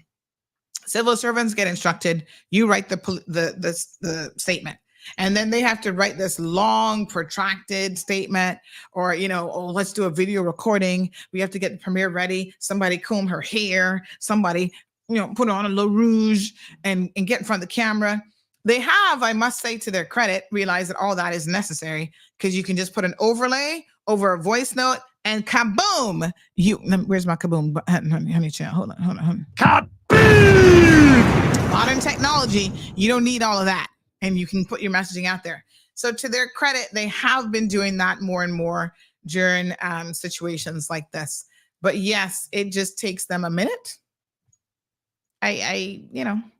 Civil servants get instructed. You write the statement. And then they have to write this long, protracted statement or, let's do a video recording. We have to get the premiere ready. Somebody comb her hair. Somebody, put on a little rouge and get in front of the camera. They have, I must say to their credit, realized that all that is necessary because you can just put an overlay over a voice note and kaboom. Where's my kaboom? Honey, chill. Hold on. Kaboom! Modern technology, you don't need all of that. And you can put your messaging out there. So to their credit, they have been doing that more and more during situations like this. But yes, it just takes them a minute. And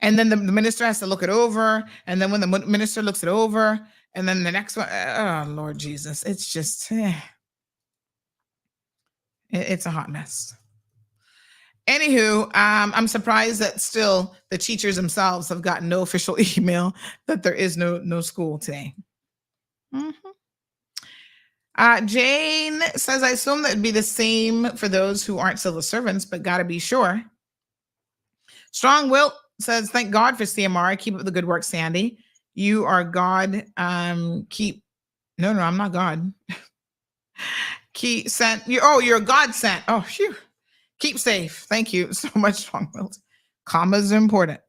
then the minister has to look it over. And then when the minister looks it over, and then the next one, oh, Lord Jesus, it's just, it's a hot mess. Anywho, I'm surprised that still the teachers themselves have gotten no official email that there is no school today. Jane says, I assume that would be the same for those who aren't civil servants, but got to be sure. Strong Wilt says, thank God for CMR. Keep up the good work, Sandy. You are God. No, I'm not God. You're God sent. Oh, phew. Keep safe. Thank you so much, Strong Wilt. Commas are important.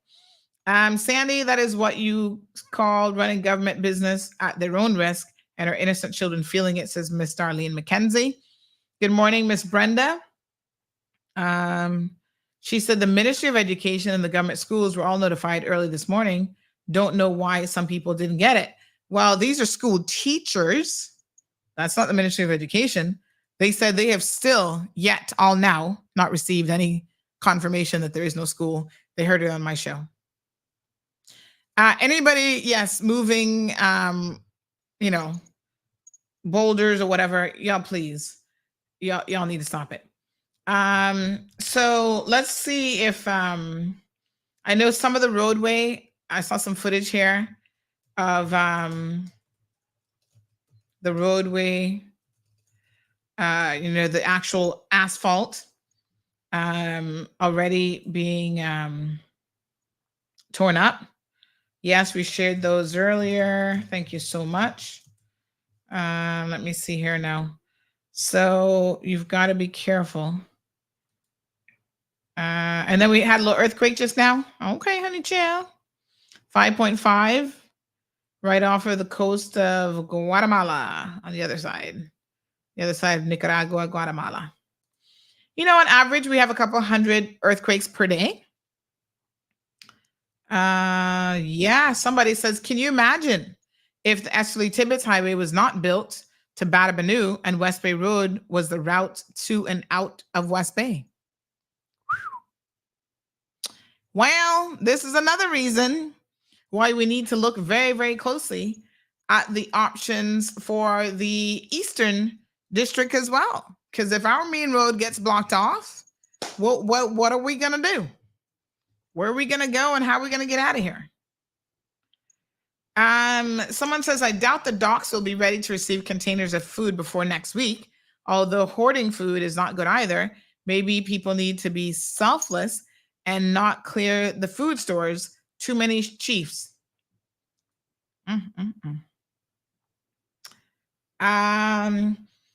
Sandy, that is what you called running government business at their own risk and our innocent children feeling it, says Miss Darlene McKenzie. Good morning, Miss Brenda. She said the Ministry of Education and the government schools were all notified early this morning. Don't know why some people didn't get it. Well, these are school teachers. That's not the Ministry of Education. They said they have still yet all now not received any confirmation that there is no school. They heard it on my show. Anybody, yes, moving, boulders or whatever, y'all, please. Y'all need to stop it. So let's see if, I know some of the roadway, I saw some footage here of the roadway, the actual asphalt already being torn up. Yes, we shared those earlier. Thank you so much. Let me see here now. So you've got to be careful. And then we had a little earthquake just now. Okay, honey, chill. 5.5 right off of the coast of Guatemala on the other side. The other side of Nicaragua, Guatemala. On average, we have a couple hundred earthquakes per day. Yeah, somebody says, can you imagine If the Esterly Tibbetts Highway was not built to Batabanu and West Bay Road was the route to and out of West Bay. Well, this is another reason why we need to look very, very closely at the options for the Eastern District as well. Because if our main road gets blocked off, what are we going to do? Where are we going to go and how are we going to get out of here? Someone says, I doubt the docks will be ready to receive containers of food before next week. Although hoarding food is not good either. Maybe people need to be selfless and not clear the food stores. Too many chiefs.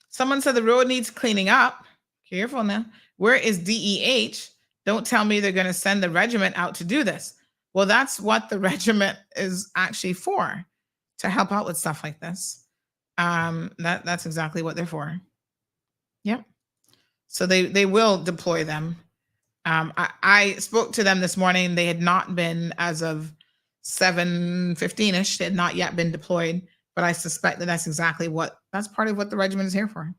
Someone said the road needs cleaning up. Careful now. Where is DEH? Don't tell me they're going to send the regiment out to do this. Well, that's what the regiment is actually for, to help out with stuff like this. That's exactly what they're for. Yep. So they will deploy them. I spoke to them this morning. They had not been, as of 7:15ish, they had not yet been deployed, but I suspect that that's part of what the regiment is here for.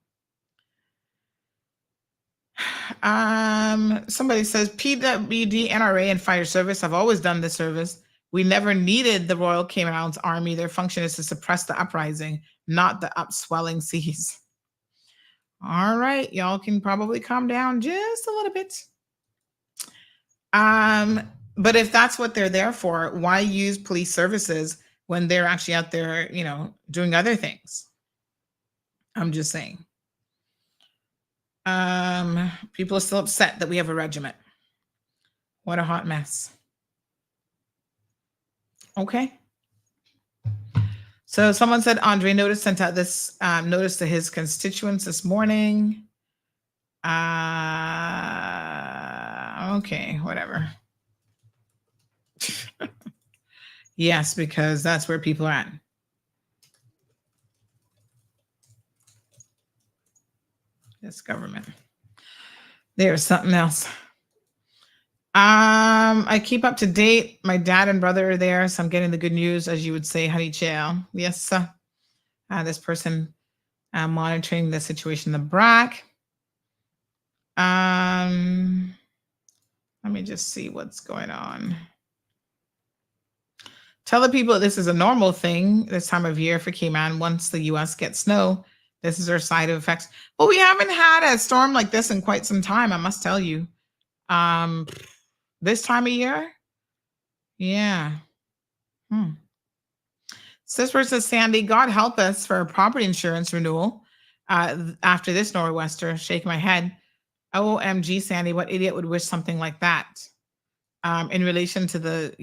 Somebody says PWD, NRA, and fire service have always done this service. We never needed the Royal Cayman Islands Army. Their function is to suppress the uprising, not the upswelling seas. All right, y'all can probably calm down just a little bit. But if that's what they're there for, why use police services when they're actually out there, doing other things? I'm just saying. People are still upset that we have a regiment. What a hot mess. Okay. So someone said Andre sent out this notice to his constituents this morning. Okay, whatever. Yes, because that's where people are at. This government. There's something else. I keep up to date. My dad and brother are there, so I'm getting the good news, as you would say, honey child. Yes, sir. This person monitoring the situation in the BRAC. Let me just see what's going on. Tell the people this is a normal thing this time of year for Cayman. Once the U.S. gets snow, this is our side effects. Well, we haven't had a storm like this in quite some time, I must tell you. This time of year? Yeah. So this person says, Sandy, God help us for a property insurance renewal after this nor'wester. Shake my head. OMG, Sandy, what idiot would wish something like that? In relation to the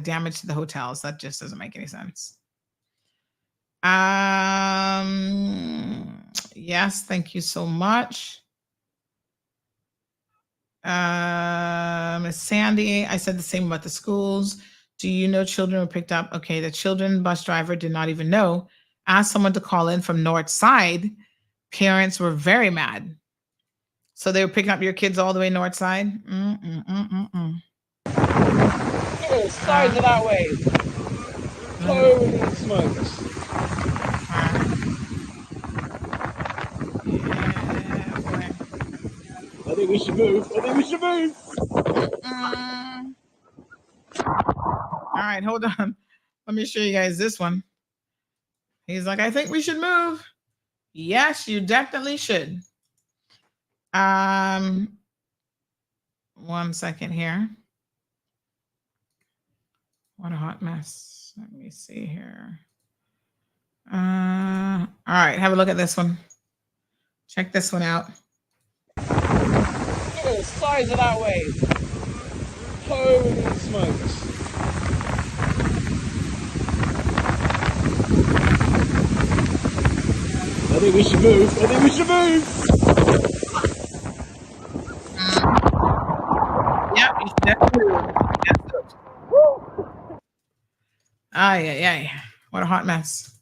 damage to the hotels. That just doesn't make any sense. Yes, thank you so much. Miss Sandy, I said the same about the schools. Do you know children were picked up? Okay, the children bus driver did not even know. Asked someone to call in from North Side. Parents were very mad. So they were picking up your kids all the way North Side? Yes, sides of that way. Holy smokes. I think we should move. All right, hold on. Let me show you guys this one. He's like, I think we should move. Yes, you definitely should. 1 second here. What a hot mess. Let me see here. All right, have a look at this one. Check this one out. Yes, sides of that way. Holy smokes. I think we should move. Yep, you should definitely move. Ay. What a hot mess.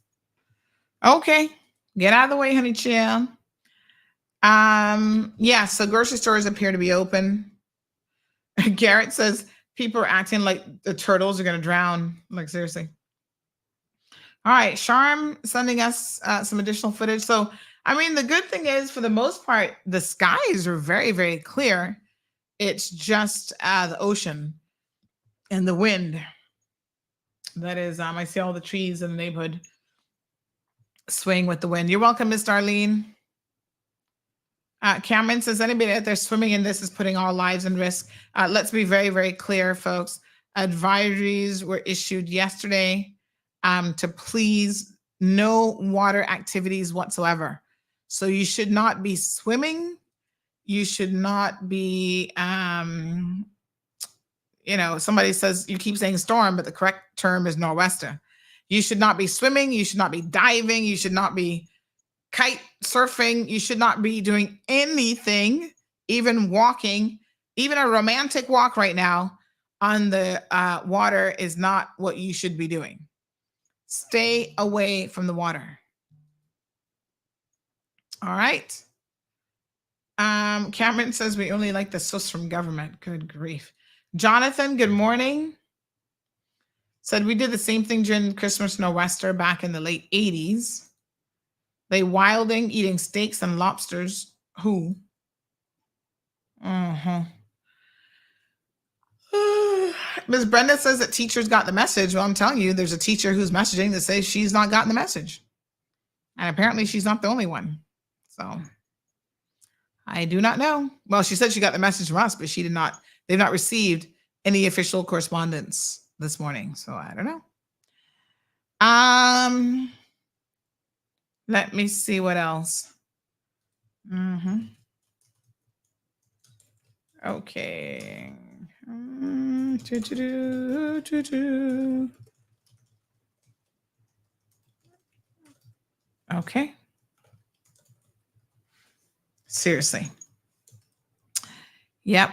Okay, get out of the way, honey chill. So grocery stores appear to be open. Garrett says people are acting like the turtles are going to drown. Like, seriously. All right, Sharm sending us some additional footage. So, I mean, the good thing is, for the most part, the skies are very, very clear. It's just the ocean and the wind. That is, I see all the trees in the neighborhood swaying with the wind. You're welcome, Miss Darlene. Cameron says, anybody out there swimming in this is putting all lives in risk. Let's be very, very clear, folks. Advisories were issued yesterday to please no water activities whatsoever. So you should not be swimming. You should not be, somebody says, you keep saying storm, but the correct term is nor'wester. You should not be swimming. You should not be diving. You should not be kite surfing. You should not be doing anything, even walking. Even a romantic walk right now on the water is not what you should be doing. Stay away from the water. All right. Cameron says we only like the sus from government. Good grief. Jonathan, good morning. Said we did the same thing during Christmas nor'wester back in the late 80s. They wilding, eating steaks and lobsters. Who? Ms. Brenda says that teachers got the message. Well, I'm telling you, there's a teacher who's messaging that says she's not gotten the message. And apparently she's not the only one. So I do not know. Well, she said she got the message from us, but they've not received any official correspondence this morning. So I don't know. Let me see what else. Okay. Okay. Seriously. Yep.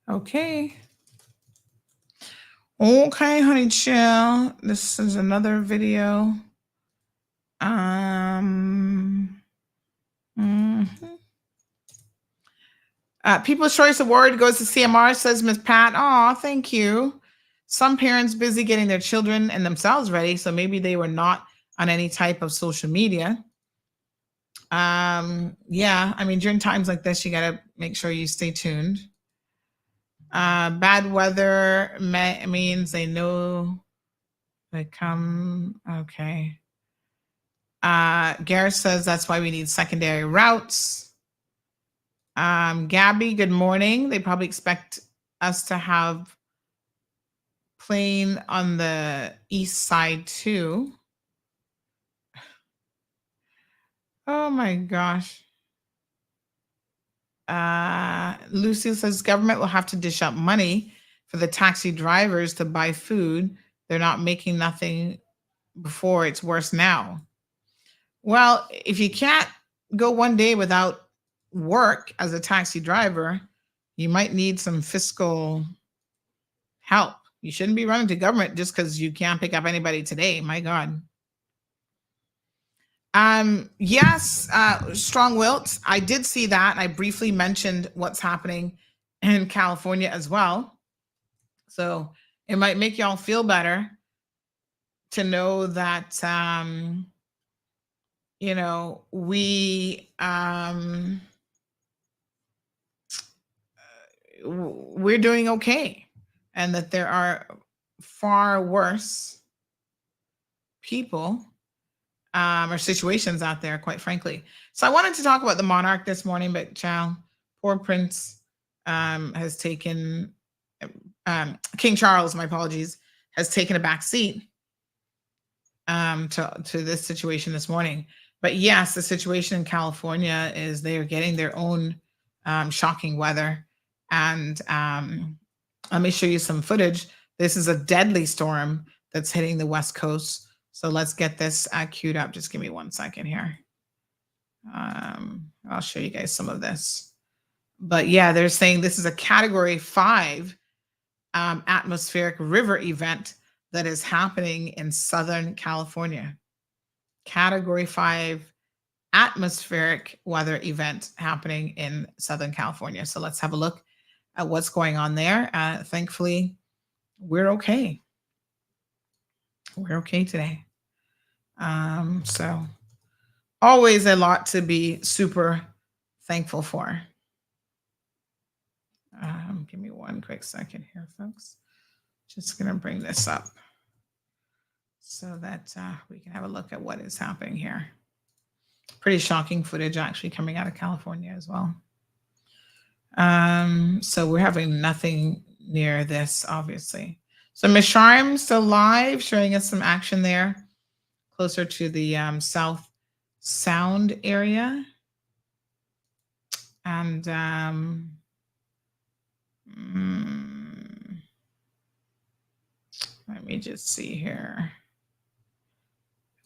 Okay. Okay, honey chill. This is another video. People's Choice Award goes to CMR, says Miss Pat. Oh, thank you. Some parents busy getting their children and themselves ready, so maybe they were not on any type of social media. Yeah, I mean, during times like this, you got to make sure you stay tuned. Bad weather means they know they come. Okay. Gareth says that's why we need secondary routes. Gabby, good morning. They probably expect us to have plane on the east side too. Oh my gosh. Lucy says government will have to dish out money for the taxi drivers to buy food. They're not making nothing before. It's worse now. Well, if you can't go one day without work as a taxi driver, you might need some fiscal help. You shouldn't be running to government just because you can't pick up anybody today. My God. Yes, strong wilt. I did see that. I briefly mentioned what's happening in California as well. So it might make y'all feel better to know that, we're doing okay, and that there are far worse people or situations out there, quite frankly. So I wanted to talk about the monarch this morning, but poor Prince has taken, King Charles, my apologies, has taken a back seat to this situation this morning. But yes, the situation in California is they are getting their own shocking weather. And let me show you some footage. This is a deadly storm that's hitting the West Coast. So let's get this queued up. Just give me 1 second here. I'll show you guys some of this. But yeah, they're saying this is a Category 5 atmospheric river event that is happening in Southern California. Category 5 atmospheric weather event happening in Southern California. So let's have a look at what's going on there. Thankfully, we're okay. We're okay today. So always a lot to be super thankful for. Give me one quick second here, folks. Just going to bring this up so that we can have a look at what is happening here. Pretty shocking footage actually coming out of California as well. So we're having nothing near this, obviously. So Miss Sharm still live, showing us some action there, closer to the South Sound area. And let me just see here.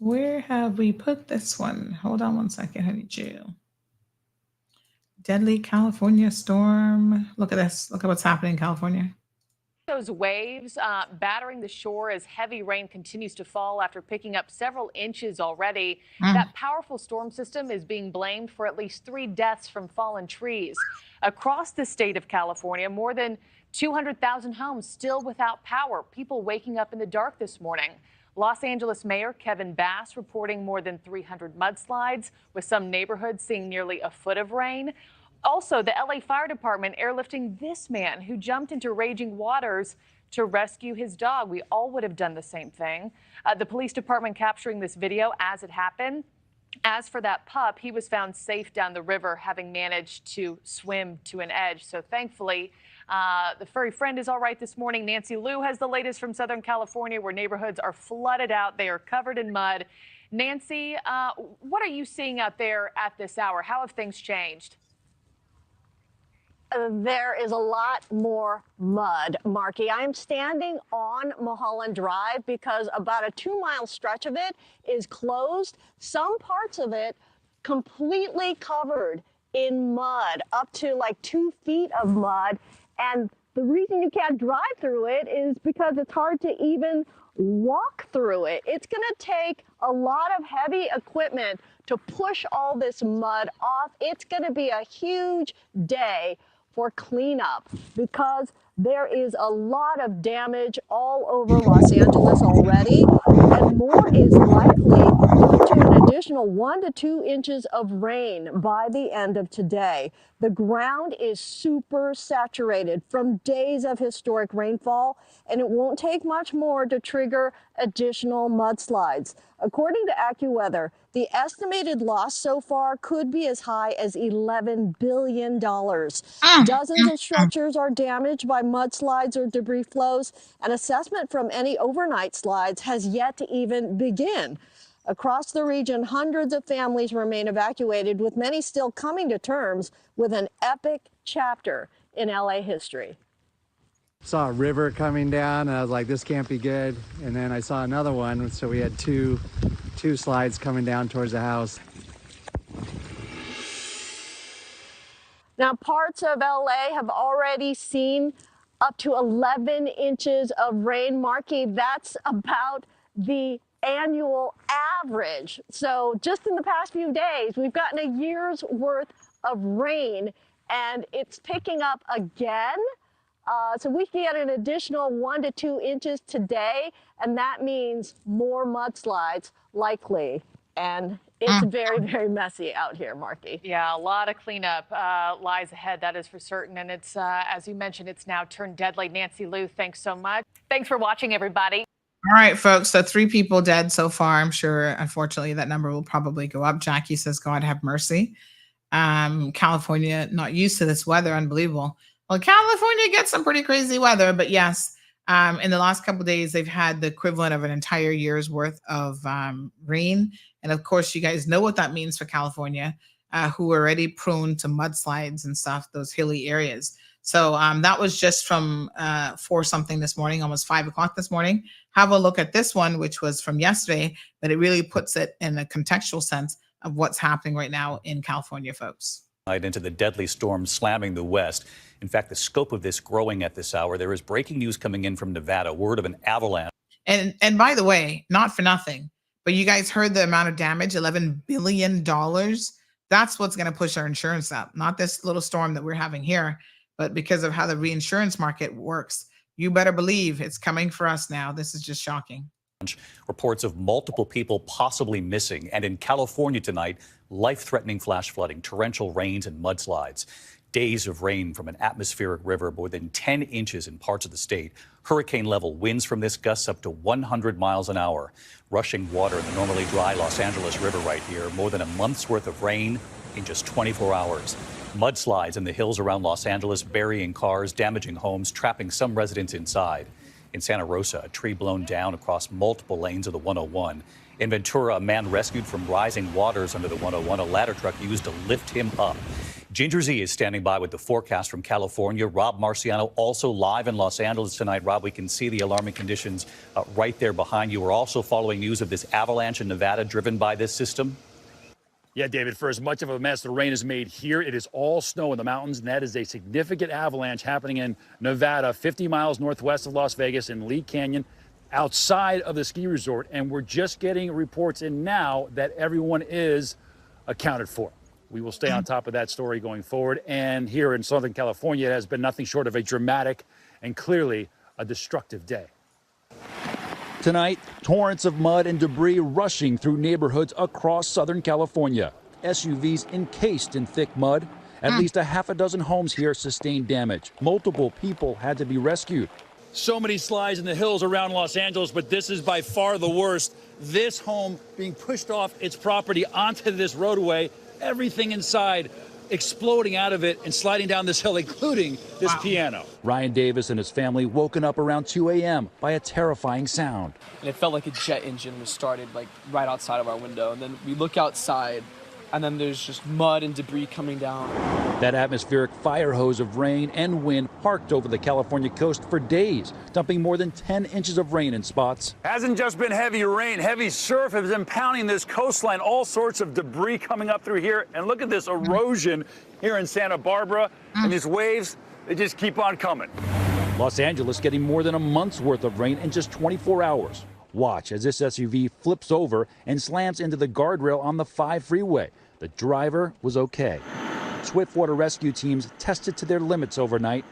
Where have we put this one? Hold on one second, honey Jew. Deadly California storm. Look at this. Look at what's happening in California. Those waves battering the shore as heavy rain continues to fall after picking up several inches already. That powerful storm system is being blamed for at least 3 deaths from fallen trees. Across the state of California, more than 200,000 homes still without power. People waking up in the dark this morning. Los Angeles Mayor Kevin Bass reporting more than 300 mudslides, with some neighborhoods seeing nearly a foot of rain. Also, the LA Fire Department airlifting this man who jumped into raging waters to rescue his dog. We all would have done the same thing. The police department capturing this video as it happened. As for that pup, he was found safe down the river, having managed to swim to an edge. So thankfully, the furry friend is all right this morning. Nancy Liu has the latest from Southern California, where neighborhoods are flooded out. They are covered in mud. Nancy, what are you seeing out there at this hour? How have things changed? There is a lot more mud, Marky. I am standing on Mulholland Drive because about a 2-mile stretch of it is closed. Some parts of it completely covered in mud, up to like 2 feet of mud. And the reason you can't drive through it is because it's hard to even walk through it. It's going to take a lot of heavy equipment to push all this mud off. It's going to be a huge day for cleanup because there is a lot of damage all over Los Angeles already, and more is likely due to an additional 1 to 2 inches of rain by the end of today. The ground is super saturated from days of historic rainfall, and it won't take much more to trigger additional mudslides. According to AccuWeather, the estimated loss so far could be as high as $11 billion. Dozens of structures are damaged by mudslides or debris flows. An assessment from any overnight slides has yet to even begin. Across the region, hundreds of families remain evacuated, with many still coming to terms with an epic chapter in LA history. Saw a river coming down and I was like, this can't be good. And then I saw another one, so we had two slides coming down towards the house. Now, parts of LA have already seen up to 11 inches of rain. Marky, that's about the annual average. So just in the past few days, we've gotten a year's worth of rain, and it's picking up again. So we can get an additional 1 to 2 inches today, and that means more mudslides likely. And it's very, very messy out here, Marky. Yeah, a lot of cleanup lies ahead, that is for certain. And it's, as you mentioned, it's now turned deadly. Nancy Liu, thanks so much. Thanks for watching, everybody. All right, folks. So 3 people dead so far. I'm sure, unfortunately, that number will probably go up. Jackie says, God have mercy. California, not used to this weather. Unbelievable. Well, California gets some pretty crazy weather, but yes, in the last couple of days, they've had the equivalent of an entire year's worth of rain. And of course, you guys know what that means for California, who are already prone to mudslides and stuff, those hilly areas. So that was just from 4-something this morning, almost 5 o'clock this morning. Have a look at this one, which was from yesterday, but it really puts it in a contextual sense of what's happening right now in California, folks. Into the deadly storm slamming the West. In fact, the scope of this growing at this hour. There is breaking news coming in from Nevada, word of an avalanche. And by the way, not for nothing, But you guys heard the amount of damage, $11 billion. That's what's going to push our insurance up. Not this little storm that we're having here, but because of how the reinsurance market works. You better believe it's coming for us now. This is just shocking. Reports of multiple people possibly missing. And in California tonight, life-threatening flash flooding, torrential rains and mudslides. Days of rain from an atmospheric river, more than 10 inches in parts of the state. Hurricane-level winds from this gusts up to 100 miles an hour. Rushing water in the normally dry Los Angeles River right here. More than a month's worth of rain in just 24 hours. Mudslides in the hills around Los Angeles, burying cars, damaging homes, trapping some residents inside. In Santa Rosa, a tree blown down across multiple lanes of the 101. In Ventura, a man rescued from rising waters under the 101, a ladder truck used to lift him up. Ginger Z is standing by with the forecast from California. Rob Marciano also live in Los Angeles tonight. Rob, we can see the alarming conditions right there behind you. We're also following news of this avalanche in Nevada driven by this system. Yeah, David, for as much of a mess the rain has made here, it is all snow in the mountains, and that is a significant avalanche happening in Nevada, 50 miles northwest of Las Vegas in Lee Canyon, outside of the ski resort. And we're just getting reports in now that everyone is accounted for. We will stay on top of that story going forward. And here in Southern California, it has been nothing short of a dramatic and clearly a destructive day. Tonight, torrents of mud and debris rushing through neighborhoods across Southern California. SUVs encased in thick mud. At least a half a dozen homes here sustained damage. Multiple people had to be rescued. So many slides in the hills around Los Angeles, but this is by far the worst. This home being pushed off its property onto this roadway, everything inside exploding out of it and sliding down this hill, including this piano. Ryan Davis and his family woken up around 2 a.m. by a terrifying sound. And it felt like a jet engine was started like right outside of our window. And then we look outside and then there's just mud and debris coming down. That atmospheric fire hose of rain and wind parked over the California coast for days, dumping more than 10 inches of rain in spots. Hasn't just been heavy rain, heavy surf has been pounding this coastline, all sorts of debris coming up through here. And look at this erosion here in Santa Barbara. And these waves, they just keep on coming. Los Angeles getting more than a month's worth of rain in just 24 hours. Watch as this SUV flips over and slams into the guardrail on the 5 freeway. The driver was okay. Swiftwater rescue teams tested to their limits overnight,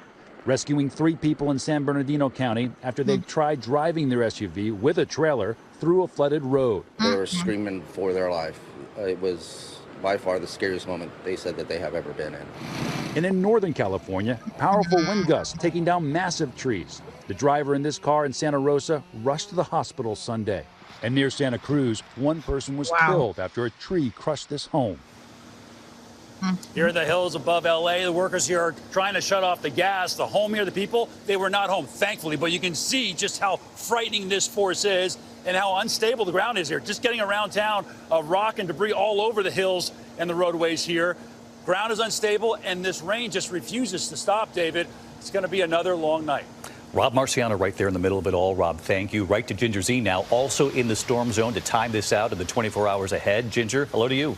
rescuing 3 people in San Bernardino County after they tried driving their SUV with a trailer through a flooded road. They were screaming for their life. It was by far the scariest moment they said that they have ever been in. And in Northern California, powerful wind gusts taking down massive trees. The driver in this car in Santa Rosa rushed to the hospital Sunday. And near Santa Cruz, one person was killed after a tree crushed this home. Here in the hills above LA, the workers here are trying to shut off the gas. The home here, the people, they were not home, thankfully, but you can see just how frightening this force is and how unstable the ground is here. Just getting around town, rock and debris all over the hills and the roadways here. Ground is unstable, and this rain just refuses to stop, David. It's going to be another long night. Rob Marciano right there in the middle of it all. Rob, thank you. Right to Ginger Z now, also in the storm zone to time this out in the 24 hours ahead. Ginger, hello to you.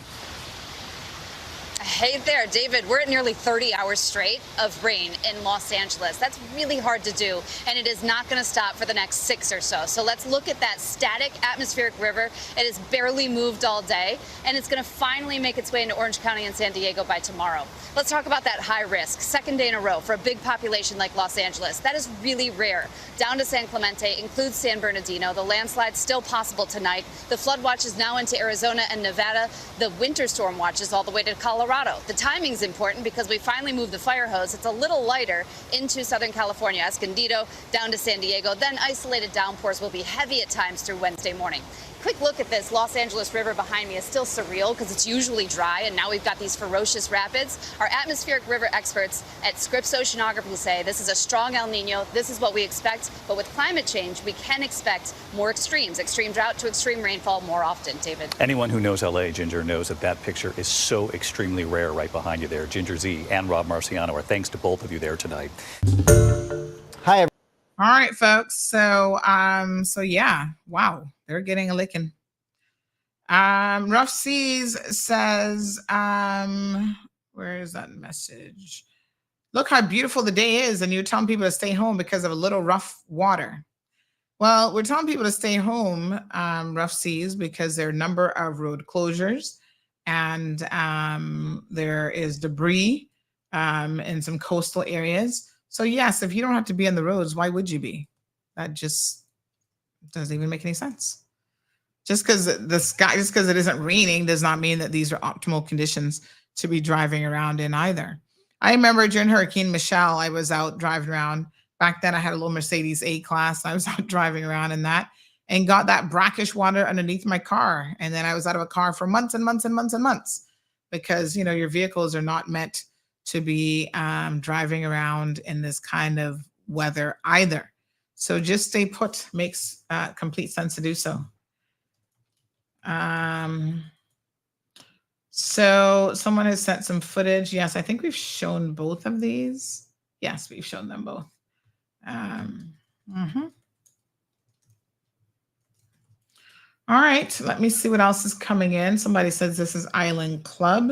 Hey there, David. We're at nearly 30 hours straight of rain in Los Angeles. That's really hard to do, and it is not going to stop for the next 6 or so. So let's look at that static atmospheric river. It has barely moved all day, and it's going to finally make its way into Orange County and San Diego by tomorrow. Let's talk about that high risk. Second day in a row for a big population like Los Angeles. That is really rare. Down to San Clemente, includes San Bernardino. The landslide still possible tonight. The flood watch is now into Arizona and Nevada. The winter storm watch is all the way to Colorado. The timing's important because we finally moved the fire hose. It's a little lighter into Southern California, Escondido, down to San Diego. Then isolated downpours will be heavy at times through Wednesday morning. Quick look at this Los Angeles River behind me is still surreal because it's usually dry, and now we've got these ferocious rapids. Our atmospheric river experts at Scripps Oceanography say this is a strong El Nino. This is what we expect, but with climate change, we can expect more extremes, extreme drought to extreme rainfall more often, David. Anyone who knows LA, Ginger, knows that that picture is so extremely rare right behind you there. Ginger Z and Rob Marciano, our thanks to both of you there tonight. Hi. All right, folks. So yeah, wow, they're getting a licking. Rough Seas says, where is that message? Look how beautiful the day is, and you're telling people to stay home because of a little rough water. Well, we're telling people to stay home, rough seas, because there are a number of road closures, and there is debris in some coastal areas. So yes, if you don't have to be on the roads, why would you be? That just doesn't even make any sense. Just because it isn't raining does not mean that these are optimal conditions to be driving around in either. I remember during Hurricane Michelle, I was out driving around. Back then I had a little Mercedes A-Class. I was out driving around in that and got that brackish water underneath my car. And then I was out of a car for months and months and months and months, because, you know, your vehicles are not meant to be driving around in this kind of weather either. So just stay put. Makes complete sense to do so. So someone has sent some footage. Yes, I think we've shown both of these. Yes, we've shown them both. All right, let me see what else is coming in. Somebody says this is Island Club.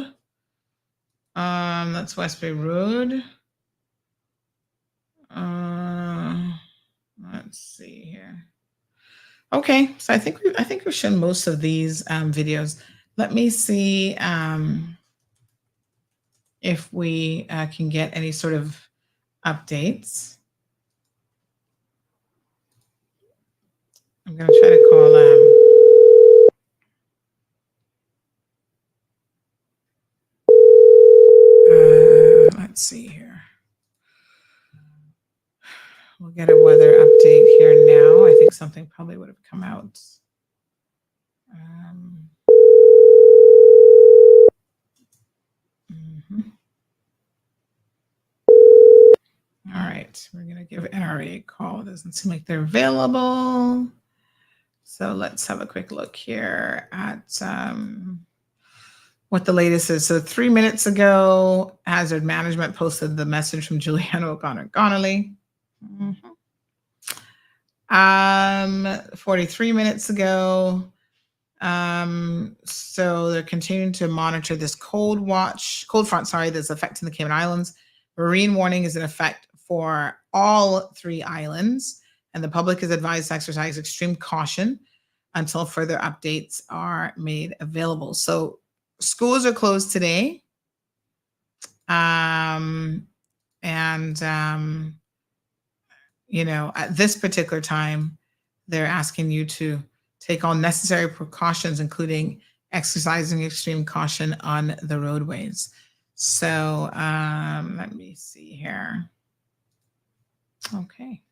That's West Bay Road. Let's see here. Okay, so I think we've shown most of these videos. Let me see if we can get any sort of updates. I'm going to try to call let's see here. We'll get a weather update here now. I think something probably would have come out. All right, we're going to give NRA a call. It doesn't seem like they're available. So let's have a quick look here at what the latest is. So 3 minutes ago, Hazard Management posted the message from Juliana O'Connor-Connolly. 43 minutes ago. So they're continuing to monitor this cold front, that's affecting the Cayman Islands. Marine warning is in effect for all 3 islands, and the public is advised to exercise extreme caution until further updates are made available. So schools are closed today. You know, at this particular time, they're asking you to take all necessary precautions, including exercising extreme caution on the roadways. So let me see here. Okay.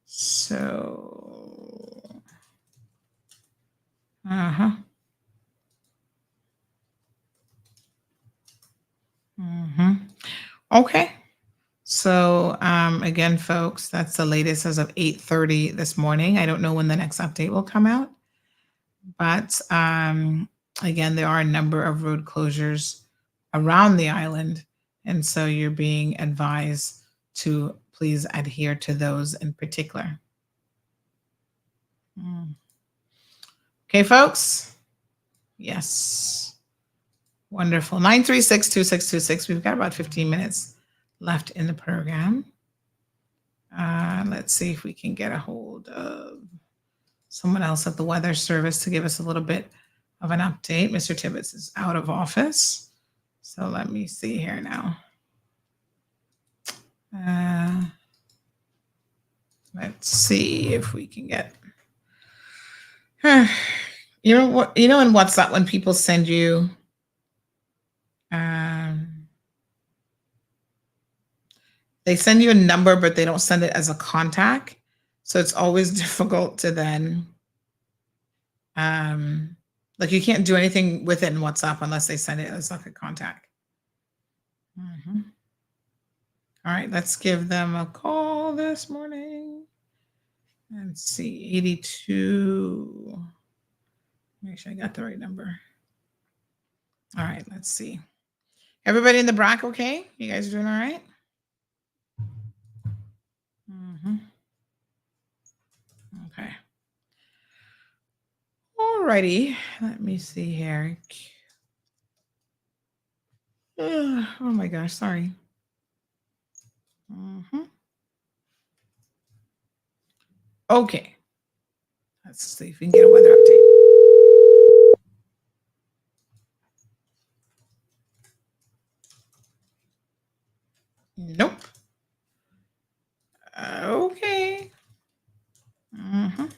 So, Okay. So again, folks, that's the latest as of 8:30 this morning. I don't know when the next update will come out, but again, there are a number of road closures around the island, and so you're being advised to please adhere to those in particular. Okay, folks? Yes. Wonderful. 936-2626. We've got about 15 minutes left in the program. Let's see if we can get a hold of someone else at the Weather Service to give us a little bit of an update. Mr. Tibbetts is out of office. So let me see here now. Let's see if we can get... You know what? You know in WhatsApp when people send you... they send you a number, but they don't send it as a contact. So it's always difficult to then, like you can't do anything with it in WhatsApp unless they send it as like a contact. All right, let's give them a call this morning. Let's see, 82. Make sure I got the right number. All right, let's see. Everybody in the BRAC okay? You guys are doing all right? Okay. All righty. Let me see here. Oh my gosh, sorry. Okay. Let's see if we can get a weather update. Nope. Okay. Mm-hmm. All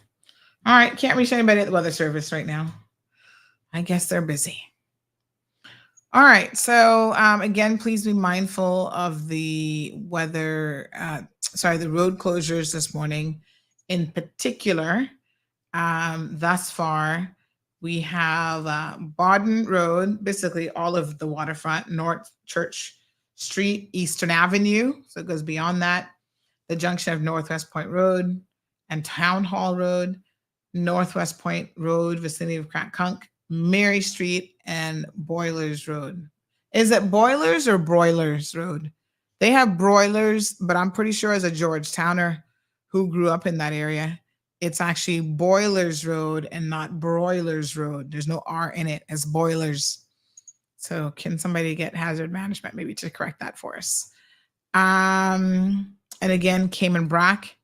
right. Can't reach anybody at the weather service right now. I guess they're busy. All right. So again, please be mindful of the weather. The road closures this morning. In particular, thus far, we have Bauden Road, basically all of the waterfront, North Church Street, Eastern Avenue. So it goes beyond that. The junction of Northwest Point Road and Town Hall Road, Northwest Point Road, vicinity of Crackunk, Mary Street, and Boilers Road. Is it Boilers or Broilers Road? They have broilers, but I'm pretty sure as a Georgetowner who grew up in that area, it's actually Boilers Road and not Broilers Road. There's no R in it as Boilers. So can somebody get hazard management maybe to correct that for us? And again, Cayman Brack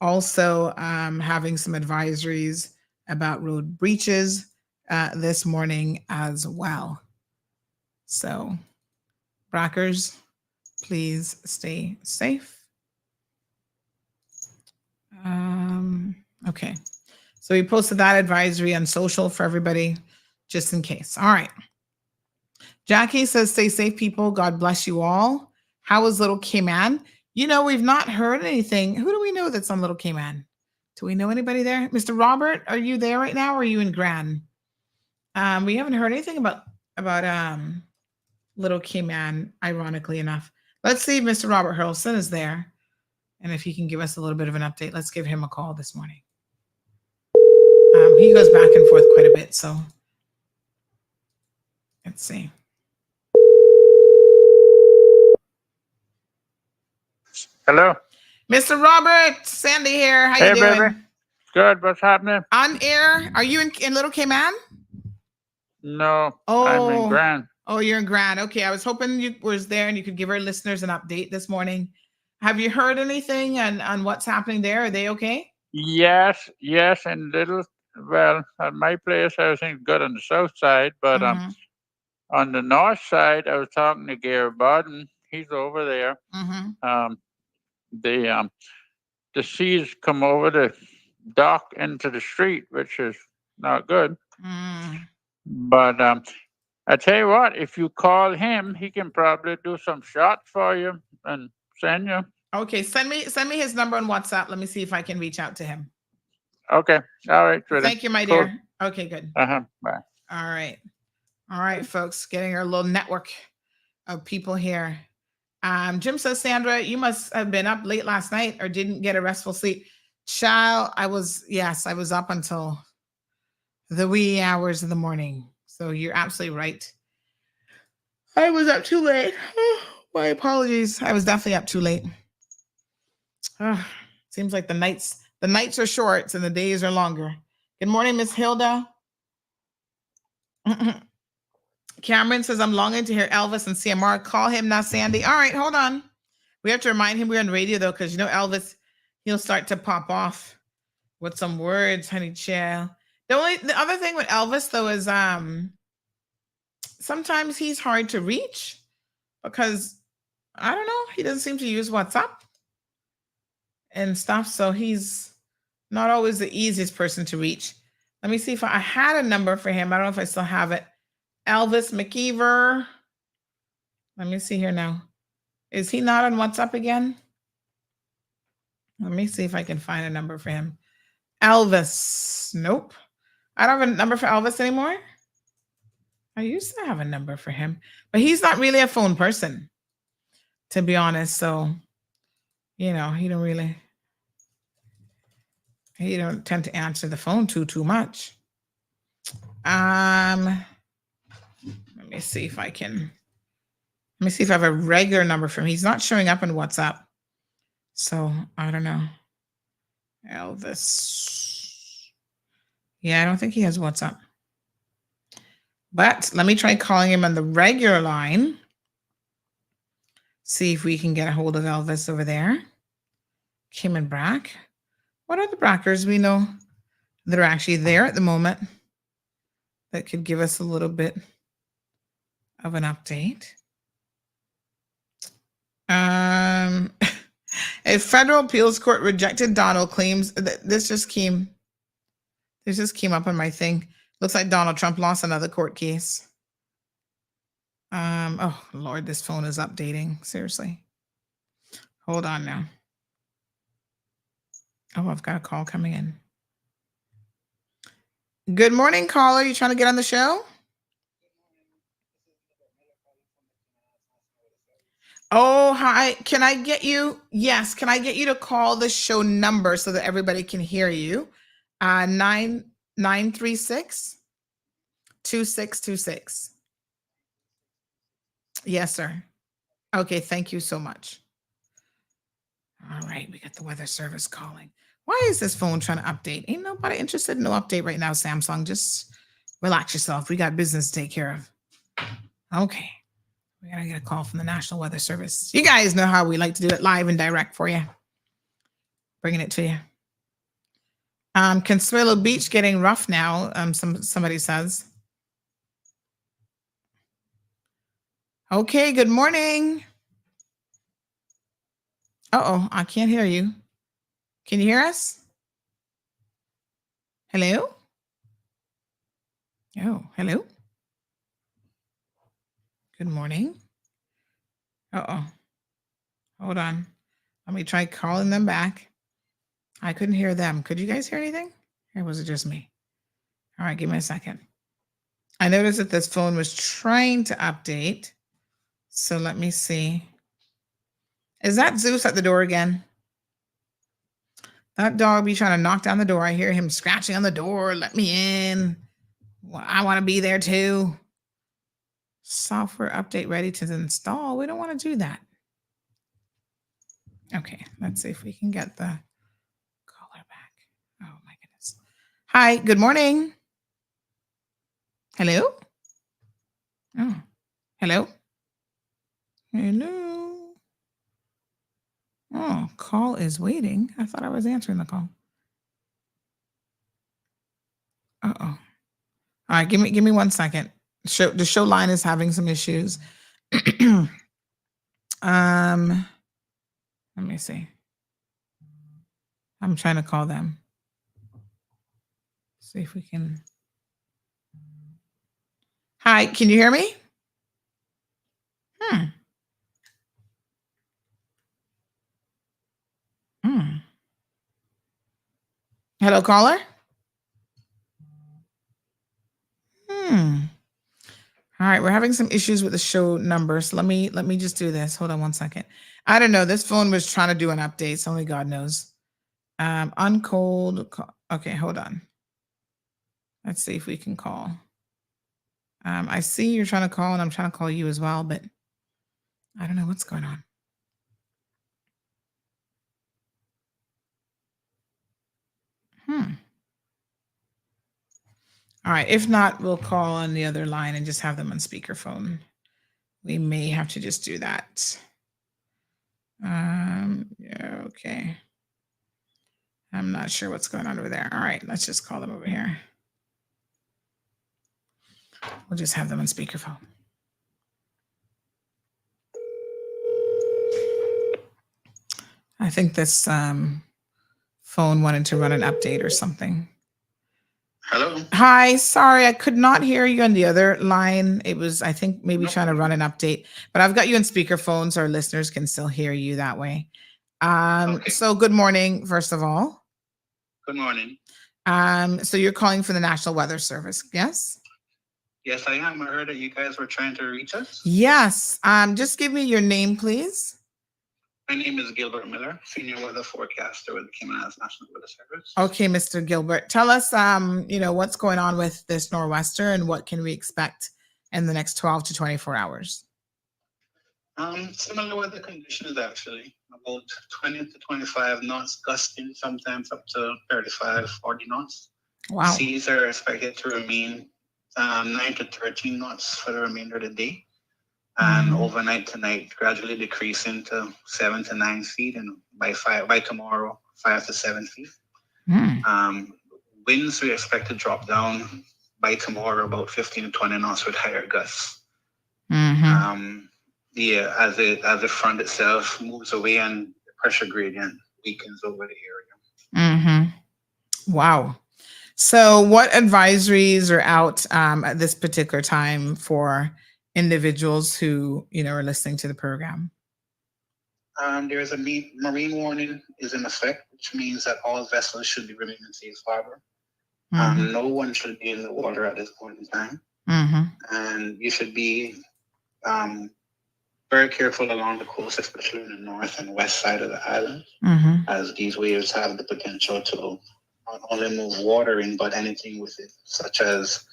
also having some advisories about road breaches this morning as well. So Brackers, please stay safe. Okay. So we posted that advisory on social for everybody, just in case. All right. Jackie says, stay safe, people. God bless you all. How is little Cayman? You know, we've not heard anything. Who do we know that's on little Cayman? Do we know anybody there? Mr. Robert, are you there right now? Or are you in Grand? We haven't heard anything about little Cayman, ironically enough. Let's see if Mr. Robert Hurlson is there. And if he can give us a little bit of an update, let's give him a call this morning. He goes back and forth quite a bit, so let's see. Hello. Mr. Robert, Sandy here. How you doing? Baby. Good. What's happening? On air. Are you in Little Cayman? No. I'm in Grand. Oh, you're in Grand. Okay. I was hoping you was there and you could give our listeners an update this morning. Have you heard anything on what's happening there? Are they okay? Yes. And well, at my place, everything's good on the south side, but on the north side, I was talking to Gary Bauden. He's over there. The seas come over the dock into the street, which is not good. But I tell you what, if you call him, he can probably do some shots for you and send you. Okay, send me his number on WhatsApp. Let me see if I can reach out to him. Okay, all right. Really. Thank you, my dear. Okay, good. Bye. All right, folks, getting our little network of people here. Jim says, Sandra, you must have been up late last night or didn't get a restful sleep. Child, I was up until the wee hours of the morning. So you're absolutely right. I was up too late. My apologies. I was definitely up too late. Seems like the nights are short and the days are longer. Good morning, Miss Hilda. Cameron says, I'm longing to hear Elvis and CMR. Call him now, Sandy. All right, hold on. We have to remind him we're on radio, though, because, Elvis, he'll start to pop off with some words, honey child. The other thing with Elvis, though, is sometimes he's hard to reach because, I don't know, he doesn't seem to use WhatsApp and stuff, so he's not always the easiest person to reach. Let me see if I had a number for him. I don't know if I still have it. Elvis McKeever. Let me see here now. Is he not on WhatsApp again? Let me see if I can find a number for him. Elvis. Nope. I don't have a number for Elvis anymore. I used to have a number for him, but he's not really a phone person, to be honest. So, he don't tend to answer the phone too much. Let me see if I have a regular number for him. He's not showing up on WhatsApp. So I don't know. Elvis. Yeah, I don't think he has WhatsApp. But let me try calling him on the regular line. See if we can get a hold of Elvis over there. Kim and Brack. What are the brackers we know that are actually there at the moment that could give us a little bit of an update? A federal appeals court rejected Donald claims that this just came up on my thing. Looks like Donald Trump lost another court case. Oh Lord, this phone is updating. Seriously. Hold on now. Oh, I've got a call coming in. Good morning, caller. You trying to get on the show? Oh, hi. Can I get you? Yes. Can I get you to call the show number so that everybody can hear you? 936 2626. Yes, sir. Okay. Thank you so much. All right. We got the weather service calling. Why is this phone trying to update? Ain't nobody interested in no update right now, Samsung. Just relax yourself. We got business to take care of. Okay. We gotta get a call from the National Weather Service. You guys know how we like to do it live and direct for you. Bringing it to you. Consuelo Beach getting rough now. Somebody says. Okay, good morning. Uh-oh, I can't hear you. Can you hear us? Hello? Oh, hello? Good morning. Uh-oh. Hold on. Let me try calling them back. I couldn't hear them. Could you guys hear anything? Or was it just me? All right, give me a second. I noticed that this phone was trying to update. So let me see. Is that Zeus at the door again? That dog be trying to knock down the door. I hear him scratching on the door. Let me in. Well, I want to be there too. Software update ready to install. We don't want to do that. Okay, let's see if we can get the caller back. Oh my goodness. Hi, good morning. Hello? Oh, hello? Hello? Oh, call is waiting. I thought I was answering the call. Uh-oh. All right, give me 1 second. The show line is having some issues. Let me see. I'm trying to call them. See if we can. Hi, can you hear me? Hello, caller? All right, we're having some issues with the show number. So let me just do this. Hold on 1 second. I don't know. This phone was trying to do an update. So only God knows. Uncold. Okay, hold on. Let's see if we can call. I see you're trying to call, and I'm trying to call you as well, but I don't know what's going on. All right. If not, we'll call on the other line and just have them on speakerphone. We may have to just do that. Yeah, okay. I'm not sure what's going on over there. All right, let's just call them over here. We'll just have them on speakerphone. I think this phone wanted to run an update or something. Hello. Hi, sorry, I could not hear you on the other line. It was, I think, maybe trying to run an update, but I've got you on speakerphone so our listeners can still hear you that way. Okay. So good morning, first of all. Good morning. So you're calling for the National Weather Service, yes? Yes, I am. I heard that you guys were trying to reach us. Yes. Just give me your name, please. My name is Gilbert Miller, Senior Weather Forecaster with the Cayman Islands National Weather Service. Okay, Mr. Gilbert. Tell us, what's going on with this nor'wester and what can we expect in the next 12 to 24 hours? Similar weather conditions, actually. About 20 to 25 knots gusting, sometimes up to 35, 40 knots. Wow. Seas are expected to remain 9 to 13 knots for the remainder of the day. And overnight tonight, gradually decreasing to 7 to 9 feet, and by tomorrow, 5 to 7 feet. Winds we expect to drop down by tomorrow about 15 to 20 knots with higher gusts. Yeah, as the front itself moves away and the pressure gradient weakens over the area. Wow. So what advisories are out at this particular time for individuals who, are listening to the program? There is a marine warning is in effect, which means that all vessels should be remaining in safe harbor. No one should be in the water at this point in time. And you should be very careful along the coast, especially in the north and west side of the island, as these waves have the potential to not only move water in, but anything with it, such as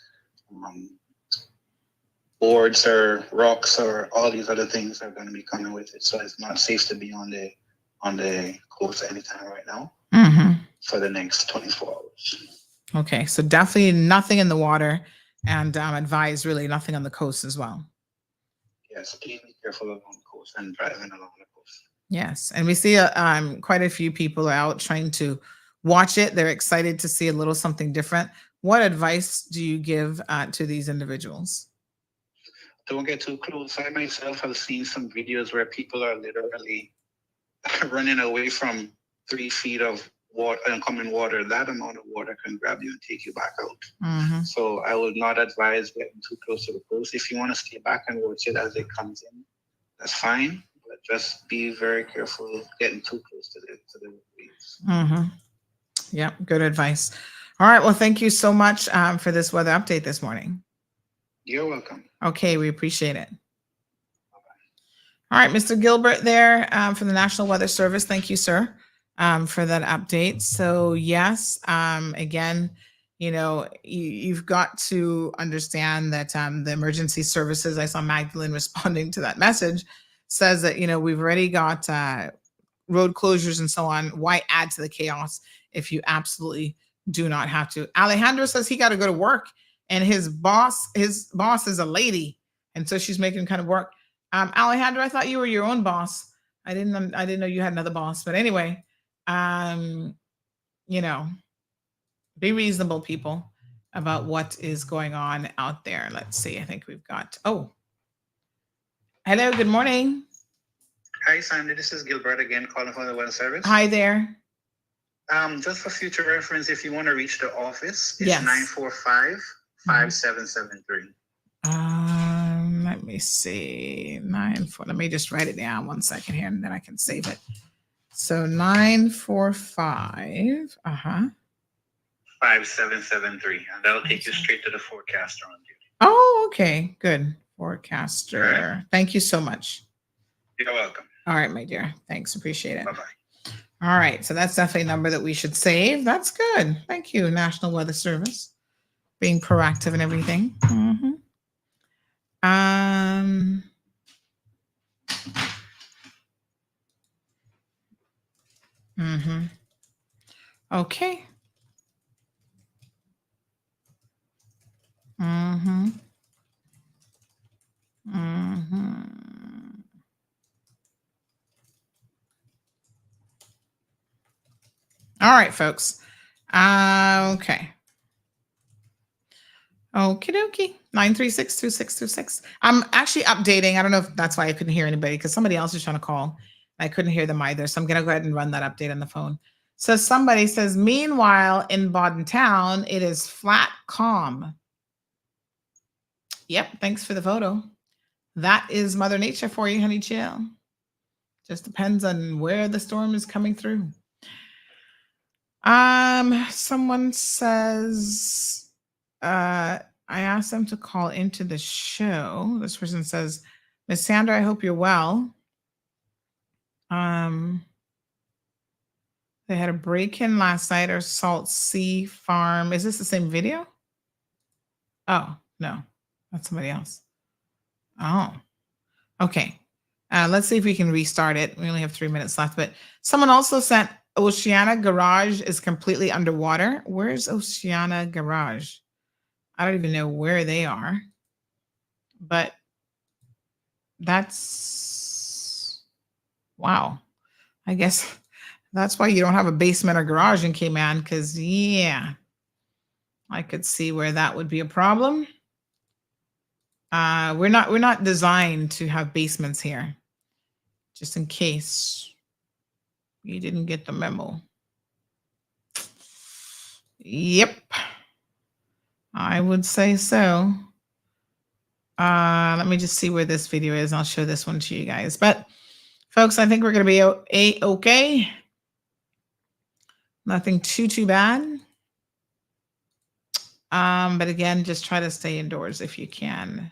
boards or rocks or all these other things are going to be coming with it. So it's not safe to be on the coast anytime right now for the next 24 hours. Okay, so definitely nothing in the water, and advise really nothing on the coast as well. Yes, please be careful along the coast and driving along the coast. Yes, and we see quite a few people are out trying to watch it. They're excited to see a little something different. What advice do you give to these individuals? Don't get too close. I myself have seen some videos where people are literally running away from 3 feet of water, incoming water. That amount of water can grab you and take you back out. So I would not advise getting too close to the coast. If you want to stay back and watch it as it comes in, that's fine. But just be very careful getting too close to the waves. Yeah, good advice. All right. Well, thank you so much for this weather update this morning. You're welcome. Okay, we appreciate it. All right, Mr. Gilbert there from the National Weather Service. Thank you, sir, for that update. So yes, again, you've got to understand that the emergency services, I saw Magdalene responding to that message, says that, we've already got road closures and so on. Why add to the chaos if you absolutely do not have to? Alejandro says he got to go to work, and his boss is a lady, and so she's making him kind of work. Alejandro, I thought you were your own boss. I didn't know you had another boss. But anyway, be reasonable, people, about what is going on out there. Let's see. I think we've got. Oh, hello. Good morning. Hi, Sandy. This is Gilbert again, calling from the Weather Service. Hi there. Just for future reference, if you want to reach the office, it's Yes. 945-5773. Let me see. 94. Let me just write it down 1 second here, and then I can save it. So 945. 5773, and that'll take you straight to the forecaster on duty. Oh, okay. Good. Forecaster. Right. Thank you so much. You're welcome. All right, my dear. Thanks. Appreciate it. Bye-bye. All right. So that's definitely a number that we should save. That's good. Thank you, National Weather Service. Being proactive and everything. Okay. All right, folks. Okay. Okie dokie. 936-2626. I'm actually updating. I don't know if that's why I couldn't hear anybody, because somebody else is trying to call. I couldn't hear them either. So I'm going to go ahead and run that update on the phone. So somebody says, meanwhile, in Bodden Town, it is flat calm. Yep. Thanks for the photo. That is Mother Nature for you, honey chill. Just depends on where the storm is coming through. Someone says, I asked them to call into the show. This person says, Miss Sandra, I hope you're well. They had a break-in last night at Salt Sea Farm. Is this the same video? Oh, no, that's somebody else. Oh, okay. Let's see if we can restart it. We only have 3 minutes left, but someone also sent Oceana Garage is completely underwater. Where's Oceana Garage? I don't even know where they are, but that's, wow. I guess That's why you don't have a basement or garage in Cayman, because yeah, I could see where that would be a problem. We're not designed to have basements here, just in case you didn't get the memo. Yep, I would say so. Let me just see where this video is. I'll show this one to you guys. But folks, I think we're going to be okay. Nothing too bad. But again, just try to stay indoors if you can.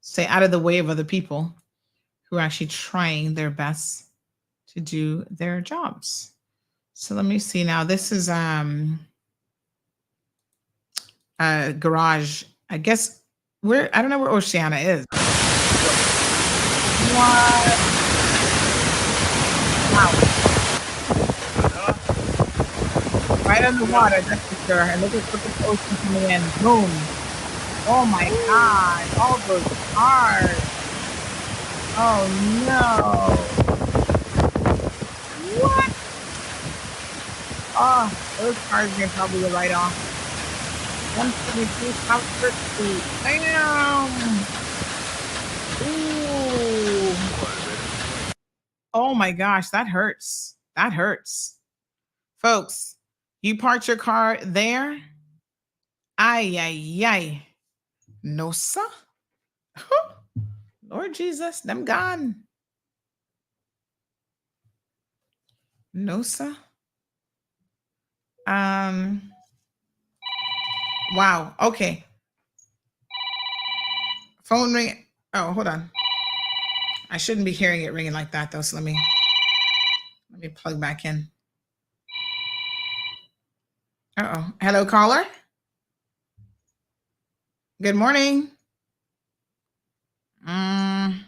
Stay out of the way of other people who are actually trying their best to do their jobs. So let me see now. This is a garage. I guess I don't know where Oceana is. What? Wow. Right on the water, that's for sure. And look at the ocean coming in. Boom. Oh my God. All those cars. Oh no. What? Oh, those cars can probably go right off. 172 Comfort Street. Damn. Ooh. Oh my gosh, that hurts. That hurts. Folks, you parked your car there? Ay, ay, ay. No, sir. Lord Jesus, them gone. No, sir. Wow. Okay. Phone ring. Oh, hold on. I shouldn't be hearing it ringing like that though. So let me plug back in. Uh-oh. Hello, caller. Good morning. Hold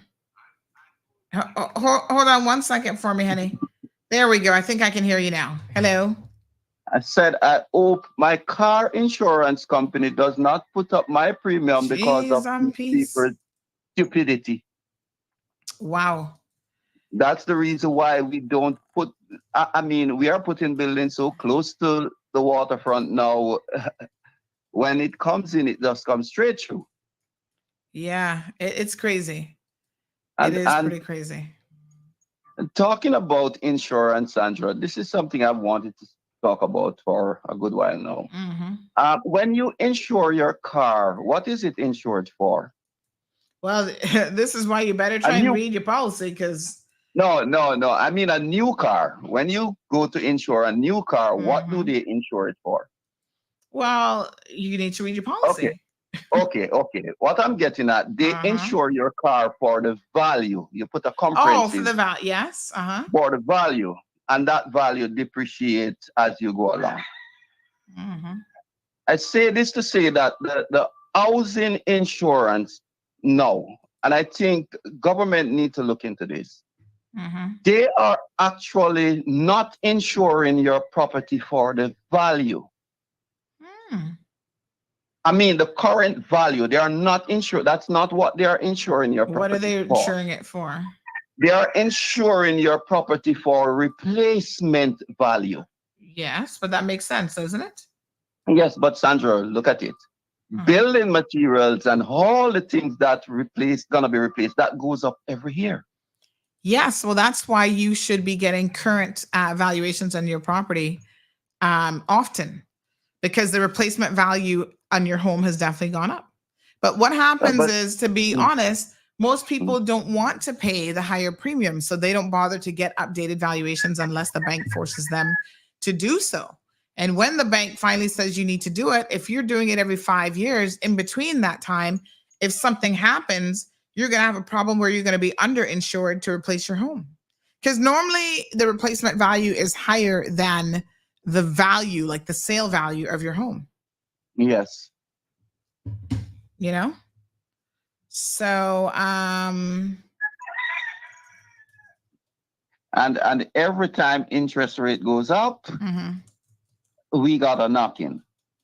on one second for me, honey. There we go. I think I can hear you now. Hello. I said, I hope my car insurance company does not put up my premium because of people's stupidity. Wow. That's the reason why we don't put, I mean, we are putting buildings so close to the waterfront now. When it comes in, it just comes straight through. Yeah, it's crazy. It is pretty crazy. Talking about insurance, Sandra, this is something I've wanted to talk about for a good while now. Mm-hmm. When you insure your car, what is it insured for? Well, this is why you better try and read your policy, because... No. I mean a new car. When you go to insure a new car, what do they insure it for? Well, you need to read your policy. Okay. What I'm getting at, they insure your car for the value. You put a comprehensive... Oh, for the value, yes. For the value. And that value depreciates as you go along. I say this to say that the housing insurance, no. And I think government need to look into this. They are actually not insuring your property for the value. I mean, the current value, they are not insured. That's not what they are insuring your property for. What are they insuring it for? They are insuring your property for replacement value. Yes, but that makes sense, doesn't it? Yes, but Sandra, look at it. Building materials and all the things that gonna be replaced, that goes up every year. Yes, well, that's why you should be getting current valuations on your property often, because the replacement value on your home has definitely gone up. But what happens is, to be honest, most people don't want to pay the higher premium, so they don't bother to get updated valuations unless the bank forces them to do so. And when the bank finally says you need to do it, if you're doing it every 5 years, in between that time, if something happens, you're going to have a problem where you're going to be underinsured to replace your home. Because normally the replacement value is higher than the value, like the sale value of your home. Yes. You know? So, and every time interest rate goes up, we got a knock-in.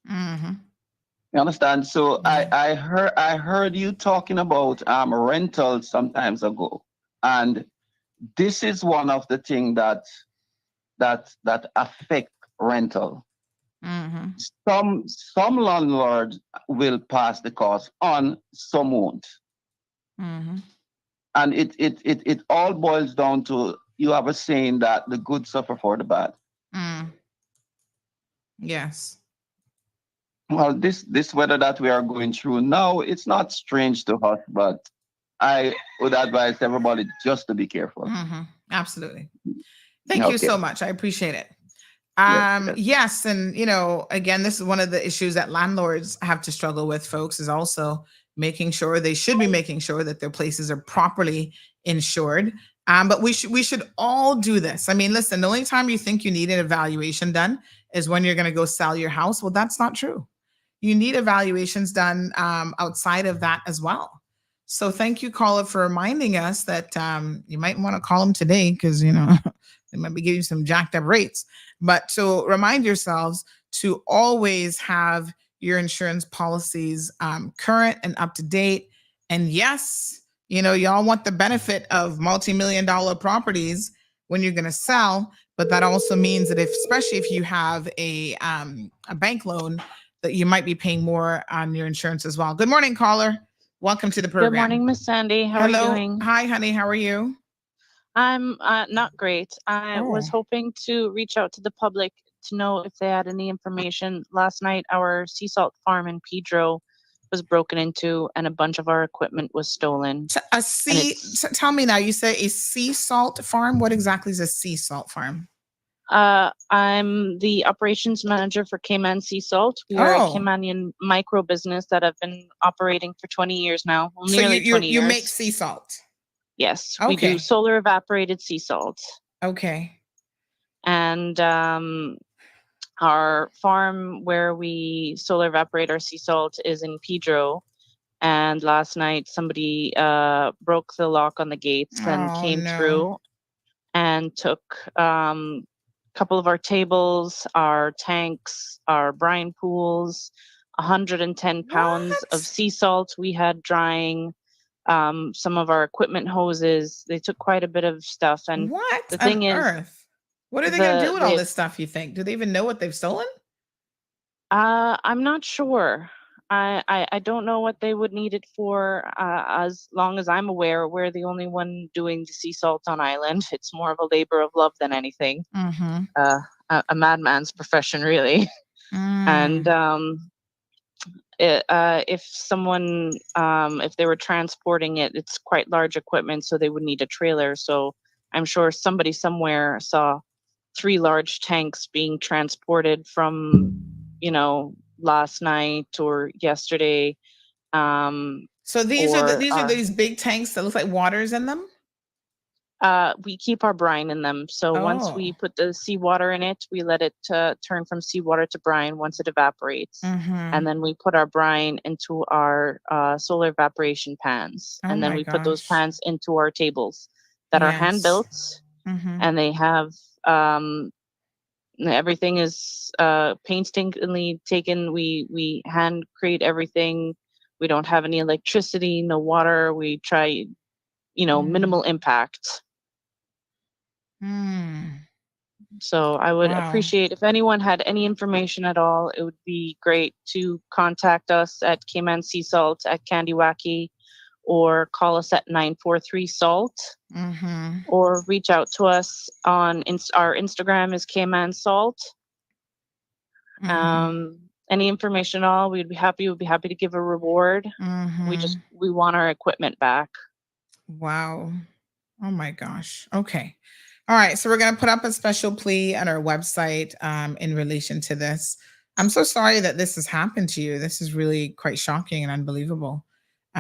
You understand? So I heard you talking about rentals some times ago, and this is one of the things that that affect rental. Mm-hmm. Some landlords will pass the cost on, some won't. Mm-hmm. And it all boils down to, you have a saying that the good suffer for the bad. Mm. Yes. Well, this weather that we are going through now, it's not strange to us, but I would advise everybody just to be careful. Mm-hmm. Absolutely. Thank you so much. I appreciate it. Yes. And, again, this is one of the issues that landlords have to struggle with, folks, is also making sure that their places are properly insured. But we should all do this. I mean, listen, the only time you think you need an evaluation done is when you're going to go sell your house. Well, that's not true. You need evaluations done outside of that as well. So thank you, caller, for reminding us that you might want to call them today because, they might be giving you some jacked up rates. But to remind yourselves to always have your insurance policies current and up to date. And yes, y'all want the benefit of multi-million-dollar properties when you're going to sell. But that also means that especially if you have a bank loan, that you might be paying more on your insurance as well. Good morning, caller. Welcome to the program. Good morning, Miss Sandy. How are you doing? Hi, honey. How are you? I'm not great. I was hoping to reach out to the public to know if they had any information. Last night, our sea salt farm in Pedro was broken into and a bunch of our equipment was stolen. Tell me now, you say a sea salt farm? What exactly is a sea salt farm? I'm the operations manager for Cayman Sea Salt. We are a Caymanian micro business that have been operating for 20 years now. Nearly 20 years. You make sea salt? Yes, we do solar evaporated sea salt. Okay. And our farm where we solar evaporate our sea salt is in Pedro. And last night somebody broke the lock on the gates and came through and took couple of our tables, our tanks, our brine pools, 110 pounds of sea salt we had drying, some of our equipment hoses. They took quite a bit of stuff. And the thing is, what are they going to do with all this stuff, you think? Do they even know what they've stolen? I'm not sure. I don't know what they would need it for. As long as I'm aware, we're the only one doing the sea salt on island. It's more of a labor of love than anything. Mm-hmm. A madman's profession, really. And if someone, if they were transporting it, it's quite large equipment, so they would need a trailer. So I'm sure somebody somewhere saw 3 large tanks being transported from, last night or yesterday. So these are these big tanks that look like water's in them? We keep our brine in them. So once we put the seawater in it, we let it turn from seawater to brine once it evaporates. And then we put our brine into our solar evaporation pans. And then we put those pans into our tables that are hand built. And they have everything is painstakingly taken. We hand create everything. We don't have any electricity, no water. We try, minimal impact. So I would appreciate if anyone had any information at all. It would be great to contact us at Cayman Sea Salt at Kandiwaki, or call us at 943 SALT, or reach out to us on our Instagram is Cayman Salt. Any information at all, we'd be happy to give a reward. We want our equipment back. Wow. Oh my gosh. Okay. All right. So we're going to put up a special plea on our website in relation to this. I'm so sorry that this has happened to you. This is really quite shocking and unbelievable.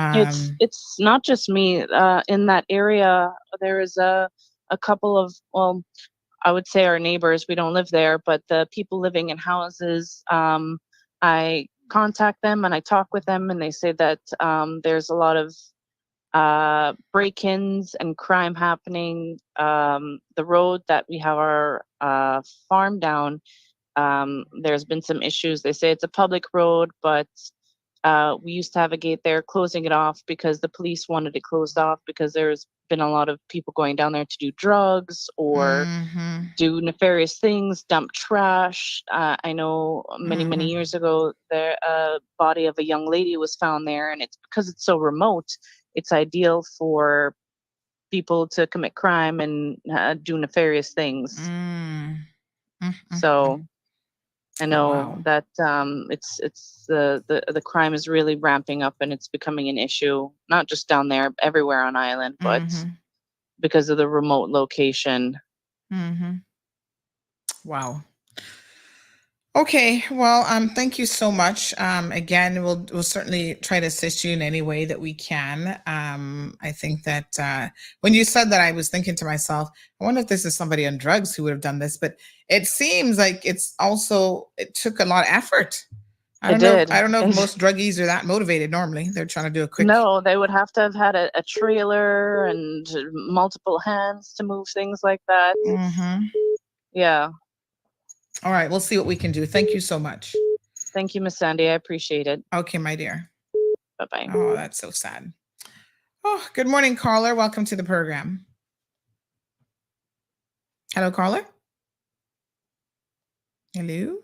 It's not just me. In that area, there is a couple of, well, I would say our neighbors. We don't live there, but the people living in houses, I contact them and I talk with them, and they say that there's a lot of break-ins and crime happening. The road that we have our farm down, there's been some issues. They say it's a public road, but We used to have a gate there, closing it off because the police wanted it closed off because there's been a lot of people going down there to do drugs or do nefarious things, dump trash. I know many years ago, there a body of a young lady was found there, and it's because it's so remote. It's ideal for people to commit crime and do nefarious things. So I know that it's the crime is really ramping up, and it's becoming an issue, not just down there, everywhere on island, but because of the remote location. Wow. Okay, well, thank you so much. Again, we'll certainly try to assist you in any way that we can. I think that when you said that, I was thinking to myself, I wonder if this is somebody on drugs who would have done this. But it seems like it took a lot of effort. I don't know if most druggies are that motivated. Normally, they're trying to do a quick. No, they would have to have had a trailer and multiple hands to move things like that. Yeah. All right, we'll see what we can do. Thank you so much. Thank you, Miss Sandy. I appreciate it. Okay, my dear. Bye-bye. Oh, that's so sad. Oh, good morning, caller. Welcome to the program. Hello, caller. Hello.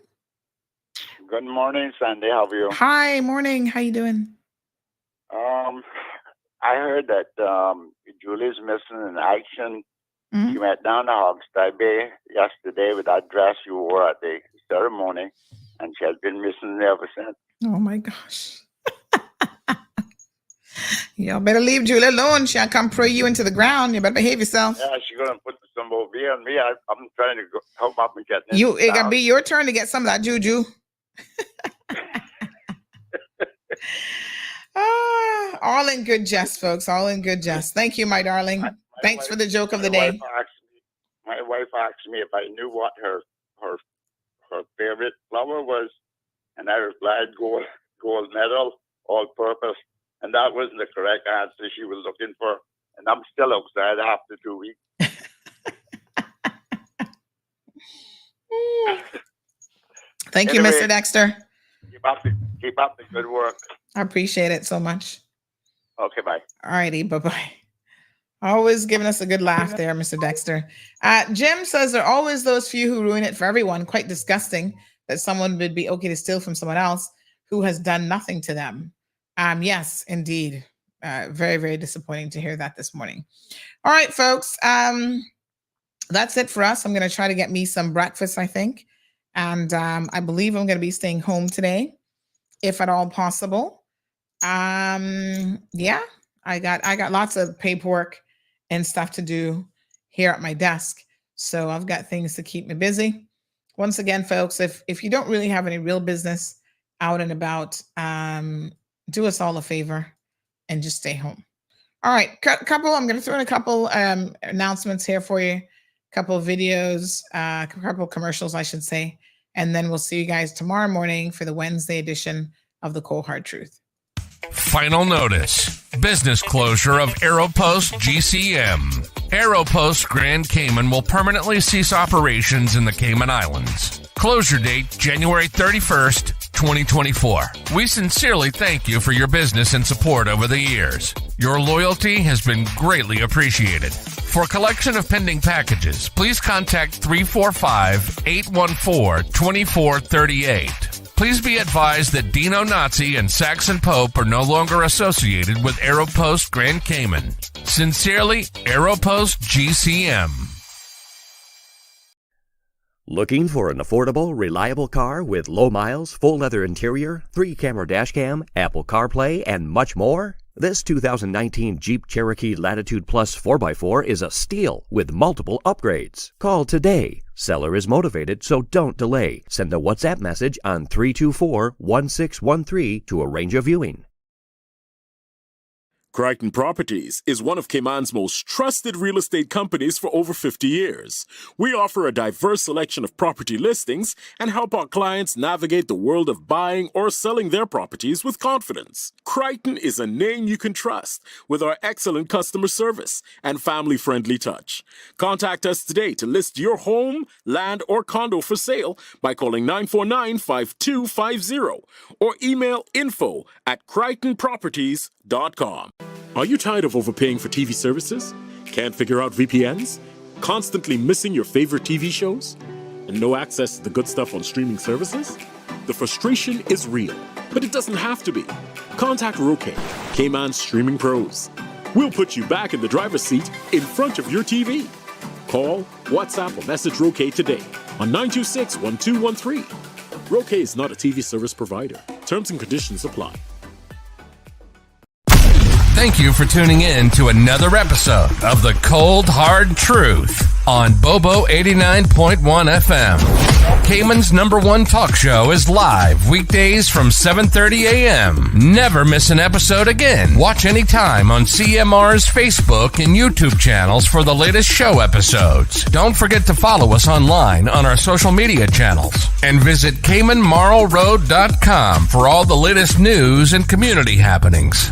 Good morning, Sandy. How are you? Hi, morning. How you doing? I heard that Julie's missing in action. She went down to Hogstad Bay yesterday with that dress you wore at the ceremony, and she has been missing ever since. Oh my gosh. Y'all better leave Julie alone. She'll come pray you into the ground. You better behave yourself. Yeah, she's gonna put some over here on me. I'm trying to help up and get this. It gotta be your turn to get some of that juju. All in good jest, folks. All in good jest. Thank you, my darling. Thanks for the joke of the day. My wife asked me if I knew what her favorite flower was, and I replied gold medal, all purpose, and that wasn't the correct answer she was looking for. And I'm still upset after 2 weeks. Thank you, Mr. Dexter. Keep up the good work. I appreciate it so much. Okay, bye. All righty, bye-bye. Always giving us a good laugh there, Mr. Dexter. Jim says there are always those few who ruin it for everyone. Quite disgusting that someone would be okay to steal from someone else who has done nothing to them. Yes, indeed. Very, very disappointing to hear that this morning. All right, folks. That's it for us. I'm going to try to get me some breakfast, I think. And I believe I'm going to be staying home today, if at all possible. Yeah, I got lots of paperwork and stuff to do here at my desk. So I've got things to keep me busy. Once again, folks, if you don't really have any real business out and about, do us all a favor and just stay home. All right, I'm going to throw in a couple announcements here for you, a couple of videos, a couple of commercials, I should say, and then we'll see you guys tomorrow morning for the Wednesday edition of the Cold Hard Truth. Final notice. Business closure of Aeropost GCM. Aeropost Grand Cayman will permanently cease operations in the Cayman Islands. Closure date, January 31st, 2024. We sincerely thank you for your business and support over the years. Your loyalty has been greatly appreciated. For a collection of pending packages, please contact 345-814-2438. Please be advised that Dino Nazi and Saxon Pope are no longer associated with Aeropost Grand Cayman. Sincerely, Aeropost GCM. Looking for an affordable, reliable car with low miles, full leather interior, 3-camera dash cam, Apple CarPlay, and much more? This 2019 Jeep Cherokee Latitude Plus 4x4 is a steal with multiple upgrades. Call today. Seller is motivated, so don't delay. Send a WhatsApp message on 324-1613 to arrange a viewing. Crichton Properties is one of Cayman's most trusted real estate companies for over 50 years. We offer a diverse selection of property listings and help our clients navigate the world of buying or selling their properties with confidence. Crichton is a name you can trust with our excellent customer service and family-friendly touch. Contact us today to list your home, land, or condo for sale by calling 949-5250 or email info@crichtonproperties.com. Are you tired of overpaying for TV services? Can't figure out VPNs? Constantly missing your favorite TV shows? And no access to the good stuff on streaming services? The frustration is real, but it doesn't have to be. Contact Roque, Cayman's streaming pros. We'll put you back in the driver's seat in front of your TV. Call, WhatsApp, or message Roque today on 926-1213. Roque is not a TV service provider. Terms and conditions apply. Thank you for tuning in to another episode of The Cold Hard Truth on Bobo 89.1 FM. Cayman's #1 talk show is live weekdays from 7:30 a.m. Never miss an episode again. Watch anytime on CMR's Facebook and YouTube channels for the latest show episodes. Don't forget to follow us online on our social media channels and visit CaymanMarlRoad.com for all the latest news and community happenings.